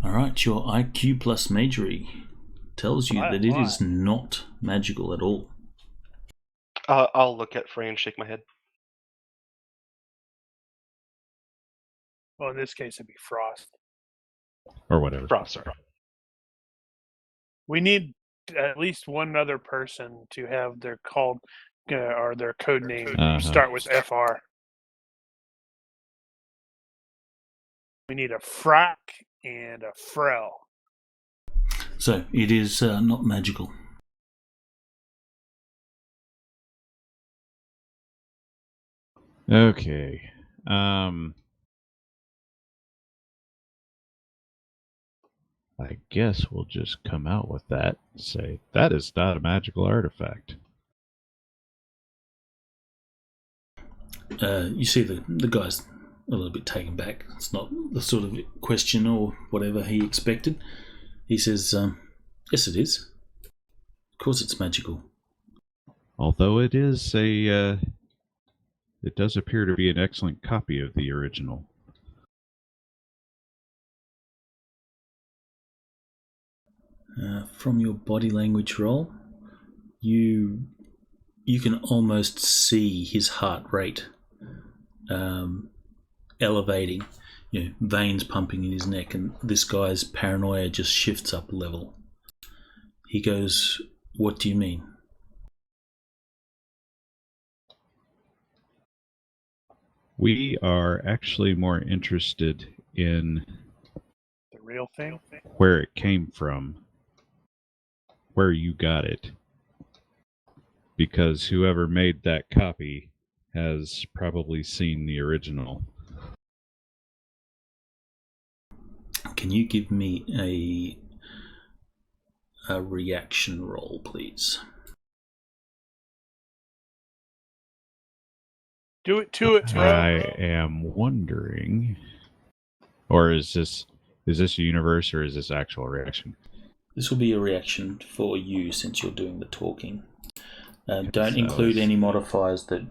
Alright, your IQ plus majory tells you that it is not magical at all. I'll look at Frey and shake my head. Well, in this case, it'd be Frost. Or whatever. Frost, sorry. We need at least one other person to have their or their code name start with FR. We need a Frack and a Frel. So, it is not magical. Okay. I guess we'll just come out with that and say, that is not a magical artifact. You see the guy's a little bit taken back. It's not the sort of question or whatever he expected. He says, yes it is. Of course it's magical. Although it is it does appear to be an excellent copy of the original. From your body language roll, you can almost see his heart rate elevating, veins pumping in his neck, and this guy's paranoia just shifts up a level. He goes, what do you mean? We are actually more interested in The real thing? where it came from, where you got it. Because whoever made that copy has probably seen the original. Can you give me a reaction roll, please? Do it to it, bro. I am wondering, or is this a universe or is this actual reaction? This will be a reaction for you since you're doing the talking. Don't include any modifiers that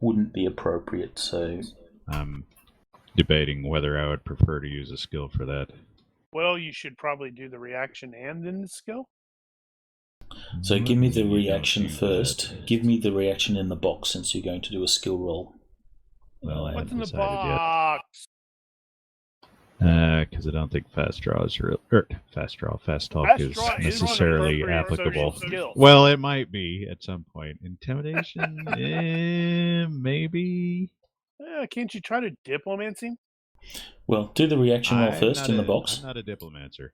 wouldn't be appropriate. So I'm debating whether I would prefer to use a skill for that. Well, you should probably do the reaction and then the skill. So give me the reaction first. Give me the reaction in the box since you're going to do a skill roll. Well, I What's in haven't the decided yet. box? Because I don't think fast talk is Draw is necessarily one of the appropriate applicable. social skills. Well, it might be at some point. Intimidation, maybe. Can't you try to diplomancy? Well, do the reaction roll first in the box. I'm not a diplomancer.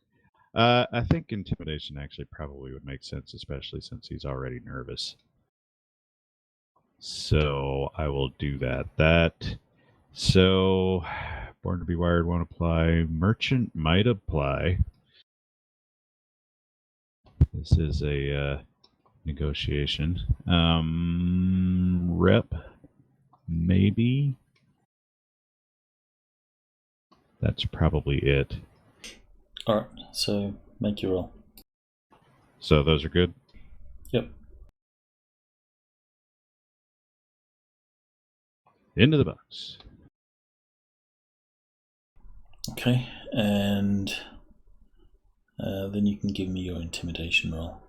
I think intimidation actually probably would make sense, especially since he's already nervous. So I will do that. So Born to be wired won't apply. Merchant might apply. This is a negotiation. Rep, maybe. That's probably it. Alright, so make your roll. So those are good? Yep. Into the box. Okay, and then you can give me your intimidation roll.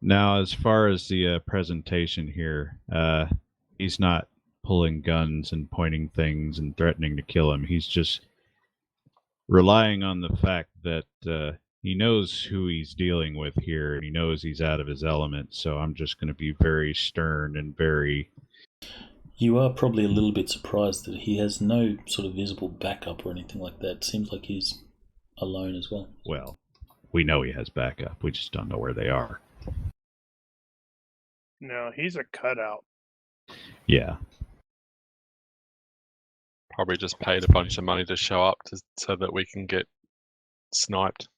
Now, as far as the presentation here, he's not pulling guns and pointing things and threatening to kill him. He's just relying on the fact that he knows who he's dealing with here, and he knows he's out of his element, so I'm just going to be very stern and very... You are probably a little bit surprised that he has no sort of visible backup or anything like that. Seems like he's alone as well. Well, we know he has backup. We just don't know where they are. No, he's a cutout. Yeah. Probably just paid a bunch of money to show up so that we can get sniped.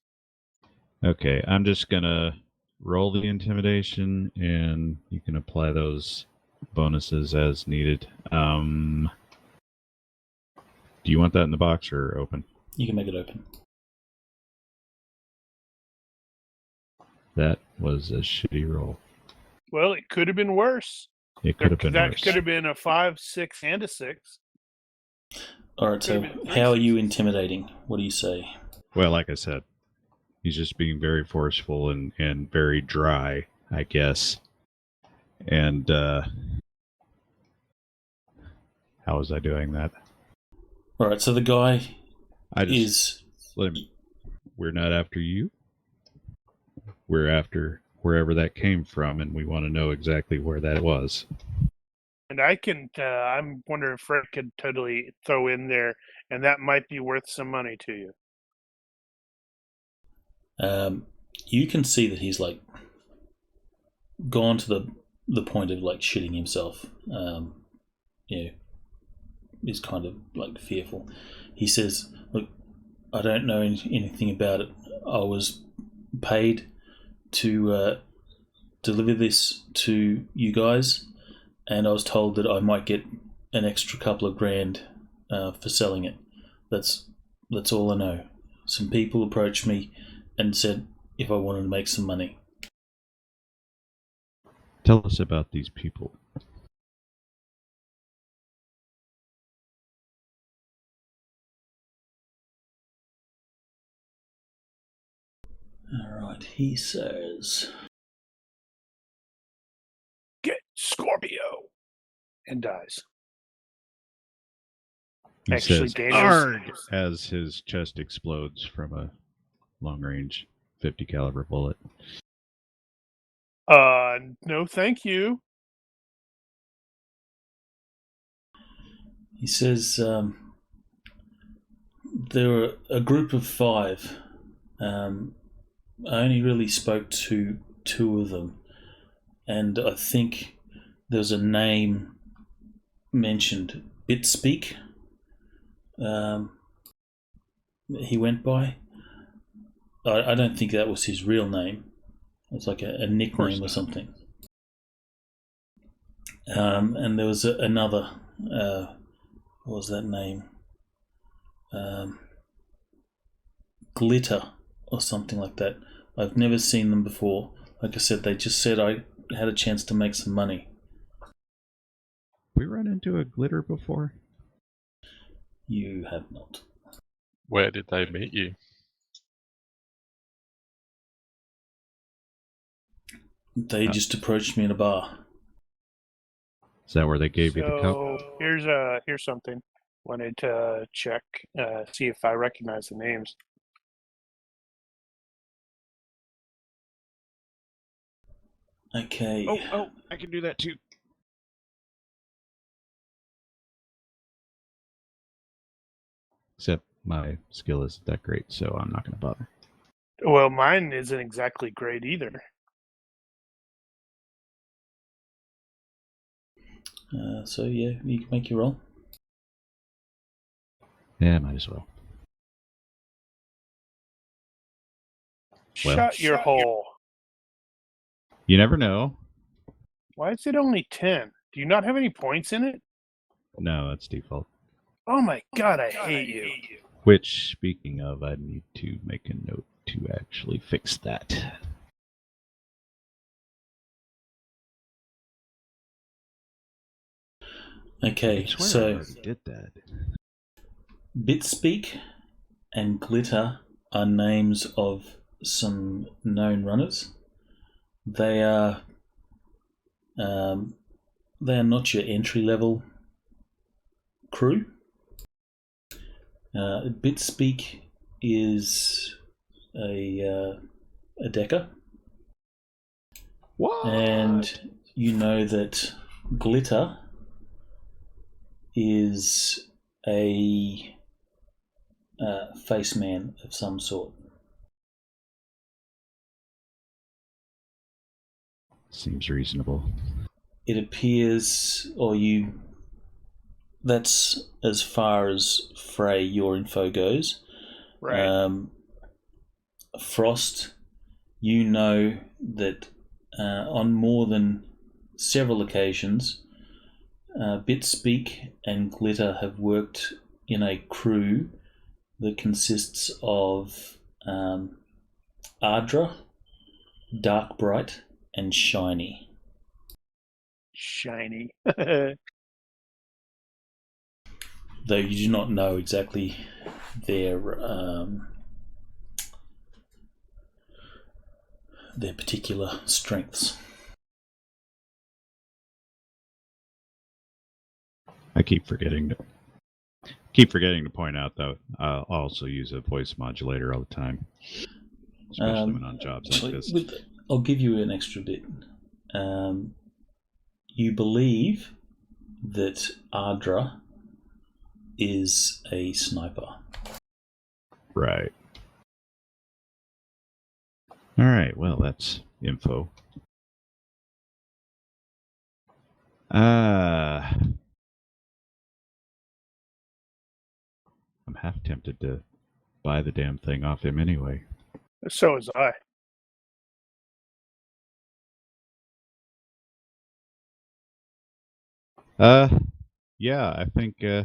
Okay, I'm just going to roll the intimidation, and you can apply those bonuses as needed. Do you want that in the box or open? You can make it open. That was a shitty roll. Well, it could have been worse. It could have been That worse. could have been a 5, 6, and a 6. Alright, so how are you intimidating? What do you say? Well, like I said, he's just being very forceful and very dry, I guess. And how was I doing that? Alright, so the guy I just is... let him, we're not after you. We're after wherever that came from, and we want to know exactly where that was. And I can, I'm wondering if Fred could totally throw in there, and that might be worth some money to you. You can see that he's like gone to the point of like shitting himself. Is kind of like fearful. He says, "Look, I don't know anything about it. I was paid to deliver this to you guys, and I was told that I might get an extra couple of grand for selling it. That's all I know. Some people approached me and said if I wanted to make some money." Tell us about these people. Alright, he says... Get Scorpio! And dies. He Actually, says, Dana's... "Arg!" as his chest explodes from a long-range 50 caliber bullet. No thank you. He says there were a group of 5. I only really spoke to 2 of them, and I think there's a name mentioned, Bitspeak. He went by. I don't think that was his real name. It's like a nickname or something. And there was another. What was that name? Glitter or something like that. I've never seen them before. Like I said, they just said I had a chance to make some money. We run into a glitter before? You have not. Where did they meet you? They just approached me in a bar. Is that where they gave you the cup? So here's something. Wanted to check, see if I recognize the names. Okay. Oh, I can do that too. Except my skill isn't that great, so I'm not going to bother. Well, mine isn't exactly great either. So yeah, you can make your roll. Yeah, might as well. Well, Shut your hole. You never know. Why is it only 10? Do you not have any points in it? No, that's default. Oh my god, I hate you. Which, speaking of, I need to make a note to actually fix that. Okay, I swear I so already did that. Bitspeak and Glitter are names of some known runners. They are not your entry level crew. Bitspeak is a decker, What? and you know that Glitter is a face man of some sort. Seems reasonable. It appears, that's as far as Frey, your info goes. Right. Frost, you know that on more than several occasions, Bitspeak and Glitter have worked in a crew that consists of Ardra, Darkbright, and Shiny. Shiny. Though you do not know exactly their particular strengths. I keep forgetting to point out that I also use a voice modulator all the time, especially when on jobs like this. I'll give you an extra bit. You believe that Ardra is a sniper. Right. All right. Well, that's info. I'm half tempted to buy the damn thing off him anyway. So was I. Yeah, I think I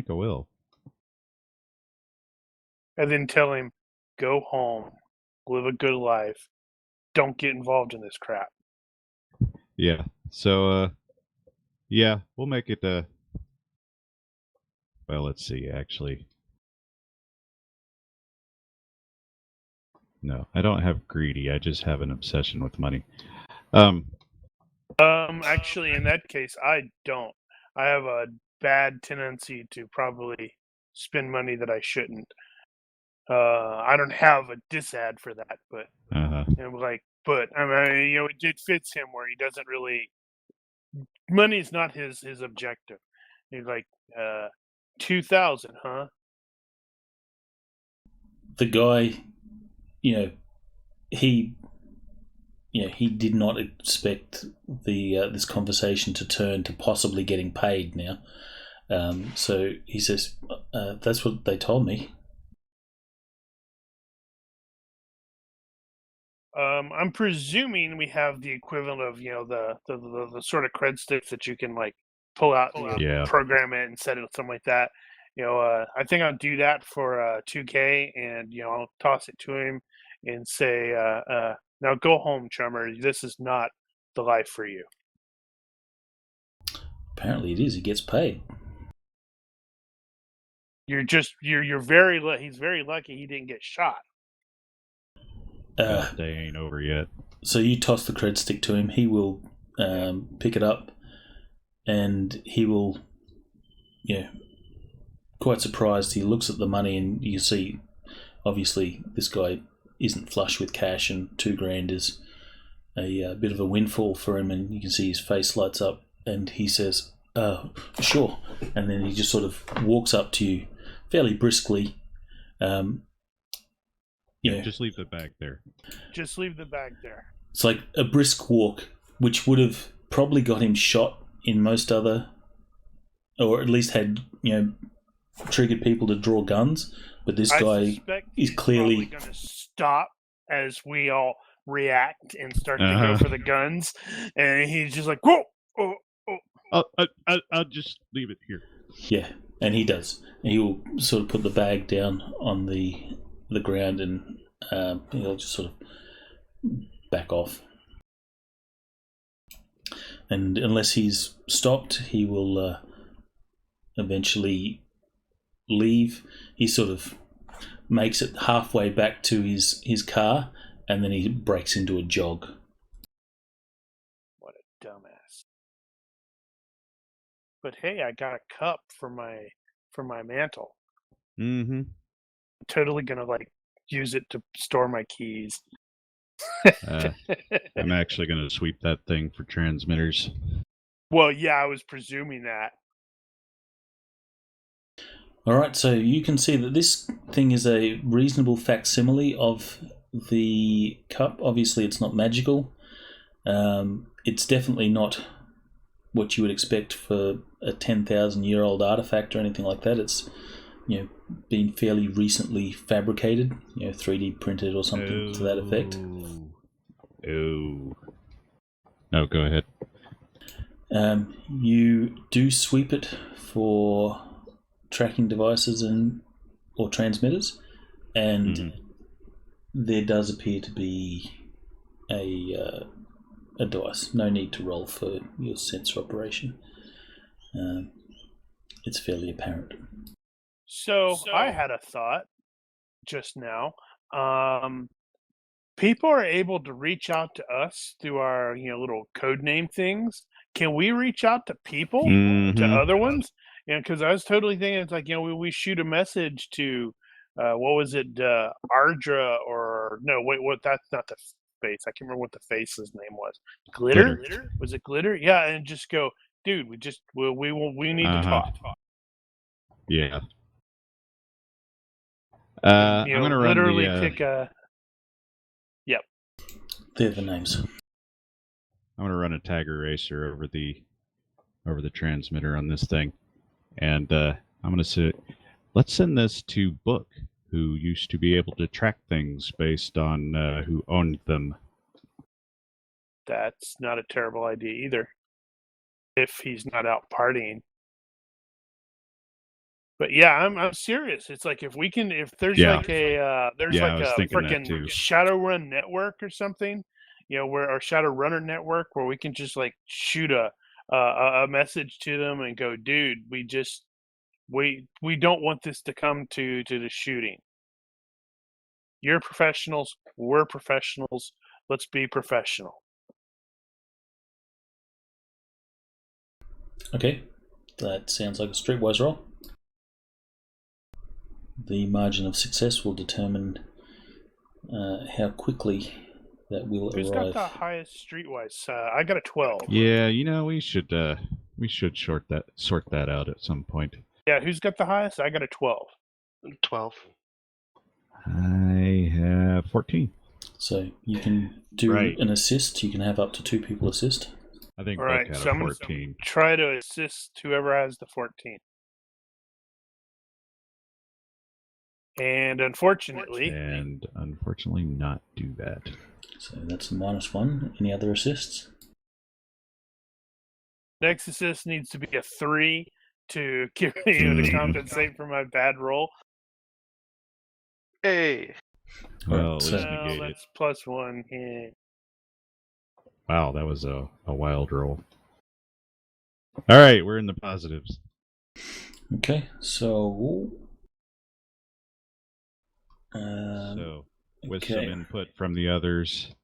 will. And then tell him, go home, live a good life, don't get involved in this crap. Yeah. So yeah, we'll make it well, let's see, actually. No, I don't have greedy. I just have an obsession with money. Actually, in that case, I don't. I have a bad tendency to probably spend money that I shouldn't. I don't have a disad for that, but but I mean, it fits him where he doesn't really. Money is not his objective. He's like, 2,000, huh? The guy, he did not expect this conversation to turn to possibly getting paid now. So he says, "That's what they told me." I'm presuming we have the equivalent of the sort of cred sticks that you can like pull out and program it and set it something like that. I think I'll do that for 2K, and I'll toss it to him and say, "Now go home, chummer. This is not the life for you." Apparently, it is. He gets paid. You're very he's very lucky he didn't get shot. They ain't over yet. So you toss the cred stick to him. He will pick it up, and he will, quite surprised. He looks at the money, and you see, obviously, this guy isn't flush with cash, and $2,000 is a bit of a windfall for him. And you can see his face lights up, and he says, "Sure." And then he just sort of walks up to you, fairly briskly. Just leave the bag there. Just leave the bag there. It's like a brisk walk, which would have probably got him shot in most other, or at least had triggered people to draw guns, but this guy is clearly going to stop as we all react and start to go for the guns, and he's just like, whoa, I'll just leave it here. Yeah, and he does. He will sort of put the bag down on the ground, and he'll just sort of back off. And unless he's stopped, he will eventually leave. He sort of makes it halfway back to his car, and then he breaks into a jog. What a dumbass. But hey, I got a cup for my mantle. Mm-hmm. I'm totally gonna use it to store my keys. I'm actually going to sweep that thing for transmitters. Well, yeah, I was presuming that. Alright, so you can see that this thing is a reasonable facsimile of the cup. Obviously, it's not magical. It's definitely not what you would expect for a 10,000-year-old artifact or anything like that. It's been fairly recently fabricated, 3D printed or something to that effect. No, go ahead. You do sweep it for tracking devices or transmitters, and there does appear to be a device. No need to roll for your sensor operation. It's fairly apparent. So I had a thought just now. People are able to reach out to us through our little code name things. Can we reach out to people, to other ones? Because I was totally thinking it's like we shoot a message to what was it, Ardra, or no, wait, what? That's not the face. I can't remember what the face's name was. Glitter? Was it Glitter? Yeah, and just go, dude. We need to talk. Yeah. I'm gonna run literally pick a. Yep. They're the names. I'm gonna run a tag eraser over the transmitter on this thing, and I'm gonna say, let's send this to Book, who used to be able to track things based on who owned them. That's not a terrible idea either, if he's not out partying. But yeah, I'm serious. It's like if there's like a freaking Shadowrun network or something, our Shadowrunner network, where we can just shoot a message to them and go, dude, we don't want this to come to the shooting. You're professionals, we're professionals. Let's be professional. Okay, that sounds like a streetwise roll. The margin of success will determine how quickly that will Who's arrive. got the highest streetwise? I got a 12. Yeah, we should sort that out at some point. Yeah, who's got the highest? I got a 12. 12. I have 14. So you can do an assist. You can have up to 2 people assist. I think All right, Buck had so a I'm 14. Try to assist whoever has the 14. And unfortunately not do that. So that's a -1. Any other assists? Next assist needs to be a 3 to give to compensate for my bad roll. Hey. Well, so that's +1. Yeah. Wow, that was a wild roll. All right, we're in the positives. Okay, so with some input from the others,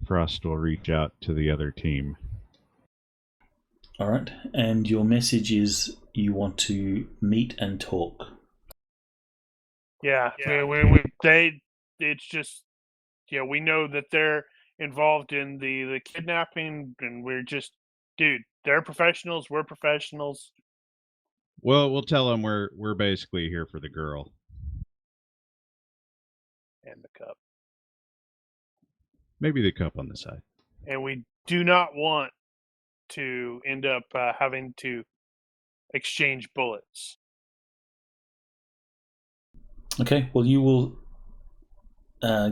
Frost will reach out to the other team. All right, and your message is you want to meet and talk. Yeah. It's just we know that they're involved in the kidnapping, and we're just, dude, they're professionals, we're professionals. Well, we'll tell them we're basically here for the girl. And the cup. Maybe the cup on the side. And we do not want to end up having to exchange bullets. Okay, well, you will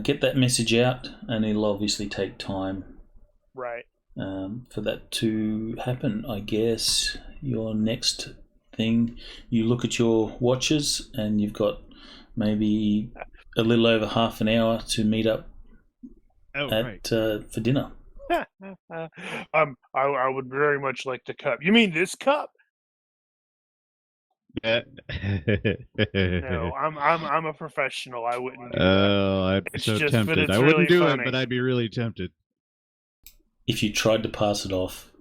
get that message out, and it'll obviously take time Right. for that to happen. I guess your next thing, you look at your watches, and you've got maybe a little over half an hour to meet up for dinner. I would very much like the cup. You mean this cup? Yeah. No, I'm a professional. I wouldn't do that. Oh, I'd be It's so just- but tempted. it's I wouldn't really do funny. it, but I'd be really tempted. If you tried to pass it off,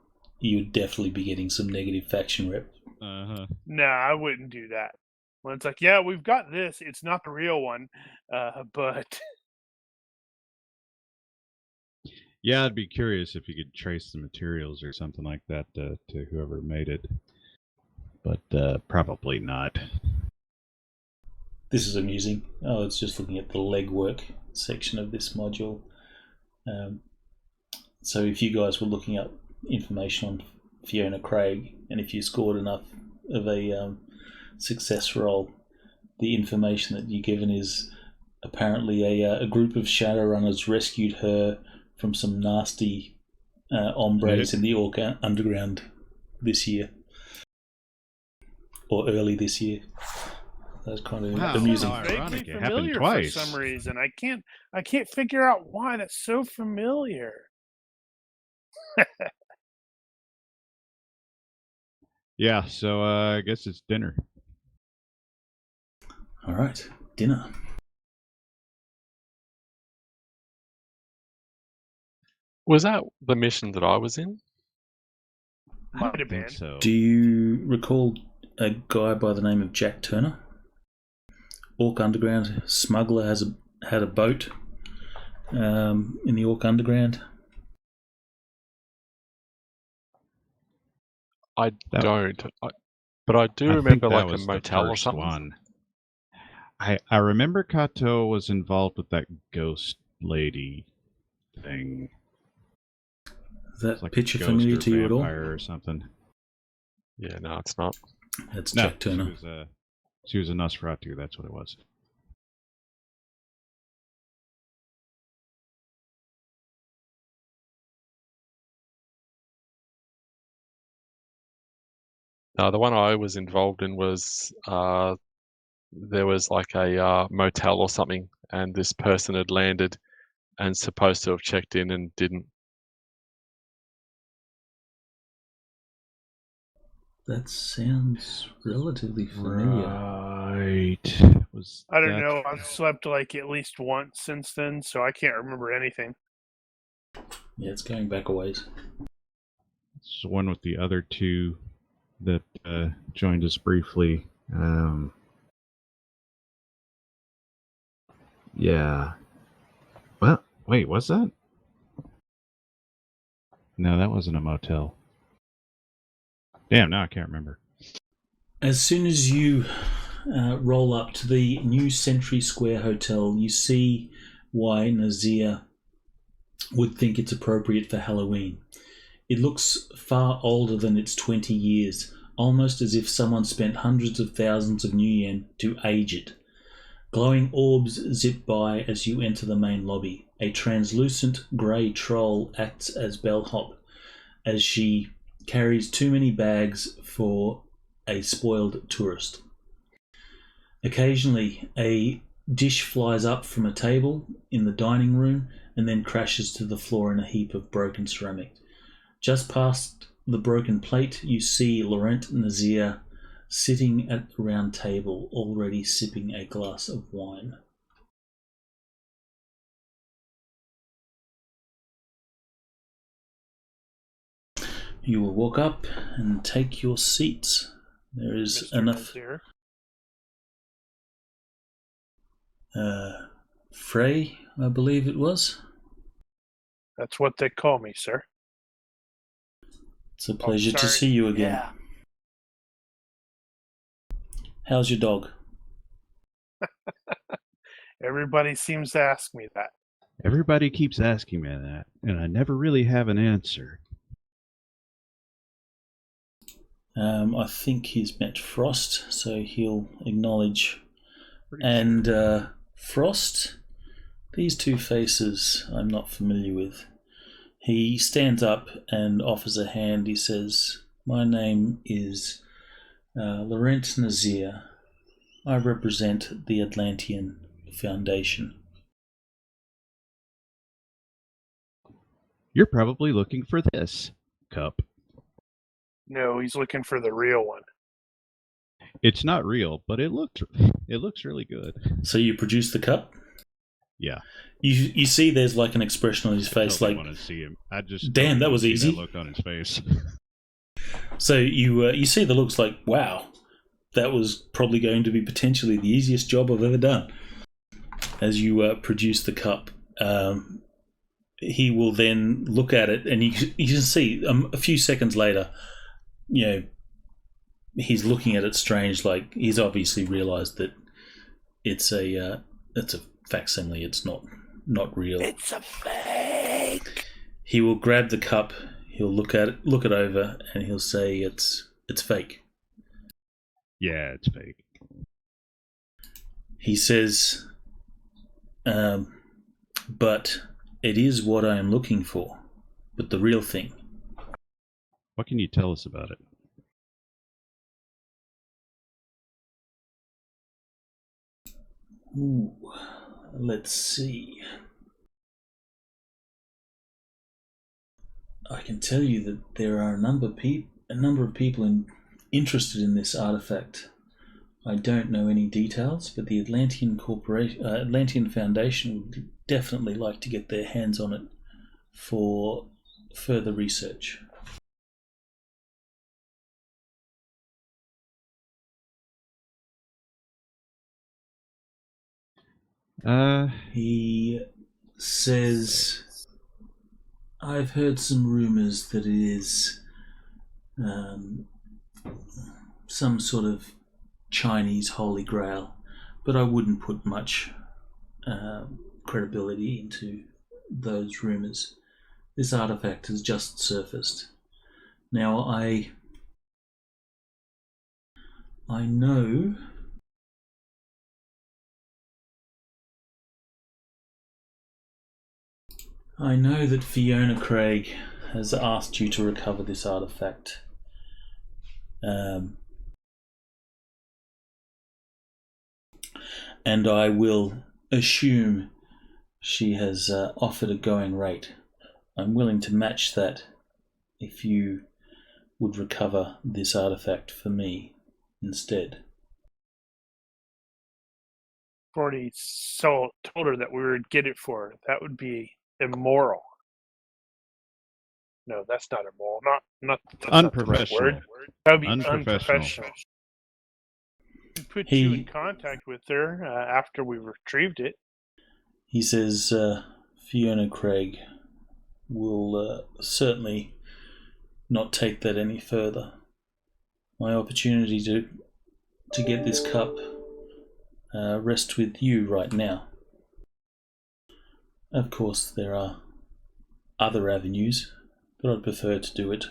you would definitely be getting some negative faction rep. Uh-huh. No, I wouldn't do that. When it's like, yeah, we've got this. It's not the real one, but Yeah, I'd be curious if you could trace the materials or something like that to whoever made it. But probably not. This is amusing. Oh, it's just looking at the legwork section of this module. So if you guys were looking up information on Fiona Craig, and if you scored enough of a success roll, the information that you're given is apparently a group of Shadowrunners rescued her from some nasty hombres in the Orc Underground this year. Or early this year. That's kind of amusing. Wow. vaguely Ironic, it happened familiar twice. for some reason. I can't figure out why that's so familiar. Yeah, so I guess it's dinner. All right, dinner. Was that the mission that I was in? I Might don't have think been. so. Do you recall a guy by the name of Jack Turner? Orc Underground smuggler had a boat in the Orc Underground. I That- don't. But I do I remember think that like a was the motel or first something. one. I remember Kato was involved with that ghost lady thing. Is that It's like picture a ghost familiar or to you at all? vampire or something. Yeah, no, it's not. That's No, Jack Turner. she was a Nosferatu. That's what it was. No, the one I was involved in was there was like a motel or something, and this person had landed and supposed to have checked in and didn't. That sounds relatively familiar. Right. Was I don't that- know. I've slept like at least once since then, so I can't remember anything. Yeah, it's going back a ways. It's the one with the other two that joined us briefly. Yeah. Well, wait, was that? No, that wasn't a motel. Damn, now I can't remember. As soon as you roll up to the new Century Square Hotel, you see why Nazir would think it's appropriate for Halloween. It looks far older than its 20 years, almost as if someone spent hundreds of thousands of new yen to age it. Glowing orbs zip by as you enter the main lobby. A translucent grey troll acts as bellhop as she carries too many bags for a spoiled tourist. Occasionally, a dish flies up from a table in the dining room and then crashes to the floor in a heap of broken ceramic. Just past the broken plate, you see Laurent Nazir sitting at the round table, already sipping a glass of wine. You will walk up and take your seats. There is Mr. enough. Nazir. Frey, I believe it was. That's what they call me, sir. It's a pleasure to sorry. see you again. Yeah. How's your dog? Everybody seems to ask me that. Everybody keeps asking me that, and I never really have an answer. I think he's met Frost, so he'll acknowledge And Frost, these two faces I'm not familiar with. He stands up and offers a hand. He says, "My name is Laurent Nazir. I represent the Atlantean Foundation." You're probably looking for this cup. No, he's looking for the real one. It's not real, but it looks really good. So you produce the cup? Yeah. You see there's like an expression on his face I like, want to see him. I just damn, that was see easy. That look on his face. So you see the looks like, wow, that was probably going to be potentially the easiest job I've ever done. As you produce the cup, he will then look at it, and you can see a few seconds later, he's looking at it strange, like he's obviously realised that it's a facsimile. It's not real. It's a fake. He will grab the cup. He'll look it over, and he'll say it's fake. Yeah, it's fake. He says, but it is what I am looking for, but the real thing. What can you tell us about it? Ooh, let's see. I can tell you that there are a number of people interested in this artifact. I don't know any details, but the Atlantean Foundation would definitely like to get their hands on it for further research. He says, I've heard some rumors that it is some sort of Chinese holy grail, but I wouldn't put much credibility into those rumors. This artifact has just surfaced. Now I know that Fiona Craig has asked you to recover this artifact. And I will assume she has offered a going rate. I'm willing to match that if you would recover this artifact for me instead. Already told her that we would get it for her. That would be immoral. No, that's not immoral. Not that's Unprofessional. Not the right word. That would be Unprofessional. unprofessional. We put you in contact with her after we retrieved it. He says Fiona Craig will certainly not take that any further. My opportunity to get this cup rests with you right now. Of course, there are other avenues, but I'd prefer to do it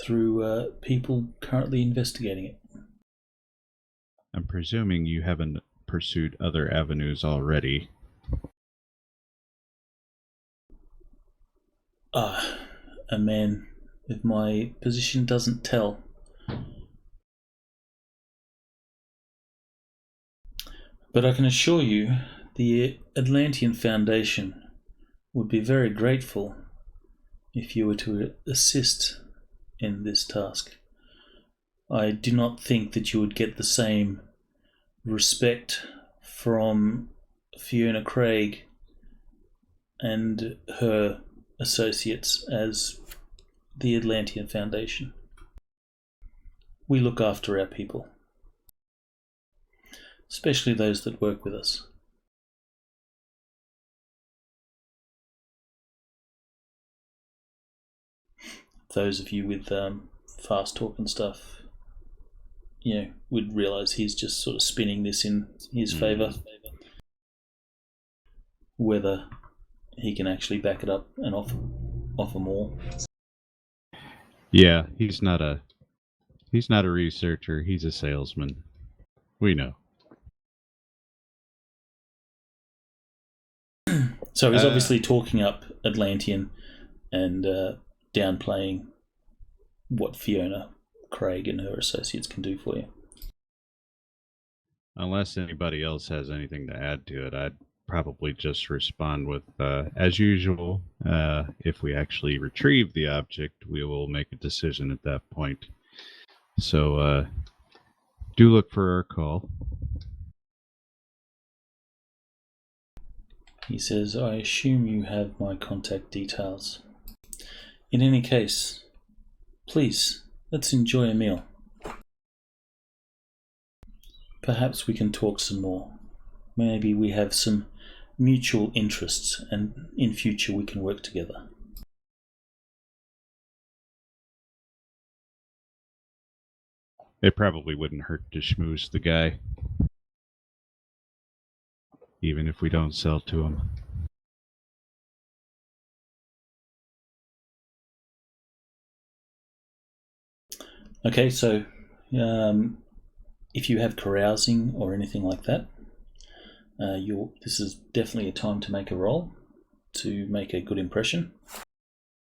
through people currently investigating it. I'm presuming you haven't pursued other avenues already. A man with my position doesn't tell. But I can assure you, the Atlantean Foundation would be very grateful if you were to assist in this task. I do not think that you would get the same respect from Fiona Craig and her associates as the Atlantean Foundation. We look after our people, especially those that work with us. Those of you with fast talk and stuff, would realise he's just sort of spinning this in his favour. Whether he can actually back it up and offer more. Yeah, he's not a researcher, he's a salesman. We know. So he's obviously talking up Atlantean and downplaying what Fiona, Craig, and her associates can do for you. Unless anybody else has anything to add to it, I'd probably just respond with, as usual, if we actually retrieve the object, we will make a decision at that point. So do look for our call. He says, I assume you have my contact details. In any case, please, let's enjoy a meal. Perhaps we can talk some more. Maybe we have some mutual interests, and in future we can work together. It probably wouldn't hurt to schmooze the guy, even if we don't sell to him. Okay, so if you have carousing or anything like that, this is definitely a time to make a roll to make a good impression.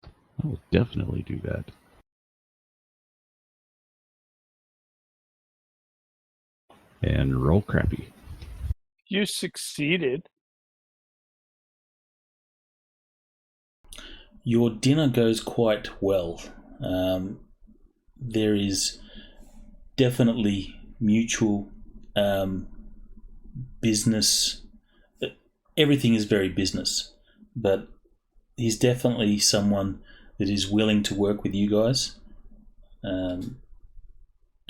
I will definitely do that. And roll crappy. You succeeded. Your dinner goes quite well. There is definitely mutual business. Everything is very business, but he's definitely someone that is willing to work with you guys,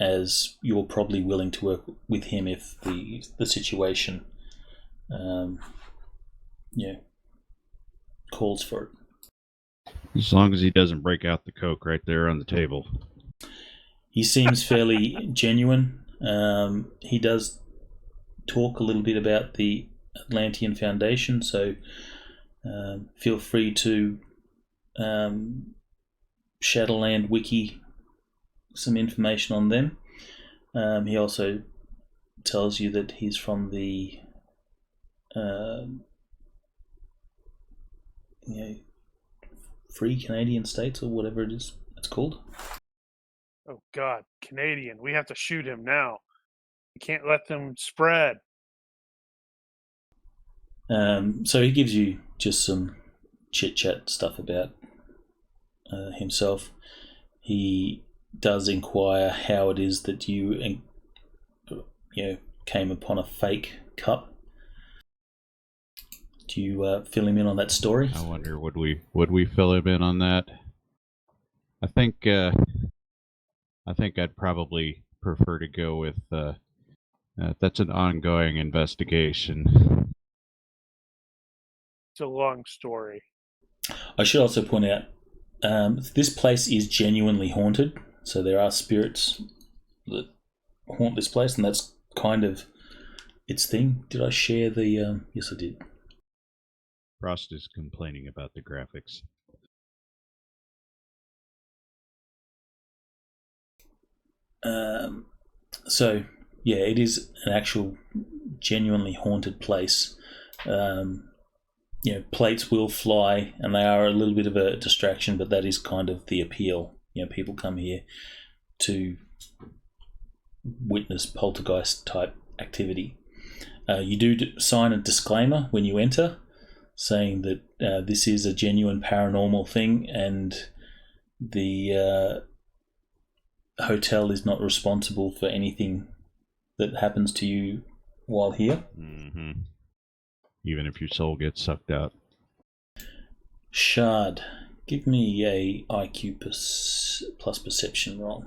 as you're probably willing to work with him if the situation calls for it. As long as he doesn't break out the Coke right there on the table. He seems fairly genuine. He does talk a little bit about the Atlantean Foundation, so feel free to Shadowland Wiki some information on them. He also tells you that he's from the Free Canadian States, or whatever it's called. Oh God, Canadian. We have to shoot him now. We can't let them spread. So he gives you just some chit-chat stuff about himself. He does inquire how it is that you came upon a fake cup. Do you fill him in on that story? I wonder, would we fill him in on that? I think I'd probably prefer to go with that's an ongoing investigation. It's a long story. I should also point out this place is genuinely haunted, so there are spirits that haunt this place, and that's kind of its thing. Did I share the... Yes, I did. Frost is complaining about the graphics. So, yeah, it is an actual genuinely haunted place. Plates will fly, and they are a little bit of a distraction, but that is kind of the appeal. People come here to witness poltergeist type activity. You do sign a disclaimer when you enter, saying that this is a genuine paranormal thing, and the hotel is not responsible for anything that happens to you while here. Mm-hmm. Even if your soul gets sucked out. Shard, give me a IQ plus perception roll.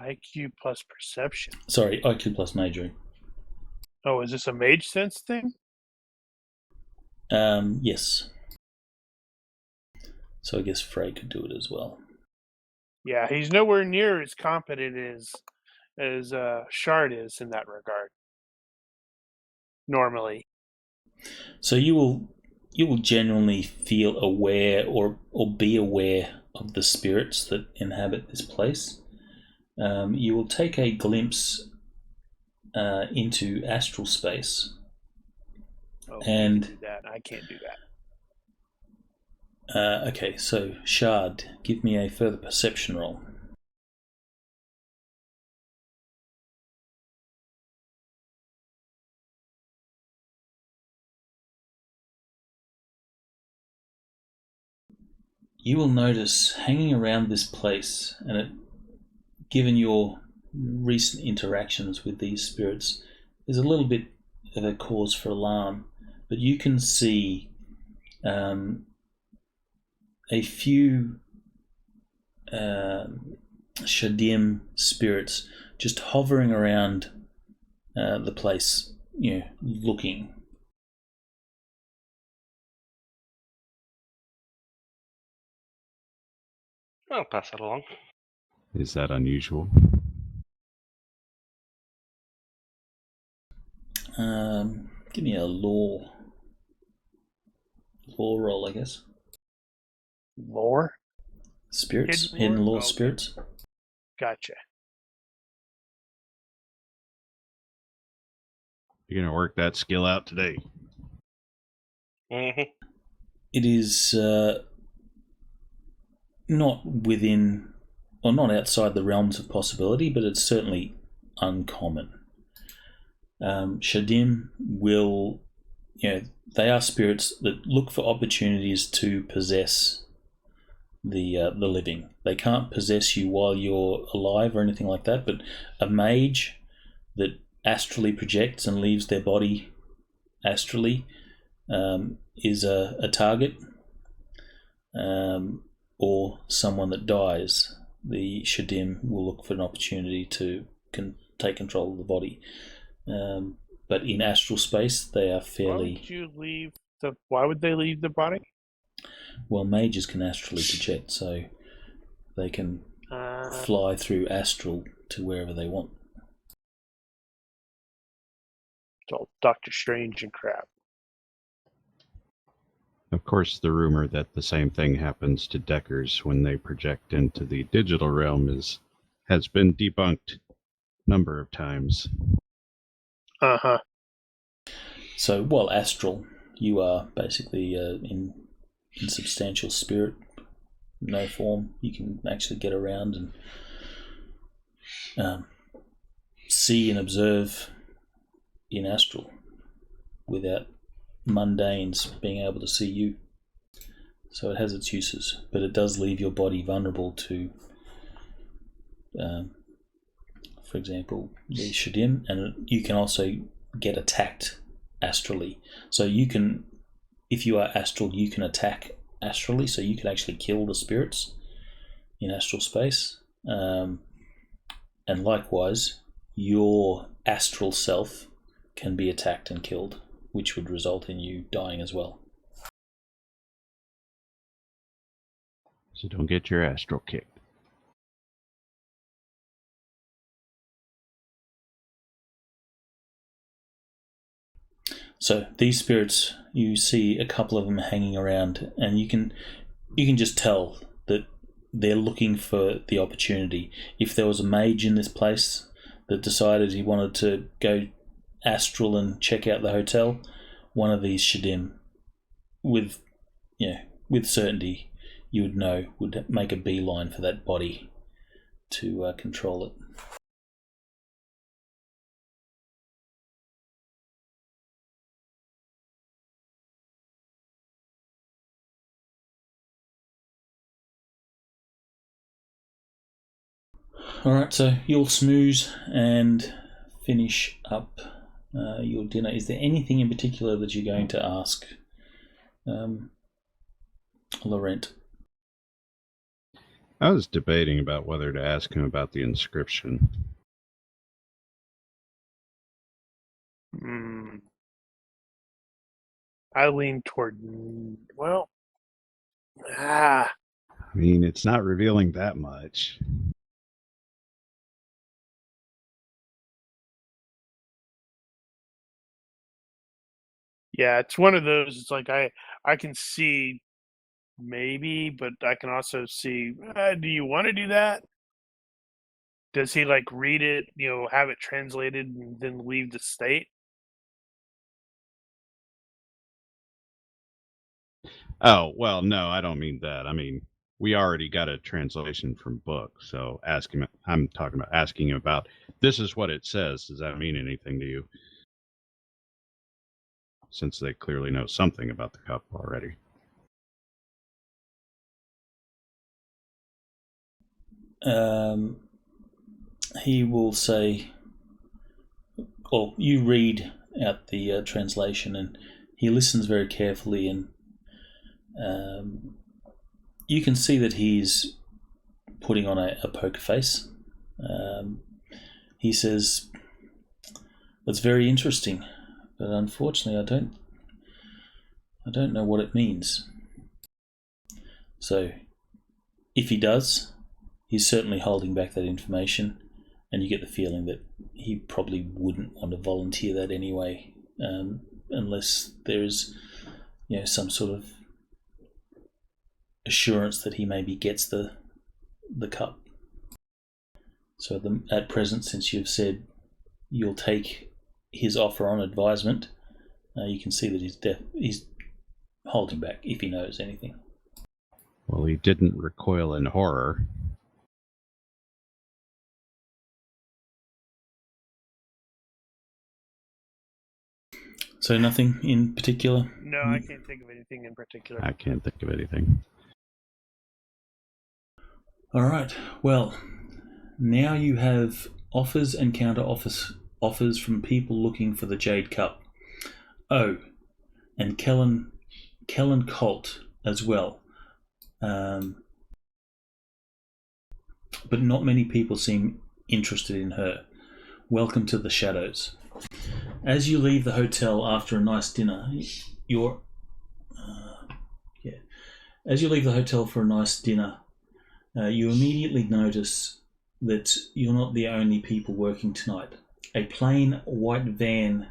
IQ plus perception. Sorry, IQ plus majoring. Oh, is this a mage sense thing? Yes. So I guess Frey could do it as well. Yeah, he's nowhere near as competent as Shard is in that regard. Normally. So you will genuinely feel aware or be aware of the spirits that inhabit this place. You will take a glimpse into astral space. Oh, And do that. I can't do that. okay, so Shard, give me a further perception roll. You will notice hanging around this place, and given your recent interactions with these spirits, there's a little bit of a cause for alarm, but you can see a few Shadim spirits just hovering around the place, looking. I'll pass that along. Is that unusual? Give me a lore roll, I guess. Lore? Spirits, Hidden hidden lore? lore Okay. spirits. Gotcha. You're going to work that skill out today. Mm-hmm. It is not within, or not outside the realms of possibility, but it's certainly uncommon. Shadim will, they are spirits that look for opportunities to possess the living. They can't possess you while you're alive or anything like that, but a mage that astrally projects and leaves their body astrally is a target, or someone that dies. The Shadim will look for an opportunity to take control of the body. But in astral space, they are fairly... Why would they leave the body? Well, mages can astrally project, so they can fly through astral to wherever they want. It's all Doctor Strange and crap. Of course, the rumor that the same thing happens to Deckers when they project into the digital realm has been debunked a number of times. Uh-huh. So, while astral, you are basically in insubstantial spirit, no form. You can actually get around and see and observe in astral without mundanes being able to see you. So it has its uses, but it does leave your body vulnerable to, for example, the Shadim, and you can also get attacked astrally. So you can, if you are astral, you can attack astrally, so you can actually kill the spirits in astral space. And likewise, your astral self can be attacked and killed, which would result in you dying as well. So don't get your astral kicked. So these spirits, you see a couple of them hanging around, and you can just tell that they're looking for the opportunity. If there was a mage in this place that decided he wanted to go astral and check out the hotel, one of these Shadim, with certainty, you would know, would make a beeline for that body to control it. Alright, so you'll snooze and finish up your dinner. Is there anything in particular that you're going to ask Laurent? I was debating about whether to ask him about the inscription. I lean toward, I mean, it's not revealing that much. Yeah, it's one of those. It's like I can see maybe, but I can also see. Do you want to do that? Does he like read it, have it translated and then leave the state? Oh, well, no, I don't mean that. I mean, we already got a translation from book, so I'm talking about asking him about, this is what it says. Does that mean anything to you? Since they clearly know something about the cup already. He will say, or you read out the translation, and he listens very carefully, and you can see that he's putting on a poker face. He says, "That's very interesting, but unfortunately, I don't know what it means." So, if he does, he's certainly holding back that information, and you get the feeling that he probably wouldn't want to volunteer that anyway, unless there's, some sort of assurance that he maybe gets the cup. So at present, since you've said you'll take his offer on advisement, you can see that he's holding back if he knows anything. Well, he didn't recoil in horror. So nothing in particular? No, I can't think of anything in particular. I can't think of anything. All right. Well, now you have offers and counter offers from people looking for the Jade Cup. Oh, and Kellan Colt as well. But not many people seem interested in her. Welcome to the shadows. As you leave the hotel after a nice dinner, you immediately notice that you're not the only people working tonight. A plain white van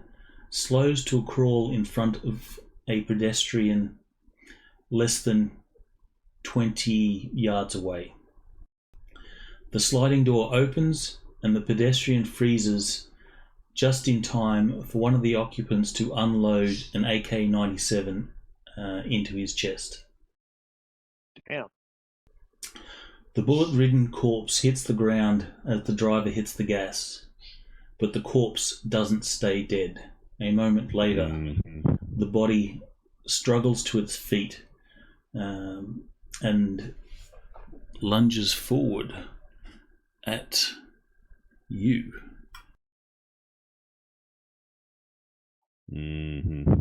slows to a crawl in front of a pedestrian less than 20 yards away. The sliding door opens and the pedestrian freezes just in time for one of the occupants to unload an AK-97 into his chest. Damn. The bullet-ridden corpse hits the ground as the driver hits the gas, but the corpse doesn't stay dead. A moment later, the body struggles to its feet and lunges forward at you. Mm-hmm.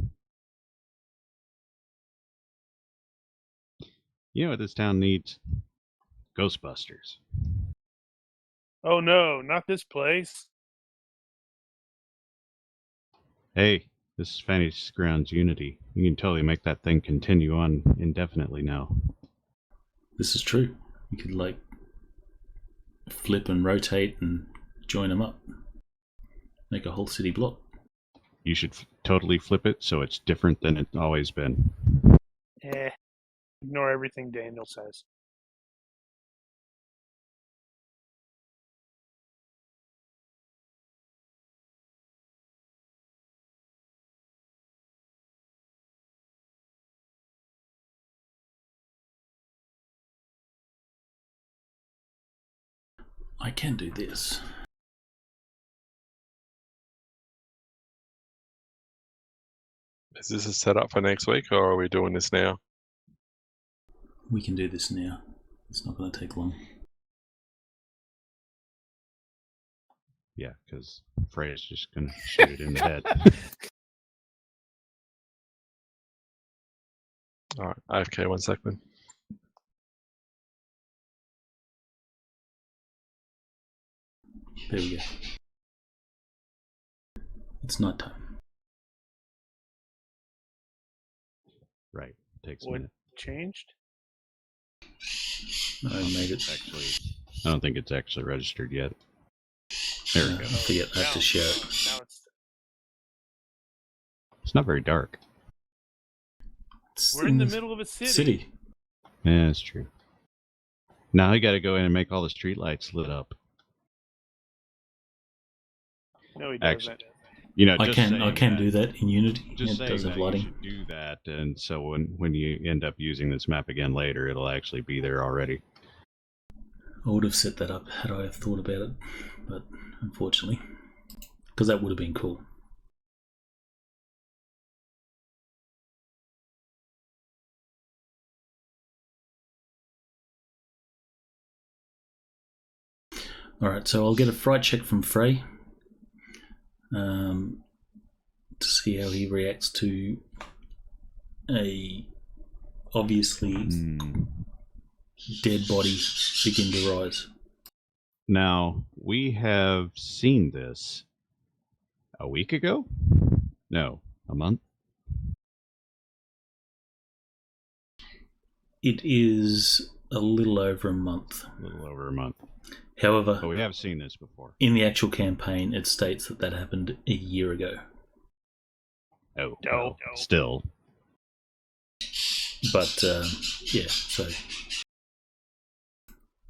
You know what this town needs? Ghostbusters. Oh no, not this place. Hey, this is Fantasy Grounds Unity. You can totally make that thing continue on indefinitely now. This is true. You could flip and rotate and join them up. Make a whole city block. You should totally flip it so it's different than it's always been. Ignore everything Daniel says. I can do this. Is this a setup for next week, or are we doing this now? We can do this now. It's not going to take long. Yeah, because Freya's just going to shoot it in the head. All right, AFK 1 second. There we go. It's night time. Right. Takes a What minute. changed? I made it. I don't think it's actually registered yet. There we go. I have to share it. Now It's not very dark. we're in the middle of a city. Yeah, that's true. Now I got to go in and make all the streetlights lit up. No, he Actually, doesn't. you know, I just can saying do that in Unity. Just It saying does have that you lighting. should do that, and so when you end up using this map again later, it'll actually be there already. I would have set that up had I have thought about it, but unfortunately, because that would have been cool. Alright, so I'll get a fright check from Frey to see how he reacts to a obviously dead body begin to rise. Now, we have seen this a week ago? No, a month? It is a little over a month. A little over a month. However, But we have seen this before. in the actual campaign, it states that that happened a year ago. Oh, well, still. But, yeah, so a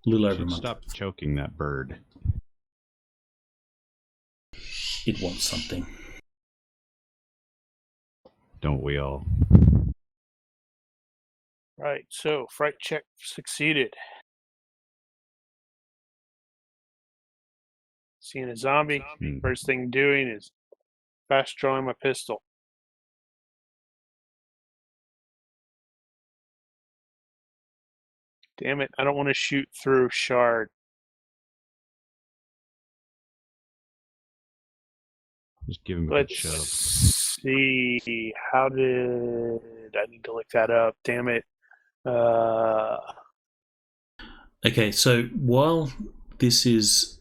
little over a month. Stop choking that bird. It wants something. Don't we all? Right, so fright check succeeded. Seeing a zombie, first thing doing is fast drawing my pistol. Damn it, I don't want to shoot through Shard. Just give him a good Let's shove. see. How did I need to look that up? Damn it. Okay, so while this is,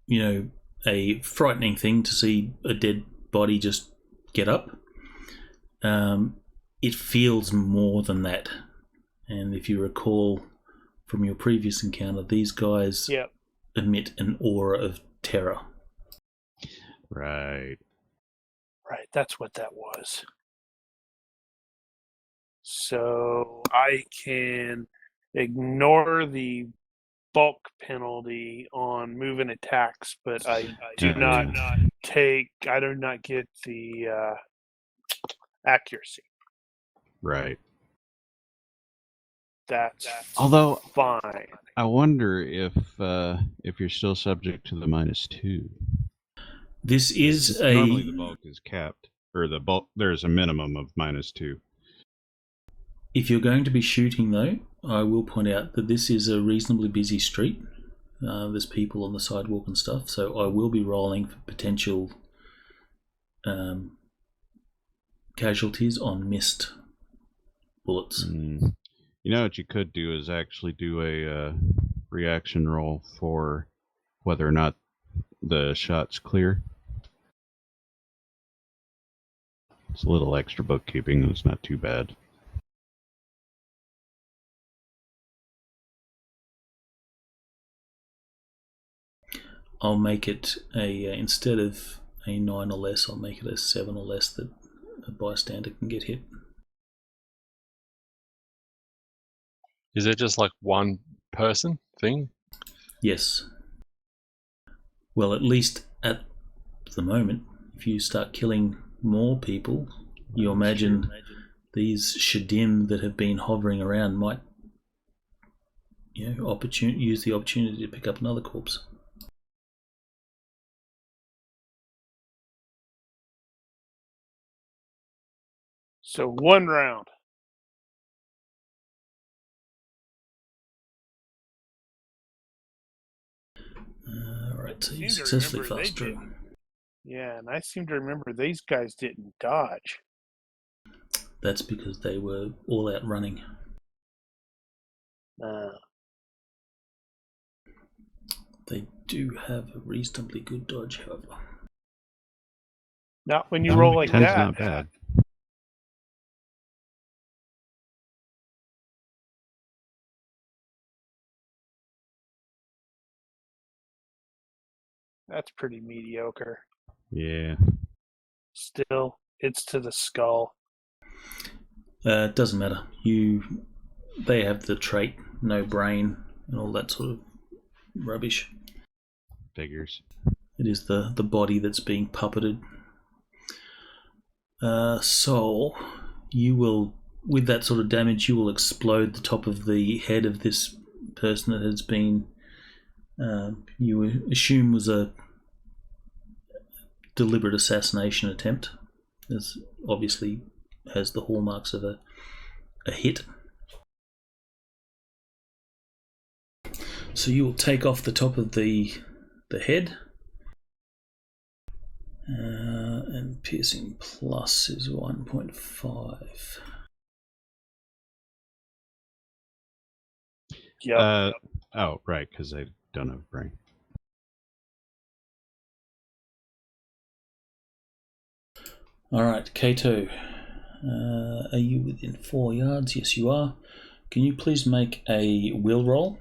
you know, a frightening thing to see a dead body just get up, it feels more than that. And if you recall from your previous encounter, these guys emit an aura of terror. Right. Right, that's what that was. So I can ignore the bulk penalty on moving attacks, but I do not get the accuracy. Right. That's Although fine. I wonder if you're still subject to the -2. This is normally the bulk is capped, or the bulk there's a minimum of -2. If you're going to be shooting, though, I will point out that this is a reasonably busy street. There's people on the sidewalk and stuff, so I will be rolling for potential casualties on missed bullets. You know what you could do is actually do a reaction roll for whether or not the shot's clear. It's a little extra bookkeeping, and it's not too bad. I'll make it instead of a 9 or less, I'll make it a 7 or less that a bystander can get hit. Is it just like one person thing? Yes. Well, at least at the moment, if you start killing more people, you imagine these Shadim that have been hovering around might, use the opportunity to pick up another corpse. So 1 round. Alright, so you successfully fast drew. Yeah, and I seem to remember these guys didn't dodge. That's because they were all out running. They do have a reasonably good dodge, however. Not when you roll like 10's that. not bad. That's pretty mediocre. Yeah. Still, it's to the skull. It doesn't matter. They have the trait, no brain, and all that sort of rubbish. Figures. It is the body that's being puppeted. So you will, with that sort of damage, you will explode the top of the head of this person that has been, you assume was a deliberate assassination attempt. This obviously has the hallmarks of a hit. So you will take off the top of the head. And piercing plus is 1.5. Yep. Oh, right, because I don't have brain. All right, Kato. Are you within 4 yards? Yes, you are. Can you please make a will roll?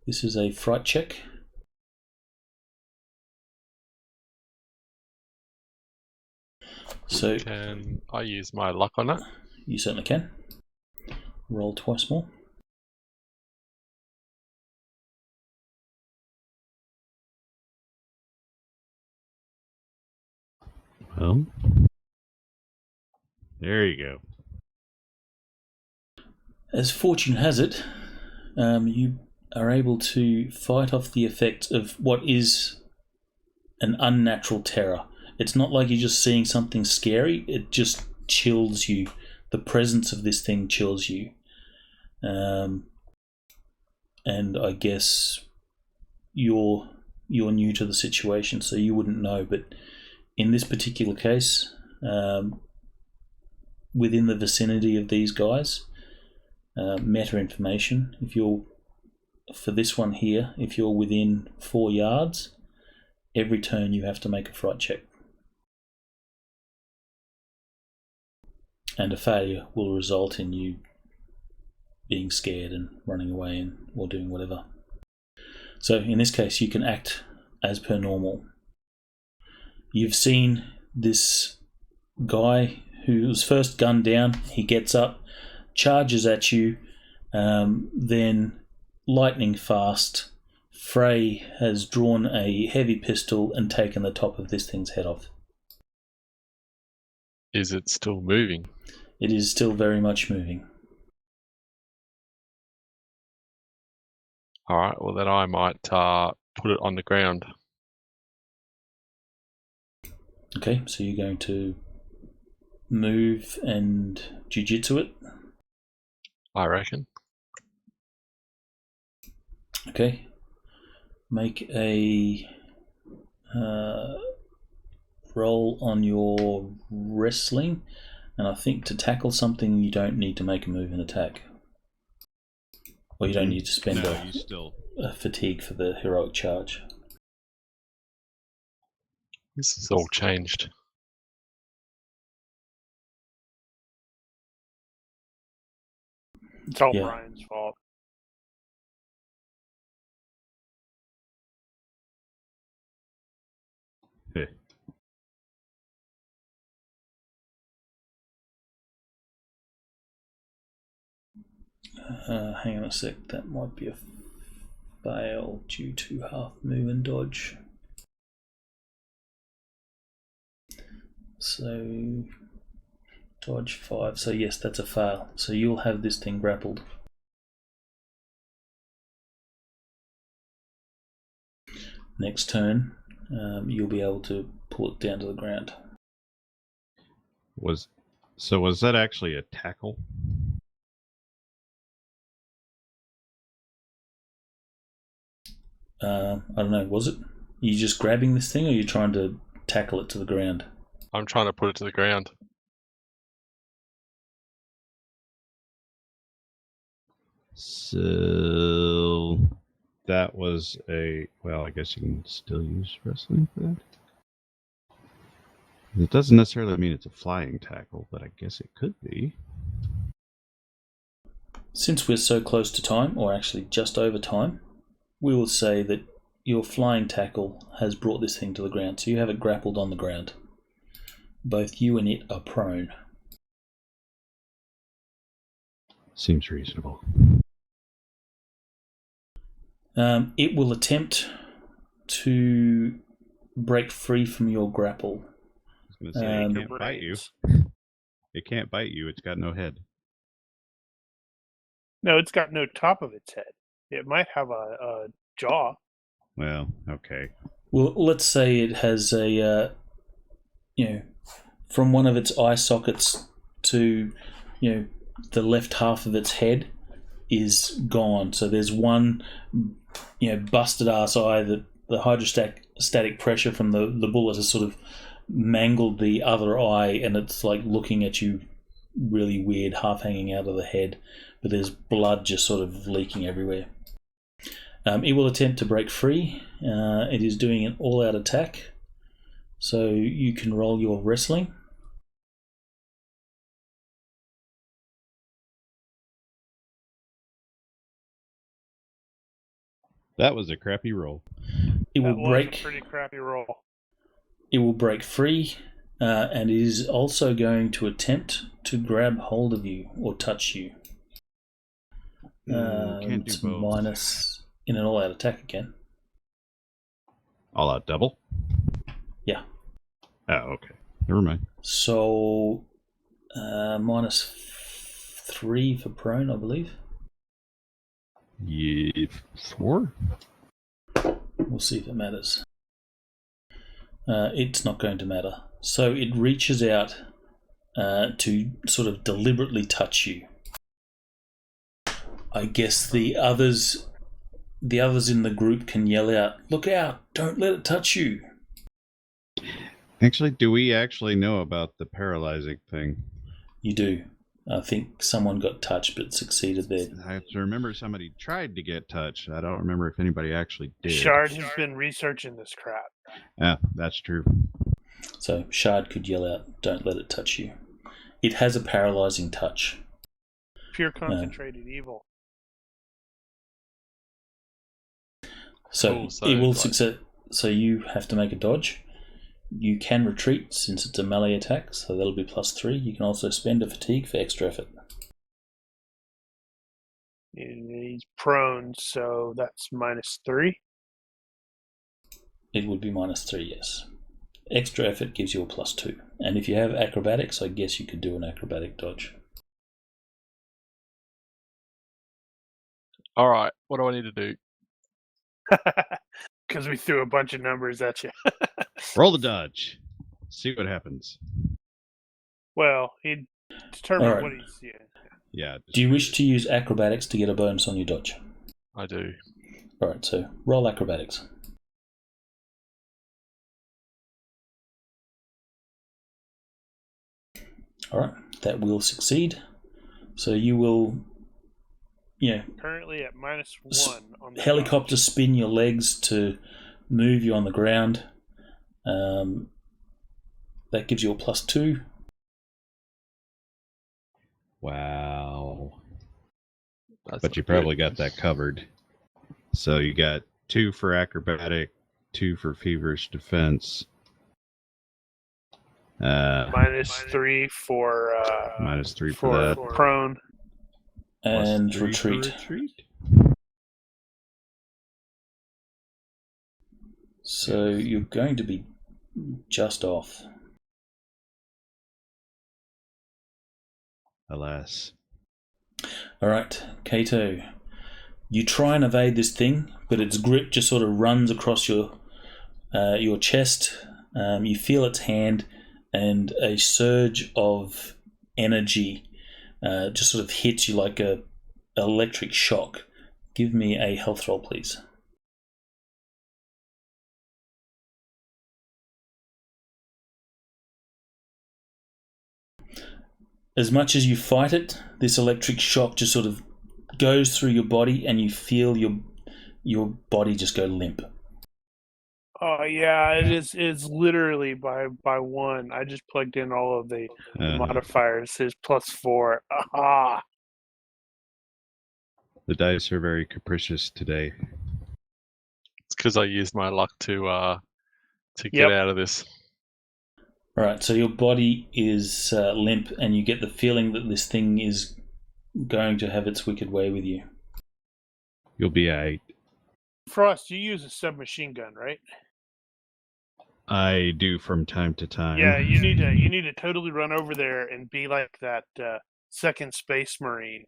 This is a fright check. So Can I use my luck on it? you certainly can. Roll twice more. Well, there you go. As fortune has it, you are able to fight off the effect of what is an unnatural terror. It's not like you're just seeing something scary, it just chills you. The presence of this thing chills you. And I guess you're new to the situation, so you wouldn't know, but in this particular case, within the vicinity of these guys, meta information, if you're, for this one here, if you're within 4 yards, every turn you have to make a fright check. And a failure will result in you being scared and running away or doing whatever. So in this case, you can act as per normal. You've seen this guy who was first gunned down. He gets up, charges at you, then lightning fast, Frey has drawn a heavy pistol and taken the top of this thing's head off. Is it still moving? It is still very much moving. Alright, well then I might put it on the ground. Okay, so you're going to move and jiu-jitsu it? I reckon. Okay. Make a roll on your wrestling, and I think to tackle something you don't need to make a move and attack. Or you don't need to spend a fatigue for the heroic charge. This has all changed. It's all Yeah. Brian's fault. Hey. Hang on a sec, that might be a fail due to half move and dodge. So, dodge 5, so yes, that's a fail. So you'll have this thing grappled. Next turn, you'll be able to pull it down to the ground. Was that actually a tackle? I don't know, was it? Are you just grabbing this thing or are you trying to tackle it to the ground? I'm trying to put it to the ground. So that was well, I guess you can still use wrestling for that. It doesn't necessarily mean it's a flying tackle, but I guess it could be. Since we're so close to time, or actually just over time, we will say that your flying tackle has brought this thing to the ground, so you have it grappled on the ground. Both you and it are prone. Seems reasonable. It will attempt to break free from your grapple. I was going to say, it Um, can't bite you. It can't bite you. It's got no head. No, it's got no top of its head. It might have a jaw. Well, okay. Well, let's say it has a, from one of its eye sockets to, the left half of its head is gone. So there's one, busted ass eye that the hydrostatic pressure from the bullet has sort of mangled the other eye, and it's like looking at you really weird, half hanging out of the head, but there's blood just sort of leaking everywhere. It will attempt to break free. It is doing an all-out attack, so you can roll your wrestling. That was a crappy roll. It That will was break. a pretty crappy roll. It will break free, and it is also going to attempt to grab hold of you or touch you. Can't do It's both. minus in an all-out attack again. All out double? Yeah. Oh, okay. Never mind. So minus 3 for prone, I believe. Yeah, 4? We'll see if it matters. It's not going to matter. So it reaches out to sort of deliberately touch you. I guess the others in the group can yell out, "Look out! Don't let it touch you!" Actually, do we actually know about the paralyzing thing? You do. I think someone got touched but succeeded there. I have to remember somebody tried to get touched. I don't remember if anybody actually did. Shard has been researching this crap. Yeah, that's true. So Shard could yell out, "Don't let it touch you." It has a paralyzing touch. Pure concentrated evil. So Cool, so it will like- succeed. So you have to make a dodge. You can retreat since it's a melee attack, so that'll be +3. You can also spend a fatigue for extra effort. He's prone, so that's -3. It would be -3, yes. Extra effort gives you a +2. And if you have acrobatics, I guess you could do an acrobatic dodge. All right, what do I need to do? Because we threw a bunch of numbers at you. Roll the dodge. See what happens. Well, he determined Alright. what he's seeing. Yeah. Do you wish to use acrobatics to get a bonus on your dodge? I do. Alright, so roll acrobatics. Alright, that will succeed. So you will, Currently at -1 on the helicopter dodge. spin your legs to move you on the ground. That gives you a +2. Wow. That's But not you probably good. got that covered. So you got 2 for acrobatic, 2 for feverish defense. -3 for -3 for for that. prone. And +3 for retreat. So you're going to be just off. Alas. Alright, Kato. You try and evade this thing, but its grip just sort of runs across your chest. You feel its hand, and a surge of energy just sort of hits you like a electric shock. Give me a health roll, please. As much as you fight it, this electric shock just sort of goes through your body, and you feel your body just go limp. Oh yeah, it's literally by 1. I just plugged in all of the modifiers. It's +4. Aha! The dice are very capricious today. It's because I used my luck to get Yep. out of this. Alright, so your body is limp, and you get the feeling that this thing is going to have its wicked way with you. You'll be aight. Frost, you use a submachine gun, right? I do from time to time. Yeah, you need to totally run over there and be like that second Space Marine,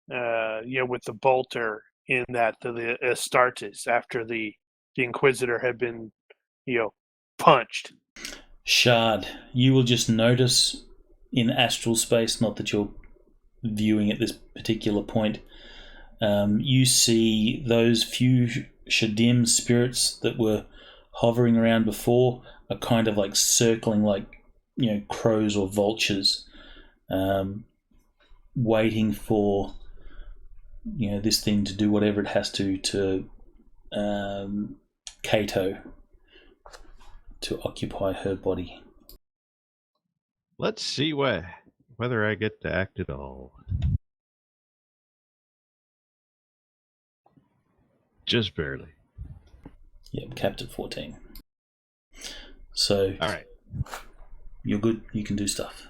with the bolter in that the Astartes after the Inquisitor had been, punched. Shard, you will just notice in astral space, not that you're viewing at this particular point, you see those few Shadim spirits that were hovering around before are kind of like circling like, crows or vultures, waiting for, this thing to do whatever it has to Kato to occupy her body. Let's see whether I get to act at all. Just barely. Yep, capped at 14. So, All right. You're good. You can do stuff.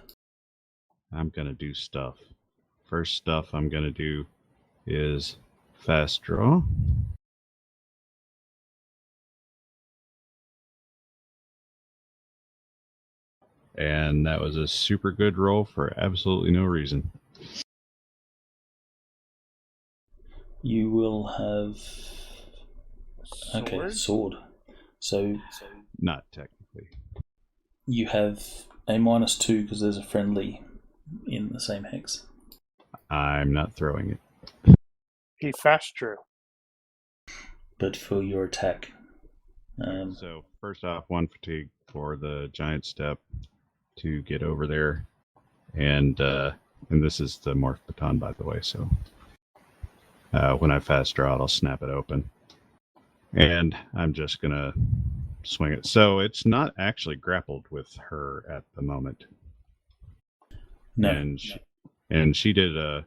I'm going to do stuff. First stuff I'm going to do is fast draw. And that was a super good roll for absolutely no reason. You will have... Sword? Okay, sword. So Not technically. you have a -2 because there's a friendly in the same hex. I'm not throwing it. He fast drew. But for your attack... So first off, 1 fatigue for the giant step to get over there. And this is the morph baton, by the way, so when I fast draw it, I'll snap it open. And I'm just going to swing it. So it's not actually grappled with her at the moment. no. And she did a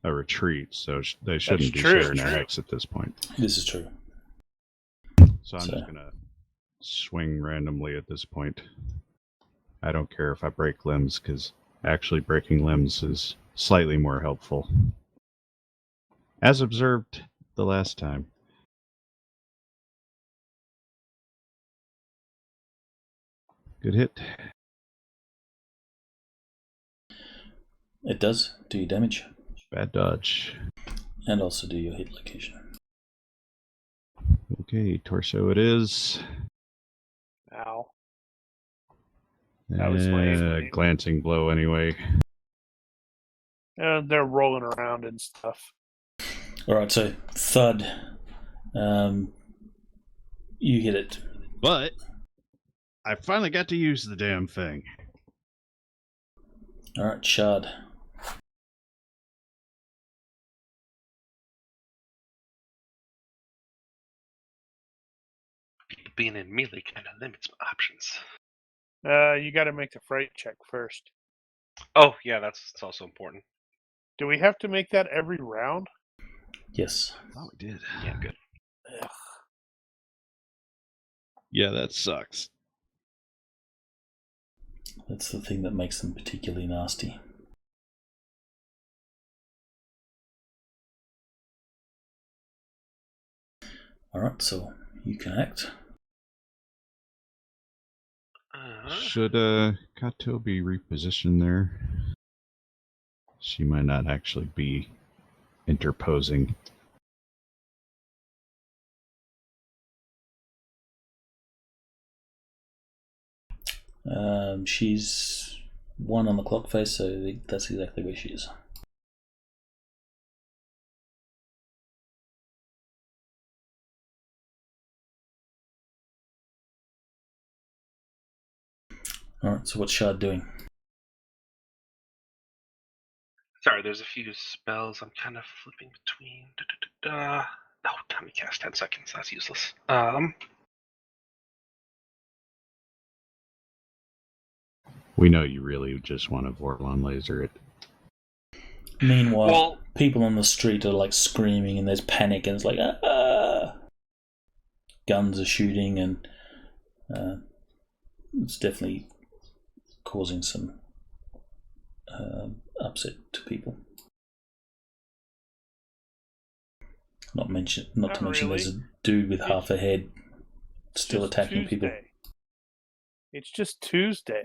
retreat, so they shouldn't be true, sharing their true. hex at this point. This is true. So I'm just going to swing randomly at this point. I don't care if I break limbs, because actually breaking limbs is slightly more helpful. As observed the last time. Good hit. It does do your damage. Bad dodge. And also do your hit location. Okay, torso it is. Ow. That was my glancing blow anyway. They're rolling around and stuff. Alright, so thud. You hit it. But I finally got to use the damn thing. Alright, Shard. Being in melee kind of limits my options. You got to make the fright check first. Oh, yeah, that's also important. Do we have to make that every round? Yes. Oh, we did. Yeah, good. Ugh. Yeah, that sucks. That's the thing that makes them particularly nasty. Alright, so you can act. Should Kato be repositioned there? She might not actually be interposing. She's 1 on the clock face, so that's exactly where she is. Alright, so what's Shard doing? Sorry, there's a few spells I'm kind of flipping between. Oh, time to cast 10 seconds. That's useless. We know you really just want to Vorlon laser it. Meanwhile, people on the street are like screaming and there's panic and it's like, ah! Guns are shooting and it's definitely causing some upset to people. Not to mention, really. there's a dude with half a head It's still just attacking people. Tuesday. It's just Tuesday.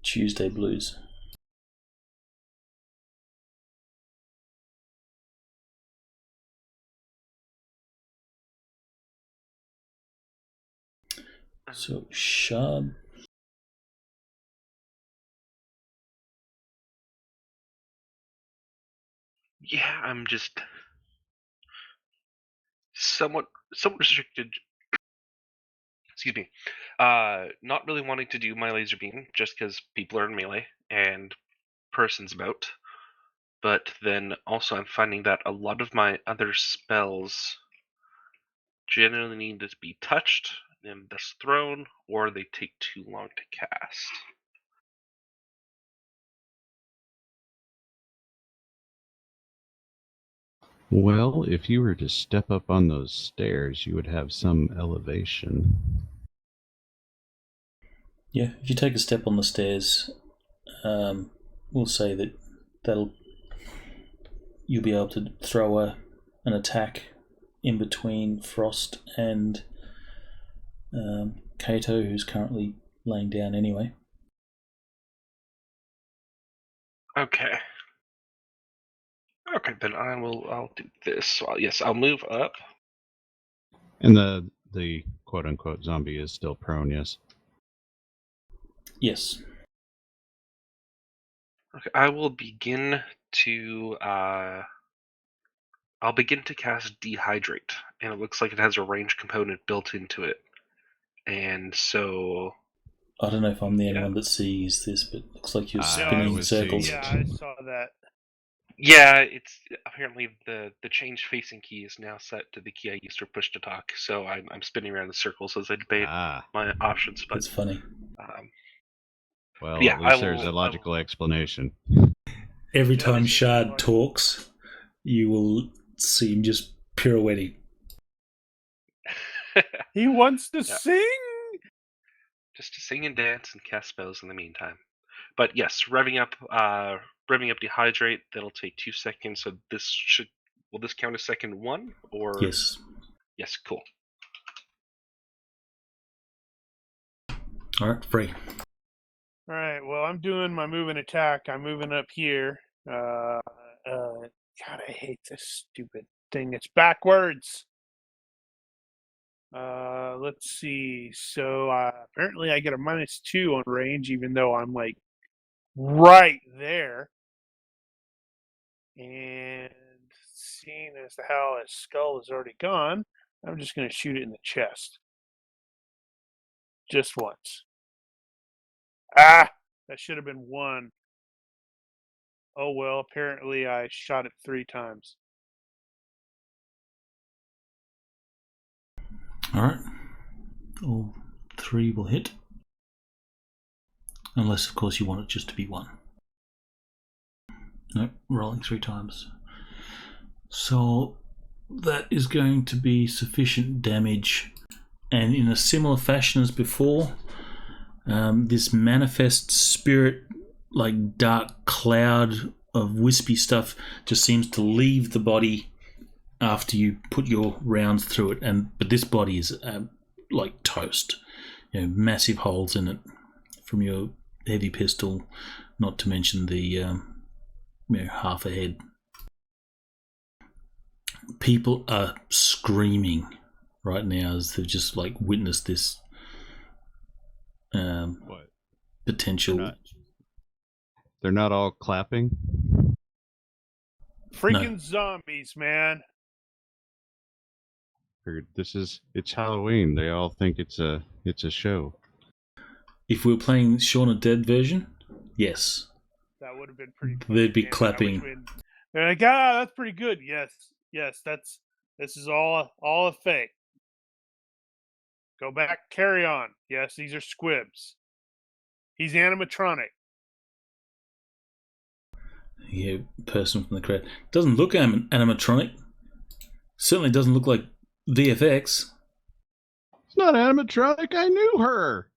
Tuesday blues. So, Shard. Yeah, I'm just somewhat restricted. Excuse me. Not really wanting to do my laser beam just because people are in melee and person's about. But then also I'm finding that a lot of my other spells generally need to be touched and thus thrown, or they take too long to cast. Well, if you were to step up on those stairs, you would have some elevation. Yeah, if you take a step on the stairs, we'll say you'll be able to throw an attack in between Frost and Kato, who's currently laying down anyway. Okay. Okay, then I'll do this. So yes, I'll move up. And the quote unquote zombie is still prone, yes? Yes. Okay, I will begin to I'll begin to cast Dehydrate, and it looks like it has a range component built into it. And so I don't know if I'm the only one that sees this, but it looks like you're I spinning was circles. seeing Yeah, I saw that. yeah, it's apparently the change facing key is now set to the key I used for push to talk. So I'm spinning around in circles as I debate my options. But That's funny. Well, yeah, at least there's a logical explanation. Every Yeah, time this is Shard like- talks, you will see him just pirouetting. He wants to Yeah. sing. just to sing and dance and cast spells in the meantime. But yes, revving up Dehydrate. That'll take 2 seconds. So will this count as second one or? Yes. Yes, cool. All right, free. All right. Well, I'm doing my move and attack. I'm moving up here. God, I hate this stupid thing. It's backwards. Let's see. So apparently I get a -2 on range, even though I'm like right there. And seeing as how his skull is already gone, I'm just going to shoot it in the chest. Just once. Ah! That should have been 1. Oh well, apparently I shot it 3 times. All right. All 3 will hit. Unless, of course, you want it just to be 1. Nope, rolling 3 times. So that is going to be sufficient damage. And in a similar fashion as before, this manifest spirit, like dark cloud of wispy stuff, just seems to leave the body after you put your rounds through it. But this body is like toast. Massive holes in it from your heavy pistol, not to mention the half a head. People are screaming right now as they've just like witnessed this potential. They're not all clapping? Freaking zombies, man. Figured it's Halloween. They all think it's a show. If we were playing Shaun of Dead version, yes. That would have been pretty fun. They'd be clapping. They're like, that's pretty good. Yes, this is all a fake. Go back, carry on. Yes, these are squibs. He's animatronic. Yeah, person from the crowd. Doesn't look animatronic. Certainly doesn't look like VFX. It's not animatronic. I knew her.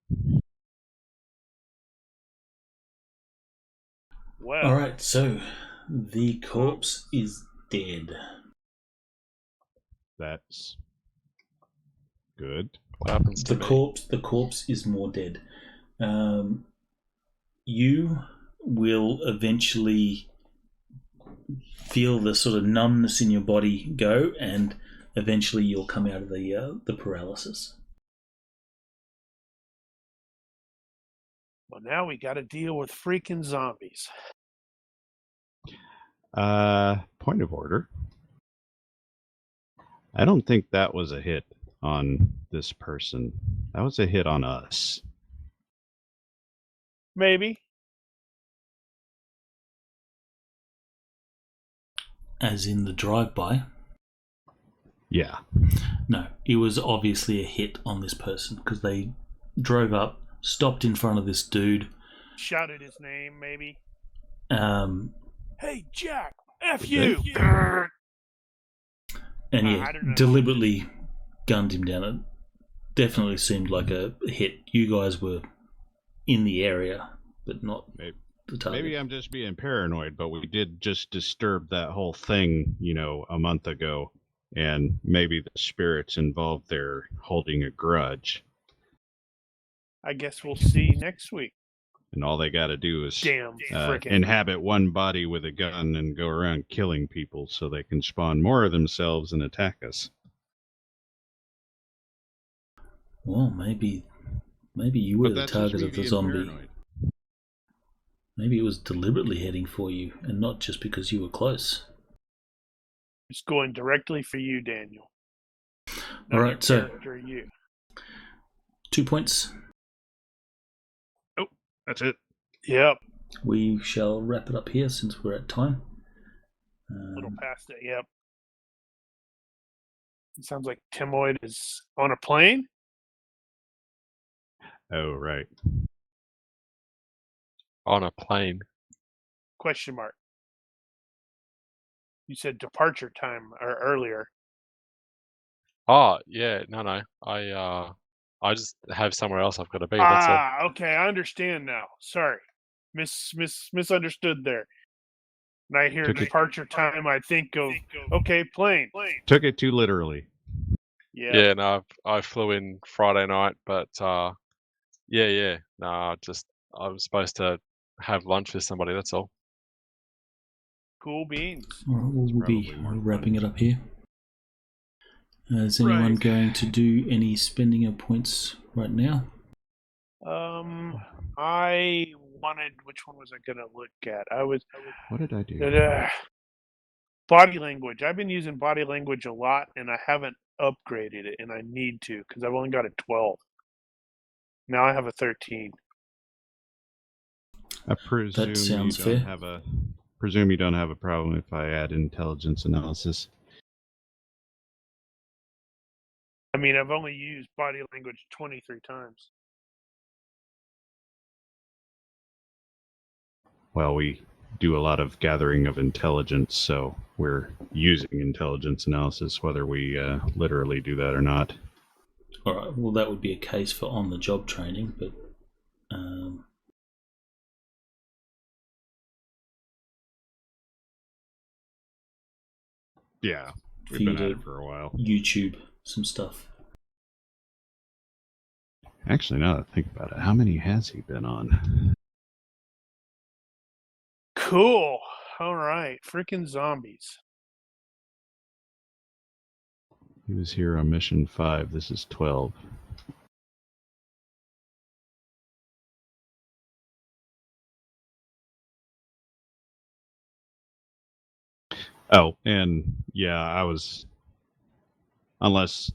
Well, all right, so the corpse is dead. That's good. What happens to The me? corpse is more dead. You will eventually feel the sort of numbness in your body go, and eventually you'll come out of the paralysis. Well, now we got to deal with freaking zombies. Point of order. I don't think that was a hit on this person. That was a hit on us. Maybe. As in the drive-by? Yeah. No, it was obviously a hit on this person because they drove up, stopped in front of this dude. Shouted his name, maybe. Hey, Jack! F you! And I don't know. deliberately gunned him down. It definitely seemed like a hit. You guys were in the area, but not the target. Maybe I'm just being paranoid, but we did just disturb that whole thing, a month ago. And maybe the spirits involved there holding a grudge. I guess we'll see next week. And all they got to do is Damn frickin'. inhabit one body with a gun and go around killing people so they can spawn more of themselves and attack us. Well, maybe you were the target of the zombie. Paranoid. Maybe it was deliberately heading for you, and not just because you were close. It's going directly for you, Daniel. All right, so you. 2 points. That's it. Yep. We shall wrap it up here since we're at time. A little past it. Yep. It sounds like TiMOid is on a plane. Oh, right. On a plane. Question mark. You said departure time or earlier. Oh, yeah. No. I just have somewhere else I've got to be. That's all. Okay. I understand now. Sorry. Misunderstood there. And I hear departure time, I think of, okay, plane. Took it too literally. Yeah. Yeah, no, I flew in Friday night, but yeah. No, I was supposed to have lunch with somebody, that's all. Cool beans. All right, we'll be wrapping it up here. Is anyone going to do any spending of points right now? I wanted. Which one was I gonna look at? What did I do? Body language. I've been using body language a lot, and I haven't upgraded it, and I need to because I've only got a 12. Now I have a 13. I presume That sounds you don't fair. presume you don't have a problem if I add intelligence analysis. I mean, I've only used body language 23 times. Well, we do a lot of gathering of intelligence, so we're using intelligence analysis whether we literally do that or not. All right, well, that would be a case for on-the-job training, but Yeah, for we've you been at to it for a while. YouTube some stuff. Actually, now that I think about it, how many has he been on? Cool. All right. Freaking zombies. He was here on mission 5. This is 12. Oh, and yeah, I was... Unless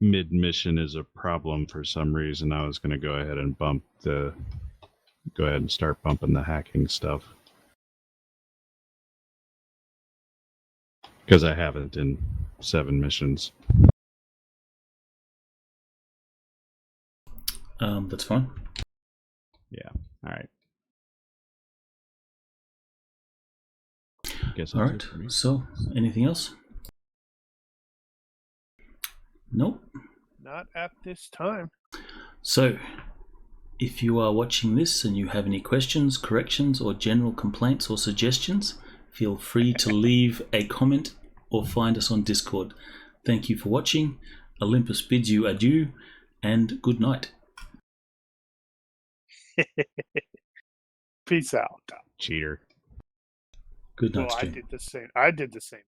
mid-mission is a problem for some reason, I was going to go ahead and go ahead and start bumping the hacking stuff. Because I haven't in 7 missions. That's fine. Yeah, alright. Guess All that's right, it for me. so anything else? Nope. Not at this time. So, if you are watching this and you have any questions, corrections, or general complaints or suggestions, feel free to leave a comment or find us on Discord. Thank you for watching. Olympus bids you adieu, and good night. Peace out. Cheater. Good night, Well, I stream. did the same.